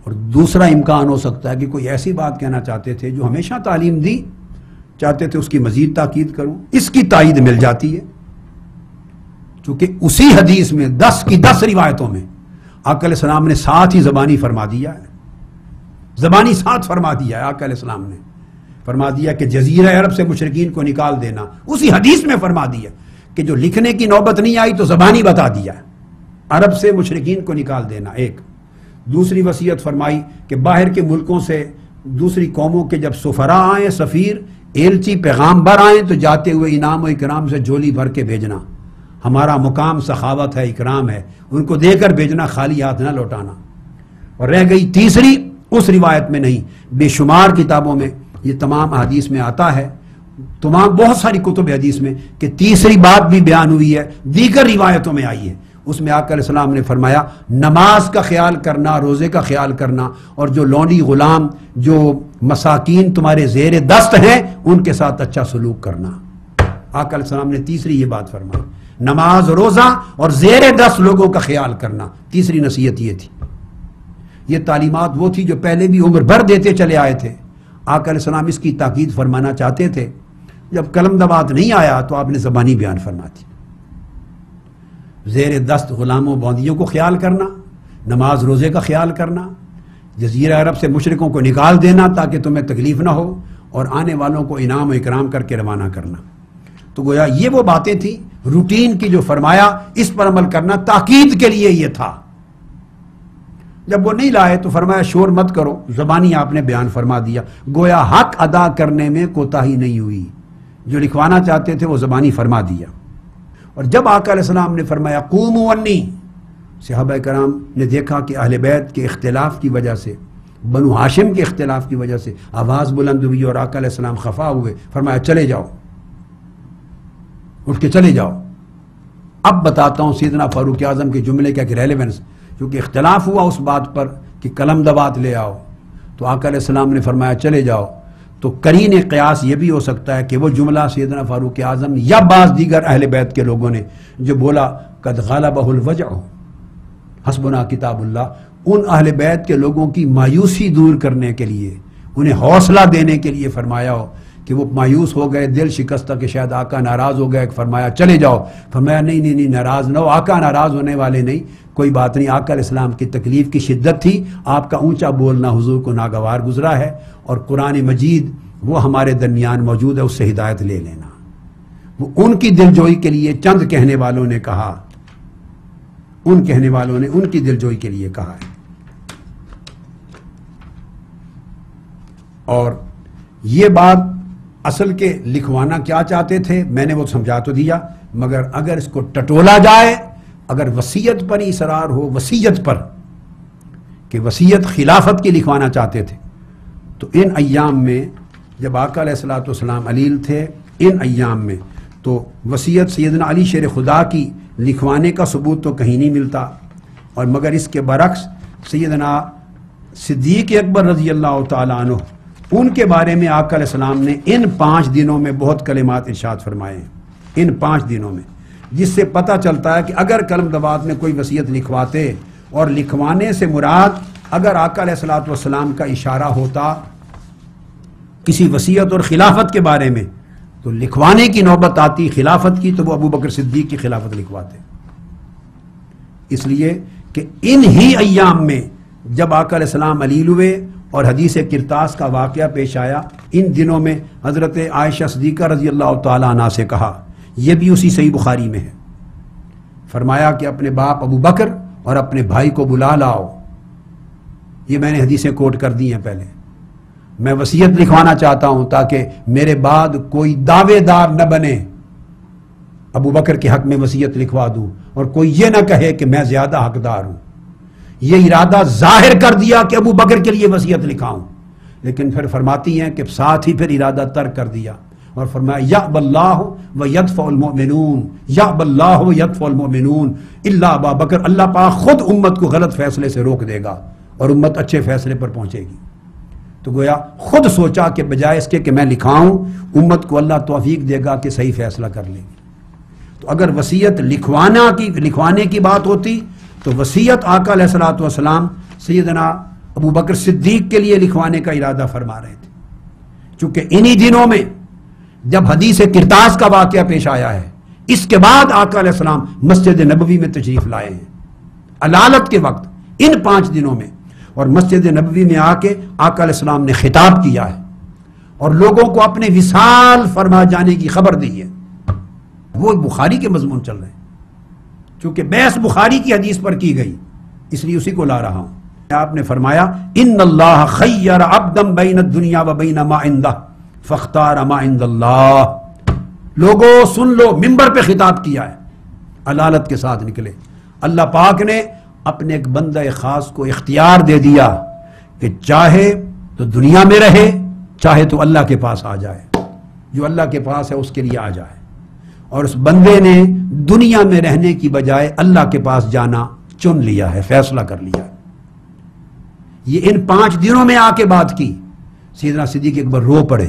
اور دوسرا امکان ہو سکتا ہے کہ کوئی ایسی بات کہنا چاہتے تھے جو ہمیشہ تعلیم دی، چاہتے تھے اس کی مزید تاکید کروں، اس کی تائید مل جاتی ہے، چونکہ اسی حدیث میں 10 کی 10 روایتوں میں آقا علیہ السلام نے ساتھ ہی زبانی فرما دیا ہے، زبانی ساتھ فرما دیا ہے، آقا علیہ السلام نے فرما دیا کہ جزیرہ عرب سے مشرکین کو نکال دینا، اسی حدیث میں فرما دیا کہ جو لکھنے کی نوبت نہیں آئی تو زبانی بتا دیا، عرب سے مشرکین کو نکال دینا۔ ایک دوسری وصیت فرمائی کہ باہر کے ملکوں سے دوسری قوموں کے جب سفراء آئیں، سفیر، ایلچی، پیغامبر آئیں تو جاتے ہوئے انعام و اکرام سے جھولی بھر کے بھیجنا، ہمارا مقام سخاوت ہے، اکرام ہے، ان کو دے کر بھیجنا، خالی ہاتھ نہ لوٹانا۔ اور رہ گئی تیسری، اس روایت میں نہیں، بے شمار کتابوں میں یہ تمام حدیث میں آتا ہے، تمام بہت ساری کتب حدیث میں، کہ تیسری بات بھی بیان ہوئی ہے، دیگر روایتوں میں آئی ہے۔ اس میں آقا علیہ السلام نے فرمایا نماز کا خیال کرنا، روزے کا خیال کرنا، اور جو لونڈی غلام، جو مساکین تمہارے زیر دست ہیں، ان کے ساتھ اچھا سلوک کرنا۔ آقا علیہ السلام نے تیسری یہ بات فرمائی، نماز، روزہ اور زیر دست لوگوں کا خیال کرنا، تیسری نصیحت یہ تھی۔ یہ تعلیمات وہ تھی جو پہلے بھی عمر بھر دیتے چلے آئے تھے، آقا علیہ السلام اس کی تاکید فرمانا چاہتے تھے، جب قلم دبات نہیں آیا تو آپ نے زبانی بیان فرما دی۔ زیر دست غلاموں بوندیوں کو خیال کرنا، نماز روزے کا خیال کرنا، جزیرہ عرب سے مشرکوں کو نکال دینا تاکہ تمہیں تکلیف نہ ہو، اور آنے والوں کو انعام و اکرام کر کے روانہ کرنا۔ تو گویا یہ وہ باتیں تھیں روٹین کی جو فرمایا، اس پر عمل کرنا تاکید کے لیے یہ تھا۔ جب وہ نہیں لائے تو فرمایا شور مت کرو، زبانی آپ نے بیان فرما دیا، گویا حق ادا کرنے میں کوتاہی نہیں ہوئی، جو لکھوانا چاہتے تھے وہ زبانی فرما دیا۔ اور جب آقا علیہ السلام نے فرمایا قوموا عنی، صحابہ کرام نے دیکھا کہ اہل بیت کے اختلاف کی وجہ سے، بنو ہاشم کے اختلاف کی وجہ سے آواز بلند ہوئی، اور آقا علیہ السلام خفا ہوئے، فرمایا چلے جاؤ، اٹھ کے چلے جاؤ۔ اب بتاتا ہوں سیدنا فاروق اعظم کے جملے کا کہ ریلیونس، کیونکہ اختلاف ہوا اس بات پر کہ قلم دبات لے آؤ، تو آقا علیہ السلام نے فرمایا چلے جاؤ، تو قرین قیاس یہ بھی ہو سکتا ہے کہ وہ جملہ سیدنا فاروق اعظم یا بعض دیگر اہل بیت کے لوگوں نے جو بولا قد غلبہ الوجع حسبنا کتاب اللہ، ان اہل بیت کے لوگوں کی مایوسی دور کرنے کے لیے، انہیں حوصلہ دینے کے لیے فرمایا ہو کہ وہ مایوس ہو گئے، دل شکستہ کہ شاید آقا ناراض ہو گئے، فرمایا چلے جاؤ۔ فرمایا نہیں ناراض نہ ہو، آقا ناراض ہونے والے نہیں، کوئی بات نہیں، آقا علیہ السلام کی تکلیف کی شدت تھی، آپ کا اونچا بولنا حضور کو ناگوار گزرا ہے، اور قرآن مجید وہ ہمارے درمیان موجود ہے، اس سے ہدایت لے لینا۔ وہ ان کی دلجوئی کے لیے چند کہنے والوں نے کہا، ان کہنے والوں نے ان کی دلجوئی کے لیے کہا ہے۔ اور یہ بات اصل کے لکھوانا کیا چاہتے تھے میں نے وہ سمجھا تو دیا، مگر اگر اس کو ٹٹولا جائے، اگر وصیت پر اصرار ہو، وصیت پر کہ وصیت خلافت کی لکھوانا چاہتے تھے، تو ان ایام میں جب آقا علیہ الصلوۃ والسلام علیل تھے، ان ایام میں تو وصیت سیدنا علی شیر خدا کی لکھوانے کا ثبوت تو کہیں نہیں ملتا، اور مگر اس کے برعکس سیدنا صدیق اکبر رضی اللہ تعالیٰ عنہ، ان کے بارے میں آقا علیہ السلام نے ان 5 دنوں میں بہت کلمات ارشاد فرمائے ہیں، ان 5 دنوں میں، جس سے پتہ چلتا ہے کہ اگر قلم دبات میں کوئی وصیت لکھواتے، اور لکھوانے سے مراد اگر آقا علیہ الصلوۃ والسلام کا اشارہ ہوتا کسی وصیت اور خلافت کے بارے میں، تو لکھوانے کی نوبت آتی خلافت کی تو وہ ابو بکر صدیق کی خلافت لکھواتے، اس لیے کہ ان ہی ایام میں جب آقا علیہ السلام علیل ہوئے اور حدیث کرتاس کا واقعہ پیش آیا، ان دنوں میں حضرت عائشہ صدیقہ رضی اللہ تعالیٰ عنہ سے کہا، یہ بھی اسی صحیح بخاری میں ہے، فرمایا کہ اپنے باپ ابو بکر اور اپنے بھائی کو بلا لاؤ، یہ میں نے حدیثیں کوٹ کر دی ہیں پہلے، میں وصیت لکھوانا چاہتا ہوں تاکہ میرے بعد کوئی دعوے دار نہ بنے، ابو بکر کے حق میں وصیت لکھوا دوں اور کوئی یہ نہ کہے کہ میں زیادہ حقدار ہوں۔ یہ ارادہ ظاہر کر دیا کہ ابو بکر کے لیے وصیت لکھاؤں، لیکن پھر فرماتی ہیں کہ ساتھ ہی پھر ارادہ ترک کر دیا اور فرمایا یأبی اللہ ویدفع المؤمنون، یأبی اللہ ویدفع المؤمنون الا ابا بکر، اللہ پاک خود امت کو غلط فیصلے سے روک دے گا اور امت اچھے فیصلے پر پہنچے گی۔ تو گویا خود سوچا کہ بجائے اس کے کہ میں لکھاؤں، امت کو اللہ توفیق دے گا کہ صحیح فیصلہ کر لے گی۔ تو اگر وصیت لکھوانے کی بات ہوتی تو وصیت آقا علیہ الصلوۃ والسلام سیدنا ابو بکر صدیق کے لیے لکھوانے کا ارادہ فرما رہے تھے، چونکہ انہی دنوں میں جب حدیث کرتاس کا واقعہ پیش آیا ہے، اس کے بعد آقا علیہ السلام مسجد نبوی میں تشریف لائے ہیں علالت کے وقت، ان 5 دنوں میں، اور مسجد نبوی میں آ کے آقا علیہ السلام نے خطاب کیا ہے اور لوگوں کو اپنے وصال فرما جانے کی خبر دی ہے۔ وہ بخاری کے مضمون چل رہے ہیں، چونکہ بحث بخاری کی حدیث پر کی گئی اس لیے اسی کو لا رہا ہوں۔ آپ نے فرمایا ان اللہ خیر عبدا بین الدنیا و بین ما عندہ فاختار ما عند اللہ، لوگوں سن لو، منبر پہ خطاب کیا ہے، علالت کے ساتھ نکلے، اللہ پاک نے اپنے ایک بندہ خاص کو اختیار دے دیا کہ چاہے تو دنیا میں رہے، چاہے تو اللہ کے پاس آ جائے، جو اللہ کے پاس ہے اس کے لیے آ جائے، اور اس بندے نے دنیا میں رہنے کی بجائے اللہ کے پاس جانا چن لیا ہے، فیصلہ کر لیا ہے۔ یہ ان 5 دنوں میں آ کے بات کی، سیدنا صدیق اکبر رو پڑے،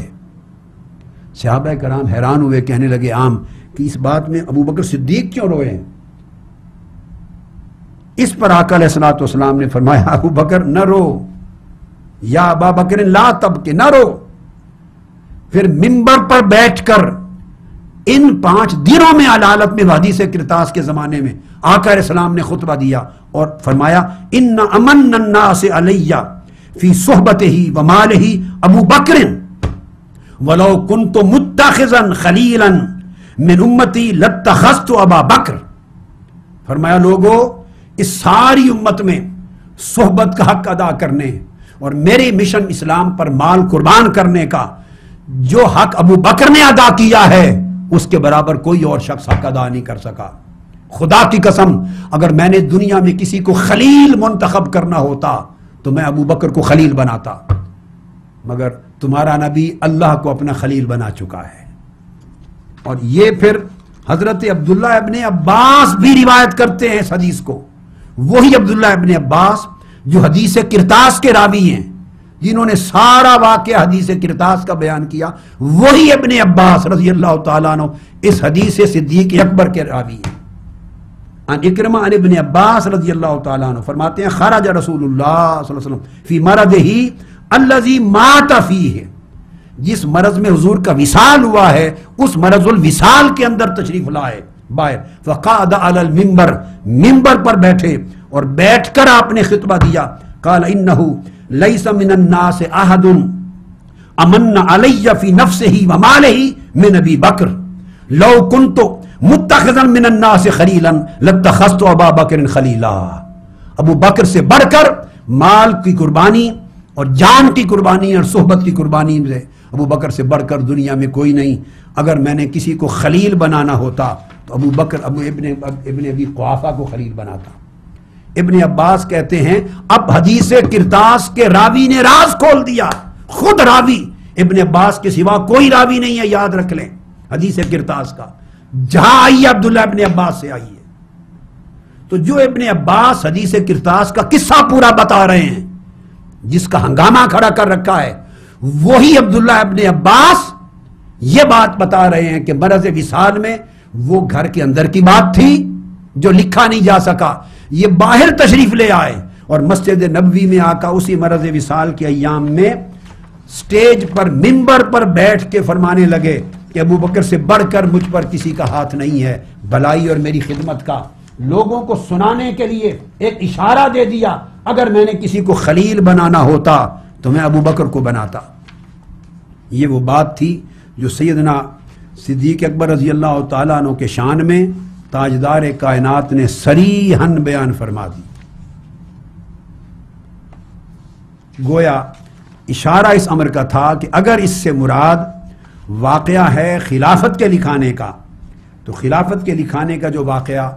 صحابہ کرام حیران ہوئے، کہنے لگے عام کہ اس بات میں ابو بکر صدیق کیوں روئے ہیں؟ اس پر آقا علیہ الصلوۃ والسلام نے فرمایا ابو بکر نہ رو، یا ابا بکر لا تبکے، نہ رو۔ پھر منبر پر بیٹھ کر ان 5 دنوں میں علالت میں حدیث کرتاس کے زمانے میں آقا علیہ السلام نے خطبہ دیا اور فرمایا ان امن الناس علی فی صحبتہ و مالہ ابو بکر ولو کنت متخذا خلیلا من امتی لاتخذت ابا بکر، فرمایا لوگوں اس ساری امت میں صحبت کا حق ادا کرنے اور میرے مشن اسلام پر مال قربان کرنے کا جو حق ابو بکر نے ادا کیا ہے اس کے برابر کوئی اور شخص حق ادا نہیں کر سکا۔ خدا کی قسم اگر میں نے دنیا میں کسی کو خلیل منتخب کرنا ہوتا تو میں ابو بکر کو خلیل بناتا، مگر تمہارا نبی اللہ کو اپنا خلیل بنا چکا ہے۔ اور یہ پھر حضرت عبداللہ ابن عباس بھی روایت کرتے ہیں اس حدیث کو، وہی عبداللہ ابن عباس جو حدیث کرتاس کے راوی ہیں، جنہوں نے سارا واقعہ حدیث کرتاس کا بیان کیا، وہی ابن عباس رضی اللہ تعالیٰ عنہ اس حدیث صدیق اکبر کے راوی ہیں۔ عن اکرمہ عن ابن عباس رضی اللہ تعالیٰ عنہ فرماتے ہیں خرج رسول اللہ صلی اللہ علیہ وسلم فی مرضہ الذی مات فیہ، جس مرض میں حضور کا وصال ہوا ہے اس مرض الوصال کے اندر تشریف لائے باہر، فقعد علی المنبر، منبر پر بیٹھے اور بیٹھ کر آپ نے خطبہ دیا، قال انہ لیس من الناس احد امن علی فی نفسہ ومالہ من ابی بکر لو کنت متخذا من الناس خلیلا لاتخذت ابا بکر خلیلا. ابو بکر سے بڑھ کر مال کی قربانی اور جان کی قربانی اور صحبت کی قربانی سے ابو بکر سے بڑھ کر دنیا میں کوئی نہیں. اگر میں نے کسی کو خلیل بنانا ہوتا تو ابو بکر ابن ابی قحافہ کو خلیل بناتا. ابن عباس کہتے ہیں اب حدیث کرتاس کے راوی نے راز کھول دیا. خود راوی ابن عباس کے سوا کوئی راوی نہیں ہے، یاد رکھ لیں. حدیث کرتاس کا جہاں آئی ہے عبداللہ ابن عباس سے آئی ہے. تو جو ابن عباس حدیث کرتاس کا قصہ پورا بتا رہے ہیں، جس کا ہنگامہ کھڑا کر رکھا ہے، وہی عبداللہ ابن عباس یہ بات بتا رہے ہیں کہ مرض وصال میں وہ گھر کے اندر کی بات تھی جو لکھا نہیں جا سکا. یہ باہر تشریف لے آئے اور مسجد نبوی میں آقا اسی مرض وصال کے ایام میں سٹیج پر منبر پر بیٹھ کے فرمانے لگے کہ ابو بکر سے بڑھ کر مجھ پر کسی کا ہاتھ نہیں ہے بھلائی اور میری خدمت کا. لوگوں کو سنانے کے لیے ایک اشارہ دے دیا، اگر میں نے کسی کو خلیل بنانا ہوتا تو میں ابو بکر کو بناتا. یہ وہ بات تھی جو سیدنا صدیق اکبر رضی اللہ تعالیٰ عنہ کے شان میں تاجدار کائنات نے صریحاً بیان فرما دی. گویا اشارہ اس امر کا تھا کہ اگر اس سے مراد واقعہ ہے خلافت کے لکھانے کا، تو خلافت کے لکھانے کا جو واقعہ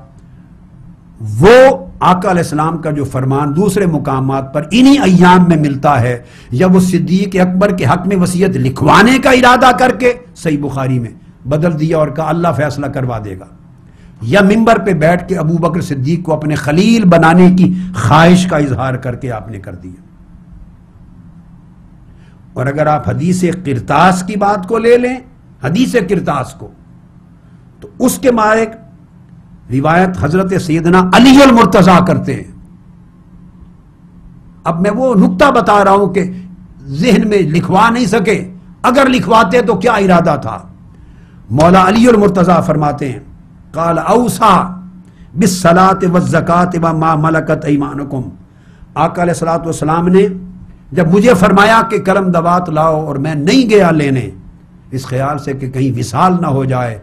وہ آقا علیہ السلام کا جو فرمان دوسرے مقامات پر انہی ایام میں ملتا ہے، یا وہ صدیق اکبر کے حق میں وصیت لکھوانے کا ارادہ کر کے صحیح بخاری میں بدل دیا اور کہا اللہ فیصلہ کروا دے گا، یا منبر پہ بیٹھ کے ابو بکر صدیق کو اپنے خلیل بنانے کی خواہش کا اظہار کر کے آپ نے کر دیا. اور اگر آپ حدیث قرطاس کی بات کو لے لیں، حدیث قرطاس کو، تو اس کے مالک روایت حضرت سیدنا علی المرتضیٰ کرتے ہیں. اب میں وہ نکتہ بتا رہا ہوں کہ ذہن میں لکھوا نہیں سکے، اگر لکھواتے تو کیا ارادہ تھا. مولا علی المرتضیٰ فرماتے ہیں قال اوصى بالصلاة والزکاة وما ملکت ایمانکم. آقا علیہ الصلوۃ والسلام نے جب مجھے فرمایا کہ قلم دوات لاؤ اور میں نہیں گیا لینے، اس خیال سے کہ کہیں وصال نہ ہو جائے،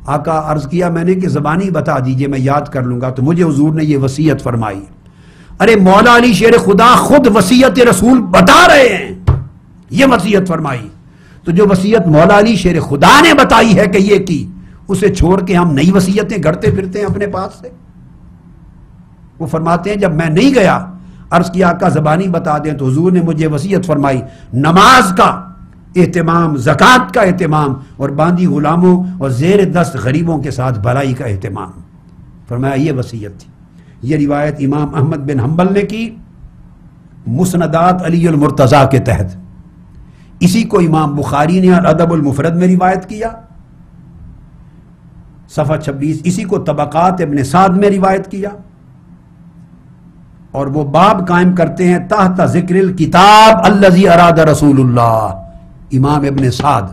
آقا عرض کیا میں نے کہ زبانی بتا دیجئے میں یاد کر لوں گا، تو مجھے حضور نے یہ وصیت فرمائی. ارے مولا علی شیر خدا خود وصیت رسول بتا رہے ہیں، یہ وصیت فرمائی. تو جو وصیت مولا علی شیر خدا نے بتائی ہے کہ یہ کی، اسے چھوڑ کے ہم نئی وصیتیں گھڑتے پھرتے ہیں اپنے پاس سے. وہ فرماتے ہیں جب میں نہیں گیا، عرض کیا آقا زبانی بتا دیں، تو حضور نے مجھے وصیت فرمائی نماز کا اہتمام، زکوٰۃ کا اہتمام، اور باندھی غلاموں اور زیر دست غریبوں کے ساتھ بھلائی کا اہتمام. فرمایا یہ وصیت تھی. یہ روایت امام احمد بن حنبل نے کی مسندات علی المرتضیٰ کے تحت. اسی کو امام بخاری نے ادب المفرد میں روایت کیا صفحہ 26. اسی کو طبقات ابن سعد میں روایت کیا، اور وہ باب قائم کرتے ہیں تحت ذکر الکتاب الذی اراد رسول اللہ. امام ابن سعد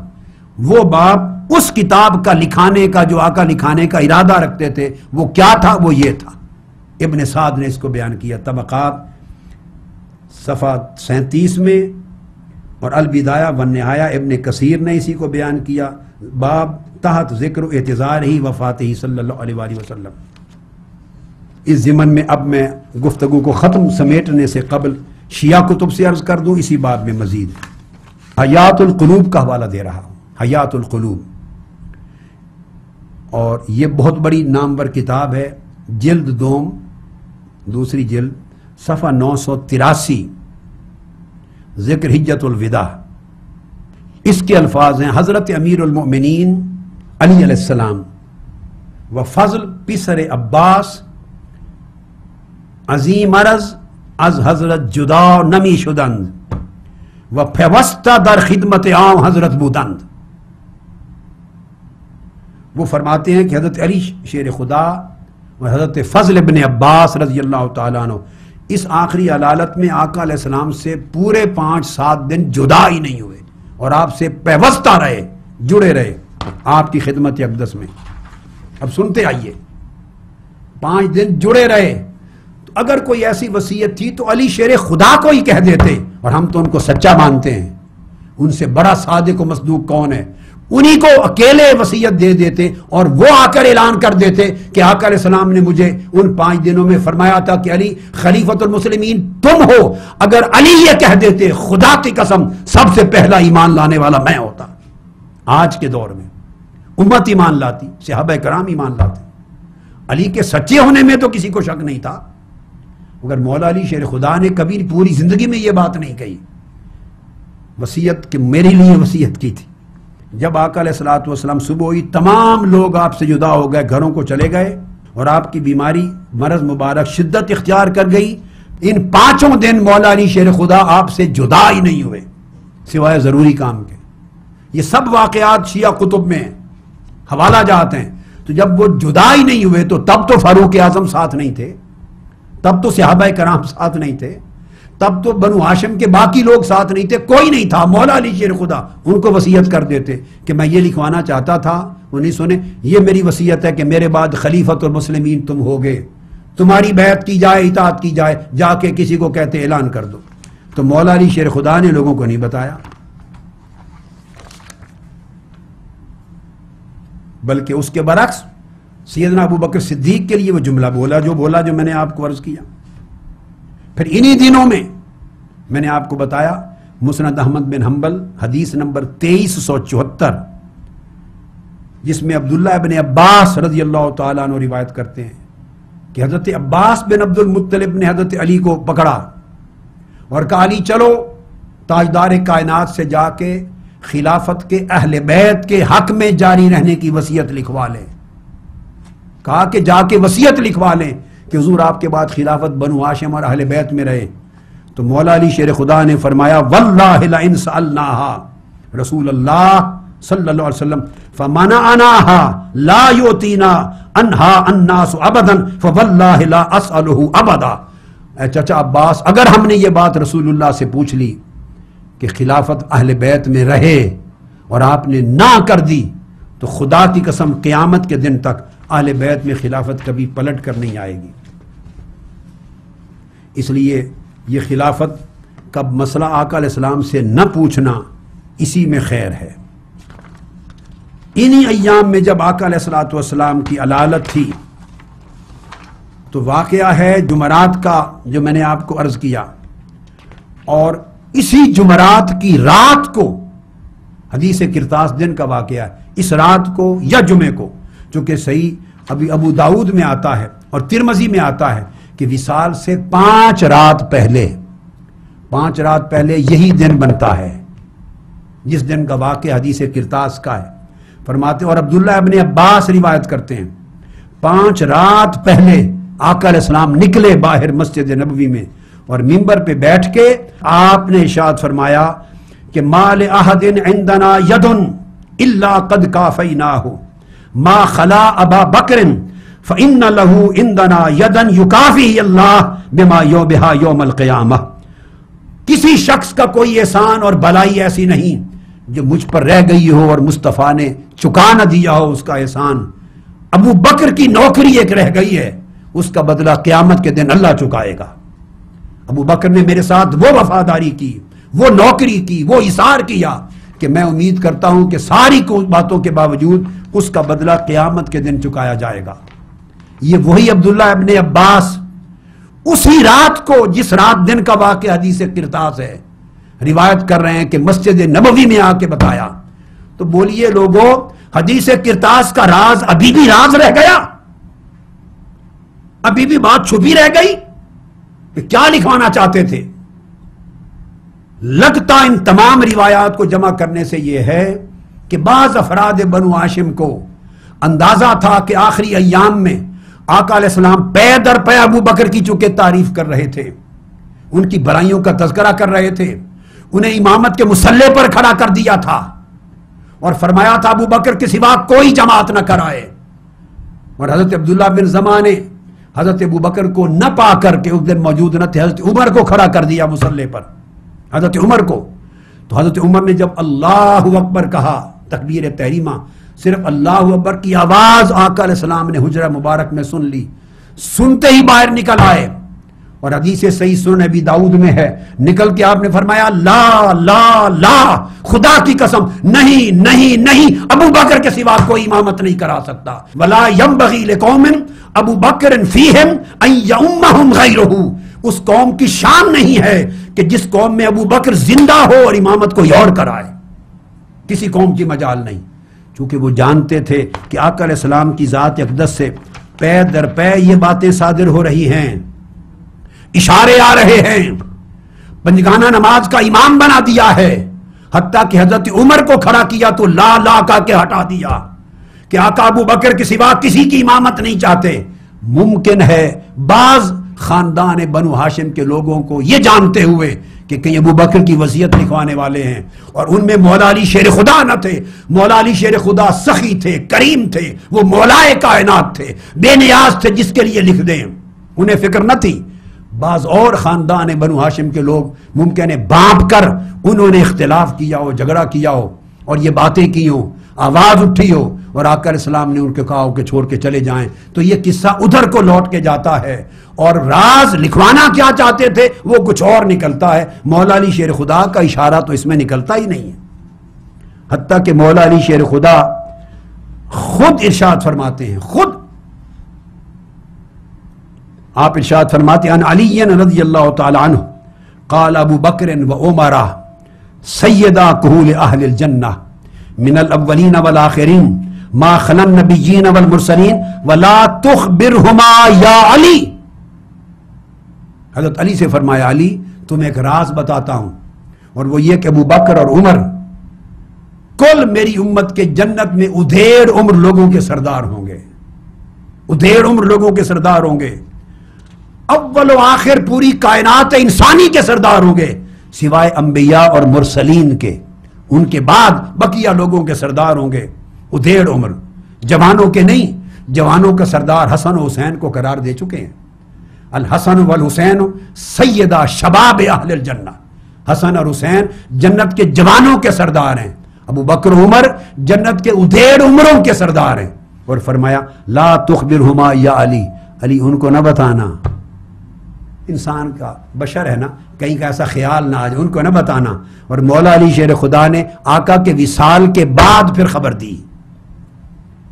وہ باب اس کتاب کا لکھانے کا جو آقا لکھانے کا ارادہ رکھتے تھے، وہ کیا تھا؟ وہ یہ تھا. ابن سعد نے اس کو بیان کیا طبقات صفحہ 37 میں، اور البدایہ والنہایہ ابن کثیر نے اسی کو بیان کیا باب تحت ذکر اعتذار ہی وفات ہی صلی اللہ علیہ وآلہ وسلم. اس ضمن میں اب میں گفتگو کو ختم سمیٹنے سے قبل شیعہ کتب سے عرض کر دوں اسی باب میں مزید حیات القلوب کا حوالہ دے رہا ہوں. حیات القلوب، اور یہ بہت بڑی نامور کتاب ہے، جلد دوم، دوسری جلد، صفحہ 983، ذکر حجت الوداع. اس کے الفاظ ہیں حضرت امیر المؤمنین علی علیہ السلام و فضل پسر عباس عظیم عرض از حضرت جدا نمی شدند و پیوستہ در خدمت عام حضرت بودند. وہ فرماتے ہیں کہ حضرت علی شیر خدا و حضرت فضل ابن عباس رضی اللہ تعالیٰ عنہ اس آخری علالت میں آقا علیہ السلام سے پورے 5-7 دن جدا ہی نہیں ہوئے اور آپ سے پیوستہ رہے، جڑے رہے آپ کی خدمت اقدس میں. اب سنتے آئیے، 5 دن جڑے رہے. تو اگر کوئی ایسی وصیت تھی تو علی شیر خدا کو ہی کہہ دیتے، اور ہم تو ان کو سچا مانتے ہیں. ان سے بڑا صادق و مصدوق کون ہے؟ انہی کو اکیلے وصیت دے دیتے اور وہ آ کر اعلان کر دیتے کہ آقا علیہ السلام نے مجھے ان 5 دنوں میں فرمایا تھا کہ علی خلیفۃ المسلمین تم ہو. اگر علی یہ کہہ دیتے خدا کی قسم سب سے پہلا ایمان لانے والا میں ہوتا. آج کے دور میں امت ایمان لاتی، صحابہ کرام ایمان لاتے. علی کے سچے ہونے میں تو کسی کو شک نہیں تھا، مگر مولا علی شیر خدا نے کبھی پوری زندگی میں یہ بات نہیں کہی وصیت کہ میرے لیے وصیت کی تھی. جب آقا علیہ الصلوۃ والسلام صبح ہوئی تمام لوگ آپ سے جدا ہو گئے، گھروں کو چلے گئے اور آپ کی بیماری مرض مبارک شدت اختیار کر گئی. ان 5 دن مولا علی شیر خدا آپ سے جدا ہی نہیں ہوئے سوائے ضروری کام کے. یہ سب واقعات شیعہ کتب میں ہیں، حوالہ جات ہیں. تو جب وہ جدا ہی نہیں ہوئے تو تب تو فاروق اعظم ساتھ نہیں تھے، تب تو صحابہ کرام ساتھ نہیں تھے، تب تو بنو ہاشم کے باقی لوگ ساتھ نہیں تھے، کوئی نہیں تھا. مولا علی شیر خدا ان کو وصیت کر دیتے کہ میں یہ لکھوانا چاہتا تھا، وہ نہیں سنے. یہ میری وصیت ہے کہ میرے بعد خلیفۃ المسلمین تم ہوگے، تمہاری بیعت کی جائے، اطاعت کی جائے. جا کے کسی کو کہتے اعلان کر دو. تو مولا علی شیر خدا نے لوگوں کو نہیں بتایا، بلکہ اس کے برعکس سیدنا ابو بکر صدیق کے لیے وہ جملہ بولا جو میں نے آپ کو عرض کیا. پھر انہی دنوں میں نے آپ کو بتایا مسند احمد بن حنبل حدیث نمبر 2374 جس میں عبداللہ ابن عباس رضی اللہ تعالیٰ عنہ روایت کرتے ہیں کہ حضرت عباس بن عبد المطلب نے حضرت علی کو پکڑا اور کہا علی چلو تاجدار کائنات سے جا کے خلافت کے اہل بیت کے حق میں جاری رہنے کی وصیت لکھوا لیں. کہا کہ جا کے وصیت لکھوا لیں کہ حضور آپ کے بعد خلافت بنو ہاشم اور اہل بیت میں رہے. تو مولا علی شیر خدا نے فرمایا واللہ لئن سألناها رسول اللہ صلی اللہ علیہ وسلم فمنعناها لا یؤتینا انها الناس ابدا فواللہ لا اسألہ ابدا. اے چچا عباس اگر ہم نے یہ بات رسول اللہ سے پوچھ لی کہ خلافت اہل بیت میں رہے اور آپ نے نہ کر دی تو خدا کی قسم قیامت کے دن تک اہل بیت میں خلافت کبھی پلٹ کر نہیں آئے گی. اس لیے یہ خلافت کا مسئلہ آقا علیہ السلام سے نہ پوچھنا اسی میں خیر ہے. انہی ایام میں جب آقا علیہ الصلوۃ والسلام کی علالت تھی تو واقعہ ہے جمعرات کا جو میں نے آپ کو عرض کیا، اور اسی جمعرات کی رات کو حدیث کرتاس دن کا واقعہ ہے، اس رات کو یا جمعے کو، چونکہ صحیح ابھی ابو داؤد میں آتا ہے اور ترمذی میں آتا ہے کہ وصال سے 5 رات پہلے یہی دن بنتا ہے جس دن کا واقعہ حدیث کرتاس کا ہے. فرماتے اور عبداللہ ابن عباس روایت کرتے ہیں 5 رات پہلے آقا علیہ السلام نکلے باہر مسجد نبوی میں اور منبر پہ بیٹھ کے آپ نے ارشاد فرمایا کہ ما لأحد عندنا ید الا قد کافیناہ ما خلا ابا بکر فإن له عندنا یدا یکافیہ اللہ بما یوبہا یوم القیامہ. کسی شخص کا کوئی احسان اور بلائی ایسی نہیں جو مجھ پر رہ گئی ہو اور مصطفیٰ نے چکا نہ دیا ہو اس کا احسان. ابو بکر کی نوکری ایک رہ گئی ہے، اس کا بدلہ قیامت کے دن اللہ چکائے گا. ابو بکر نے میرے ساتھ وہ وفاداری کی، وہ نوکری کی، وہ اثار کیا کہ میں امید کرتا ہوں کہ ساری باتوں کے باوجود اس کا بدلہ قیامت کے دن چکایا جائے گا. یہ وہی عبداللہ ابن عباس اسی رات کو جس رات دن کا واقعہ حدیث کرتاس ہے روایت کر رہے ہیں کہ مسجد نبوی میں آ کے بتایا. تو بولیے لوگوں حدیث کرتاس کا راز ابھی بھی راز رہ گیا؟ ابھی بھی بات چھپی رہ گئی کہ کیا لکھوانا چاہتے تھے؟ لگتا ان تمام روایات کو جمع کرنے سے یہ ہے کہ بعض افراد بنو ہاشم کو اندازہ تھا کہ آخری ایام میں آقا علیہ السلام پے در پے ابو بکر کی چونکہ تعریف کر رہے تھے، ان کی برائیوں کا تذکرہ کر رہے تھے، انہیں امامت کے مسلح پر کھڑا کر دیا تھا اور فرمایا تھا ابو بکر کے سوا کوئی جماعت نہ کرائے. اور حضرت عبداللہ بن زماں نے حضرت ابو بکر کو نہ پا کر کے اس دن موجود نہ تھے، حضرت عمر کو کھڑا کر دیا مسلح پر، حضرت عمر کو. تو حضرت عمر نے جب اللہ اکبر کہا تکبیر تحریمہ، صرف اللہ اکبر کی آواز آقا علیہ السلام نے حجرہ مبارک میں سن لی، سنتے ہی باہر نکل آئے اور حدیث صحیح سنن ابی داؤد میں ہے، نکل کے آپ نے فرمایا لا لا لا، خدا کی قسم نہیں نہیں نہیں، ابو بکر کے سوا کوئی امامت نہیں کرا سکتا، ولا ينبغي لقوم ابو بکر فیہم ان یؤمہم غیرہ، اس قوم کی شان نہیں ہے کہ جس قوم میں ابو بکر زندہ ہو اور امامت کوئی اور کرائے، کسی قوم کی مجال نہیں، چونکہ وہ جانتے تھے کہ آقا علیہ السلام کی ذات اقدس سے پے در پے یہ باتیں صادر ہو رہی ہیں، اشارے آ رہے ہیں، پنجگانہ نماز کا امام بنا دیا ہے، حتیٰ کہ حضرت عمر کو کھڑا کیا تو لا لا کا کے ہٹا دیا کہ آقا ابو بکر کے سوا کسی کی امامت نہیں چاہتے۔ ممکن ہے بعض خاندان بنو ہاشم کے لوگوں کو یہ جانتے ہوئے کہ کہیں ابو بکر کی وصیت لکھوانے والے ہیں اور ان میں مولا علی شیر خدا نہ تھے، مولا علی شیر خدا سخی تھے، کریم تھے، وہ مولائے کائنات تھے، بے نیاز تھے، جس کے لیے لکھ دیں، انہیں فکر نہ تھی۔ بعض اور خاندان بنو ہاشم کے لوگ ممکن ہے بانپ کر انہوں نے اختلاف کیا ہو، جھگڑا کیا ہو اور یہ باتیں کی ہوں، آواز اٹھی ہو اور آقا علیہ السلام نے ان کو کہا ہو کہ چھوڑ کے چلے جائیں، تو یہ قصہ ادھر کو لوٹ کے جاتا ہے اور راز لکھوانا کیا چاہتے تھے وہ کچھ اور نکلتا ہے۔ مولا علی شیر خدا کا اشارہ تو اس میں نکلتا ہی نہیں ہے، حتیٰ کہ مولا علی شیر خدا خود ارشاد فرماتے ہیں، خود آپ ارشاد فرماتے ہیں ان علی رضی اللہ تعالی عنہ قال ابو بکر و عمر سیدا کہول اہل الجنہ من الاولین والآخرین ما خلا النبیین والمرسلین ولا تخبرہما یا علی۔ حضرت علی سے فرمایا علی تمہیں ایک راز بتاتا ہوں اور وہ یہ کہ ابو بکر اور عمر کل میری امت کے جنت میں ادھیڑ عمر لوگوں کے سردار ہوں گے، ادھیڑ عمر لوگوں کے سردار ہوں گے، اول و آخر پوری کائنات انسانی کے سردار ہوں گے سوائے انبیاء اور مرسلین کے، ان کے بعد بقیہ لوگوں کے سردار ہوں گے ادھیڑ عمر، جوانوں کے نہیں۔ جوانوں کا سردار حسن و حسین کو قرار دے چکے ہیں، الحسن والحسین سیدہ شباب اہل الجنہ، حسن اور حسین جنت کے جوانوں کے سردار ہیں، ابو بکر عمر جنت کے ادھیڑ عمروں کے سردار ہیں۔ اور فرمایا لا تخبرہما یا علی، علی ان کو نہ بتانا، انسان کا بشر ہے نا، کہیں کا ایسا خیال نہ آ جائے، ان کو نہ بتانا۔ اور مولا علی شیر خدا نے آقا کے وصال کے بعد پھر خبر دی،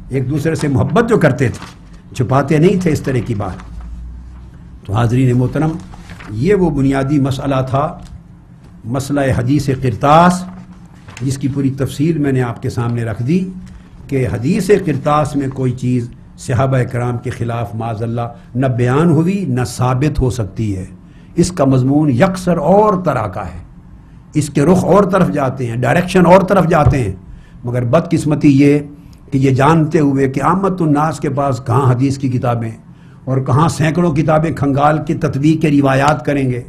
ایک دوسرے سے محبت جو کرتے تھے چھپاتے نہیں تھے اس طرح کی بات۔ تو حاضرین محترم، یہ وہ بنیادی مسئلہ تھا، مسئلہ حدیث قرطاس، جس کی پوری تفصیل میں نے آپ کے سامنے رکھ دی کہ حدیث قرطاس میں کوئی چیز صحابہ کرام کے خلاف معاذ اللہ نہ بیان ہوئی نہ ثابت ہو سکتی ہے، اس کا مضمون یکسر اور طرح کا ہے، اس کے رخ اور طرف جاتے ہیں، ڈائریکشن اور طرف جاتے ہیں، مگر بدقسمتی یہ کہ یہ جانتے ہوئے کہ عامت الناس کے پاس کہاں حدیث کی کتابیں اور کہاں سینکڑوں کتابیں کھنگال کی تطبیق کے روایات کریں گے،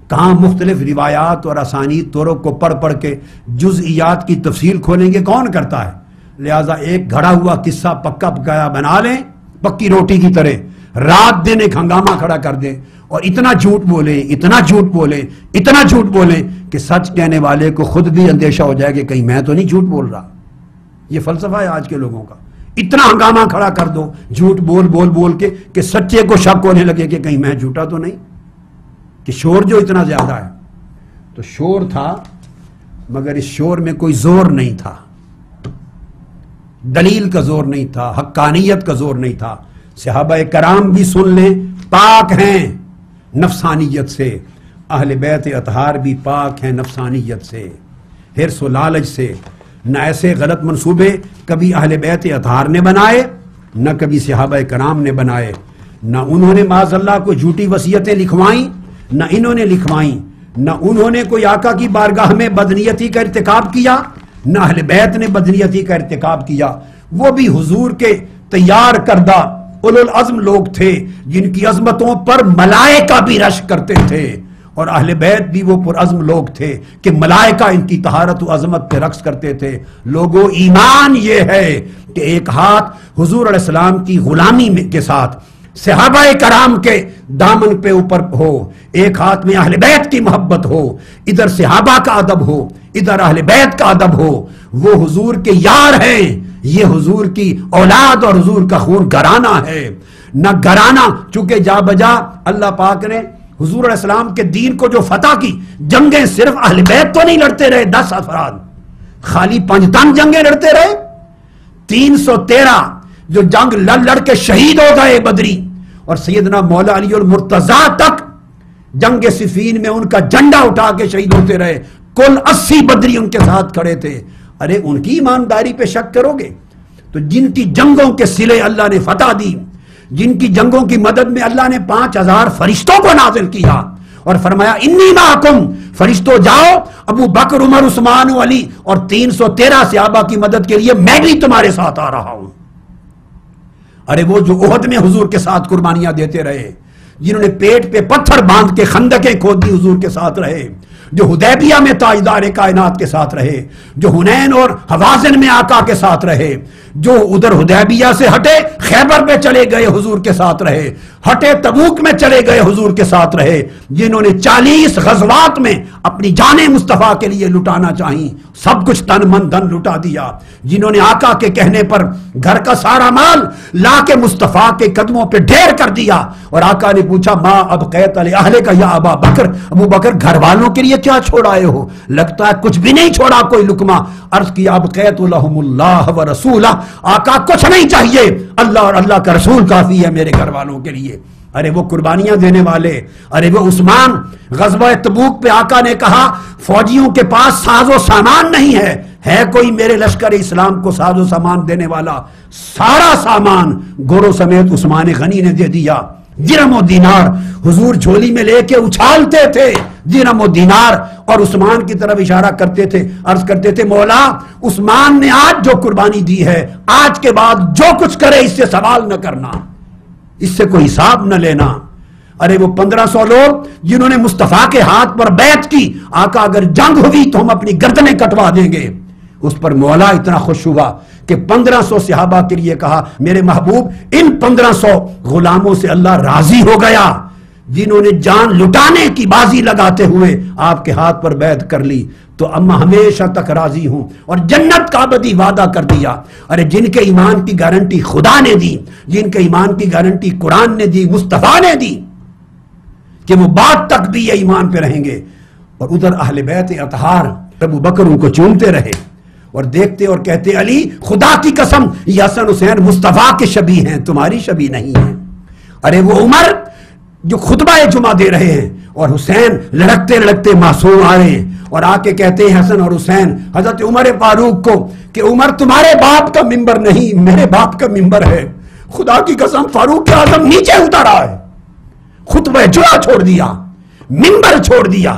کہاں مختلف روایات اور اسانید طرق کو پڑھ پڑھ کے جزئیات کی تفصیل کھولیں گے، کون کرتا ہے؟ لہٰذا ایک گھڑا ہوا قصہ پکا پکایا بنا لیں پکی روٹی کی طرح، رات دن ایک ہنگامہ کھڑا کر دیں اور اتنا جھوٹ بولیں، اتنا جھوٹ بولیں، اتنا جھوٹ بولیں کہ سچ کہنے والے کو خود بھی اندیشہ ہو جائے کہ کہیں میں تو نہیں جھوٹ بول رہا۔ یہ فلسفہ ہے آج کے لوگوں کا، اتنا ہنگامہ کھڑا کر دو جھوٹ بول بول بول کے کہ سچے کو شک ہونے لگے کہ کہیں میں جھوٹا تو نہیں، کہ شور جو اتنا زیادہ ہے۔ تو شور تھا مگر اس شور میں کوئی زور نہیں تھا، دلیل کا زور نہیں تھا، حقانیت کا زور نہیں تھا۔ صحابہ کرام بھی سن لیں پاک ہیں نفسانیت سے، اہل بیت اطہار بھی پاک ہیں نفسانیت سے، حرص و لالچ سے۔ نہ ایسے غلط منصوبے کبھی اہل بیت اطہار نے بنائے، نہ کبھی صحابہ کرام نے بنائے، نہ انہوں نے معاذ اللہ کو جھوٹی وصیتیں لکھوائیں، نہ انہوں نے لکھوائیں، نہ انہوں نے کوئی آقا کی بارگاہ میں بدنیتی کا ارتکاب کیا، نہ اہل بیت نے بدنیتی کا ارتکاب کیا۔ وہ بھی حضور کے تیار کردہ اولو العزم لوگ تھے جن کی عظمتوں پر ملائکہ بھی رشک کرتے تھے، اور اہل بیت بھی وہ پرعزم لوگ تھے کہ ملائکہ ان کی طہارت و عظمت پہ رقص کرتے تھے۔ لوگوں ایمان یہ ہے کہ ایک ہاتھ حضور علیہ السلام کی غلامی کے ساتھ صحابہ کرام کے دامن پہ اوپر ہو، ایک ہاتھ میں اہل بیت کی محبت ہو، ادھر صحابہ کا ادب ہو، ادھر اہل بیت کا ادب ہو، وہ حضور کے یار ہیں، یہ حضور کی اولاد اور حضور کا خون گھرانہ ہے۔ نہ گھرانہ، چونکہ جا بجا اللہ پاک نے حضور علیہ السلام کے دین کو جو فتح کی جنگیں صرف اہل بیت تو نہیں لڑتے رہے 10 افراد، خالی پنجتن جنگیں لڑتے رہے، 313 جو جنگ لڑ کے شہید ہو گئے بدری، اور سیدنا مولا علی المرتضیٰ تک جنگ صفین میں ان کا جھنڈا اٹھا کے شہید ہوتے رہے، کل 80 بدری ان کے ساتھ کھڑے تھے۔ ارے ان کی ایمانداری پہ شک کرو گے؟ تو جن کی جنگوں کے سلے اللہ نے فتح دی، جن کی جنگوں کی مدد میں اللہ نے 5000 فرشتوں کو نازل کیا اور فرمایا انی معکم، فرشتوں جاؤ، ابو بکر عمر عثمان و علی اور 313 صحابہ کی مدد کے لیے میں بھی تمہارے ساتھ آ رہا ہوں۔ ارے وہ جو احد میں حضور کے ساتھ قربانیاں دیتے رہے، جنہوں نے پیٹ پہ پتھر باندھ کے خندقیں کھود دی حضور کے ساتھ رہے، جو حدیبیہ میں تاجدار کائنات کے ساتھ رہے، جو حنین اور حوازن میں آقا کے ساتھ رہے، جو ادھر حدیبیہ سے ہٹے خیبر میں چلے گئے حضور کے ساتھ رہے، ہٹے تبوک میں چلے گئے حضور کے ساتھ رہے، جنہوں نے 40 غزوات میں اپنی جانیں مصطفیٰ کے لیے لٹانا چاہیں، سب کچھ تن من دھن لٹا دیا، جنہوں نے آقا کے کہنے پر گھر کا سارا مال لا کے مصطفیٰ کے قدموں پہ ڈھیر کر دیا، اور آقا نے پوچھا ما ابقیت لأہلک یا ابا بکر، ابو بکر گھر والوں کے لیے کیا چھوڑائے ہو؟ لگتا ہے کچھ بھی نہیں چھوڑا کوئی لقمہ۔ عرض کیا ابقیت لہم اللہ و رسولہ، آقا کچھ نہیں چاہیے، اللہ اور اللہ کا رسول کافی ہے میرے گھر والوں کے لیے۔ ارے وہ قربانیاں دینے والے، ارے وہ عثمان غزوہ تبوک پہ آقا نے کہا فوجیوں کے پاس ساز و سامان نہیں ہے کوئی میرے لشکر اسلام کو ساز و سامان دینے والا؟ سارا سامان گورو سمیت عثمان غنی نے دے دیا۔ درہم و دینار حضور جھولی میں لے کے اچھالتے تھے، درہم و دینار، اور عثمان کی طرف اشارہ کرتے تھے، عرض کرتے تھے مولا عثمان نے آج جو قربانی دی ہے، آج کے بعد جو کچھ کرے اس سے سوال نہ کرنا، اس سے کوئی حساب نہ لینا۔ ارے وہ 1500 لوگ جنہوں نے مصطفیٰ کے ہاتھ پر بیعت کی، آقا اگر جنگ ہوئی تو ہم اپنی گردنیں کٹوا دیں گے، اس پر مولا اتنا خوش ہوا کہ 1500 صحابہ کے لیے کہا میرے محبوب ان 1500 غلاموں سے اللہ راضی ہو گیا جنہوں نے جان لٹانے کی بازی لگاتے ہوئے آپ کے ہاتھ پر بیعت کر لی، تو اما ہمیشہ تک راضی ہوں، اور جنت کا ابدی وعدہ کر دیا۔ ارے جن کے ایمان کی گارنٹی خدا نے دی، جن کے ایمان کی گارنٹی قرآن نے دی، مصطفیٰ نے دی کہ وہ بعد تک بھی یہ ایمان پہ رہیں گے، اور ادھر اہل بیت اطہار ابو بکر ان کو چومتے رہے اور دیکھتے اور کہتے علی خدا کی قسم یہ حسن حسین مصطفیٰ کے شبیہ ہیں، تمہاری شبیہ نہیں ہیں۔ ارے وہ عمر جو خطبہ جمعہ دے رہے ہیں اور حسین لڑکتے لڑکتے معصوم آ رہے ہیں اور آ کے کہتے ہیں حسن اور حسین حضرت عمر فاروق کو کہ عمر تمہارے باپ کا ممبر نہیں میرے باپ کا ممبر ہے، خدا کی قسم فاروق اعظم نیچے اترا ہے، خطبہ جمعہ چھوڑ دیا، ممبر چھوڑ دیا۔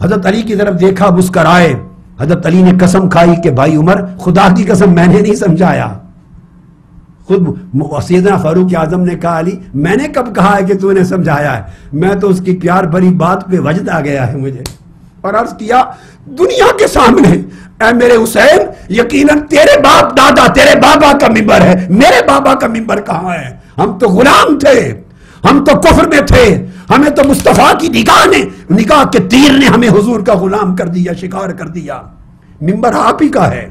حضرت علی کی طرف دیکھا مسکرائے، حضرت علی نے قسم کھائی کہ بھائی عمر خدا کی قسم میں نے نہیں سمجھایا۔ خود سیدنا فاروق اعظم نے کہا علی میں نے کب کہا ہے کہ تو نے سمجھایا ہے، میں تو اس کی پیار بھری بات پہ وجد آ گیا ہے مجھے، اور عرض کیا دنیا کے سامنے اے میرے حسین یقیناً تیرے باپ دادا تیرے بابا کا ممبر ہے، میرے بابا کا ممبر کہاں ہے؟ ہم تو غلام تھے، ہم تو کفر میں تھے، ہمیں تو مصطفیٰ کی نگاہ کے تیر نے ہمیں حضور کا غلام کر دیا، شکار کر دیا، ممبر آپ ہی کا ہے۔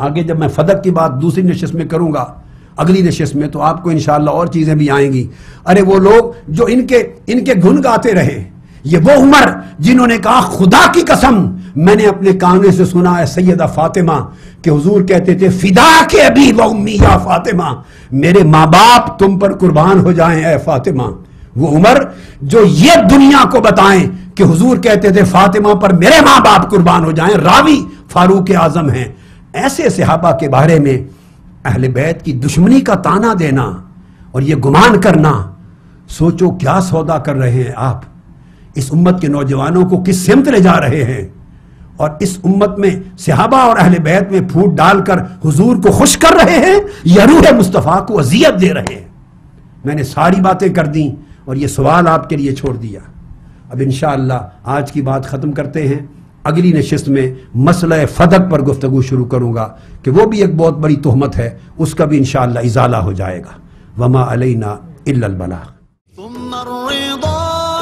آگے جب میں فدق کی بات دوسری نشست میں کروں گا، اگلی نشست میں، تو آپ کو انشاءاللہ اور چیزیں بھی آئیں گی۔ ارے وہ لوگ جو ان کے گن گاتے رہے، یہ وہ عمر جنہوں نے کہا خدا کی قسم میں نے اپنے کانوں سے سنا ہے سیدہ فاطمہ کہ حضور کہتے تھے فدا کے ابی و امی یا فاطمہ، میرے ماں باپ تم پر قربان ہو جائیں اے فاطمہ۔ وہ عمر جو یہ دنیا کو بتائیں کہ حضور کہتے تھے فاطمہ پر میرے ماں باپ قربان ہو جائیں، راوی فاروق اعظم ہیں۔ ایسے صحابہ کے بارے میں اہل بیت کی دشمنی کا تانا دینا اور یہ گمان کرنا، سوچو کیا سودا کر رہے ہیں آپ، اس امت کے نوجوانوں کو کس سمت لے جا رہے ہیں، اور اس امت میں صحابہ اور اہل بیت میں پھوٹ ڈال کر حضور کو خوش کر رہے ہیں یا روح مصطفیٰ کو اذیت دے رہے ہیں۔ میں نے ساری باتیں کر دیں اور یہ سوال آپ کے لیے چھوڑ دیا۔ اب انشاءاللہ آج کی بات ختم کرتے ہیں، اگلی نشست میں مسئلہ فدق پر گفتگو شروع کروں گا کہ وہ بھی ایک بہت بڑی تہمت ہے، اس کا بھی انشاءاللہ ازالہ ہو جائے گا۔ وما علینا الا البلاغ۔ ثم الرضا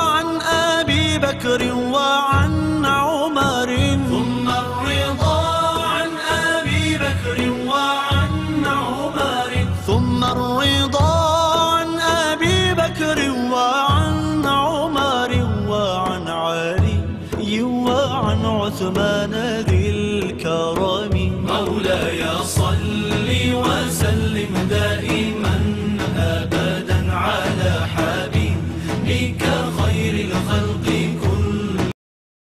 عن أبي بكر وعن عمر، ثم الرضا عن أبي بكر وعن عمر، ثم الرضا عن أبي بكر وعن علي وعن عثمان ذي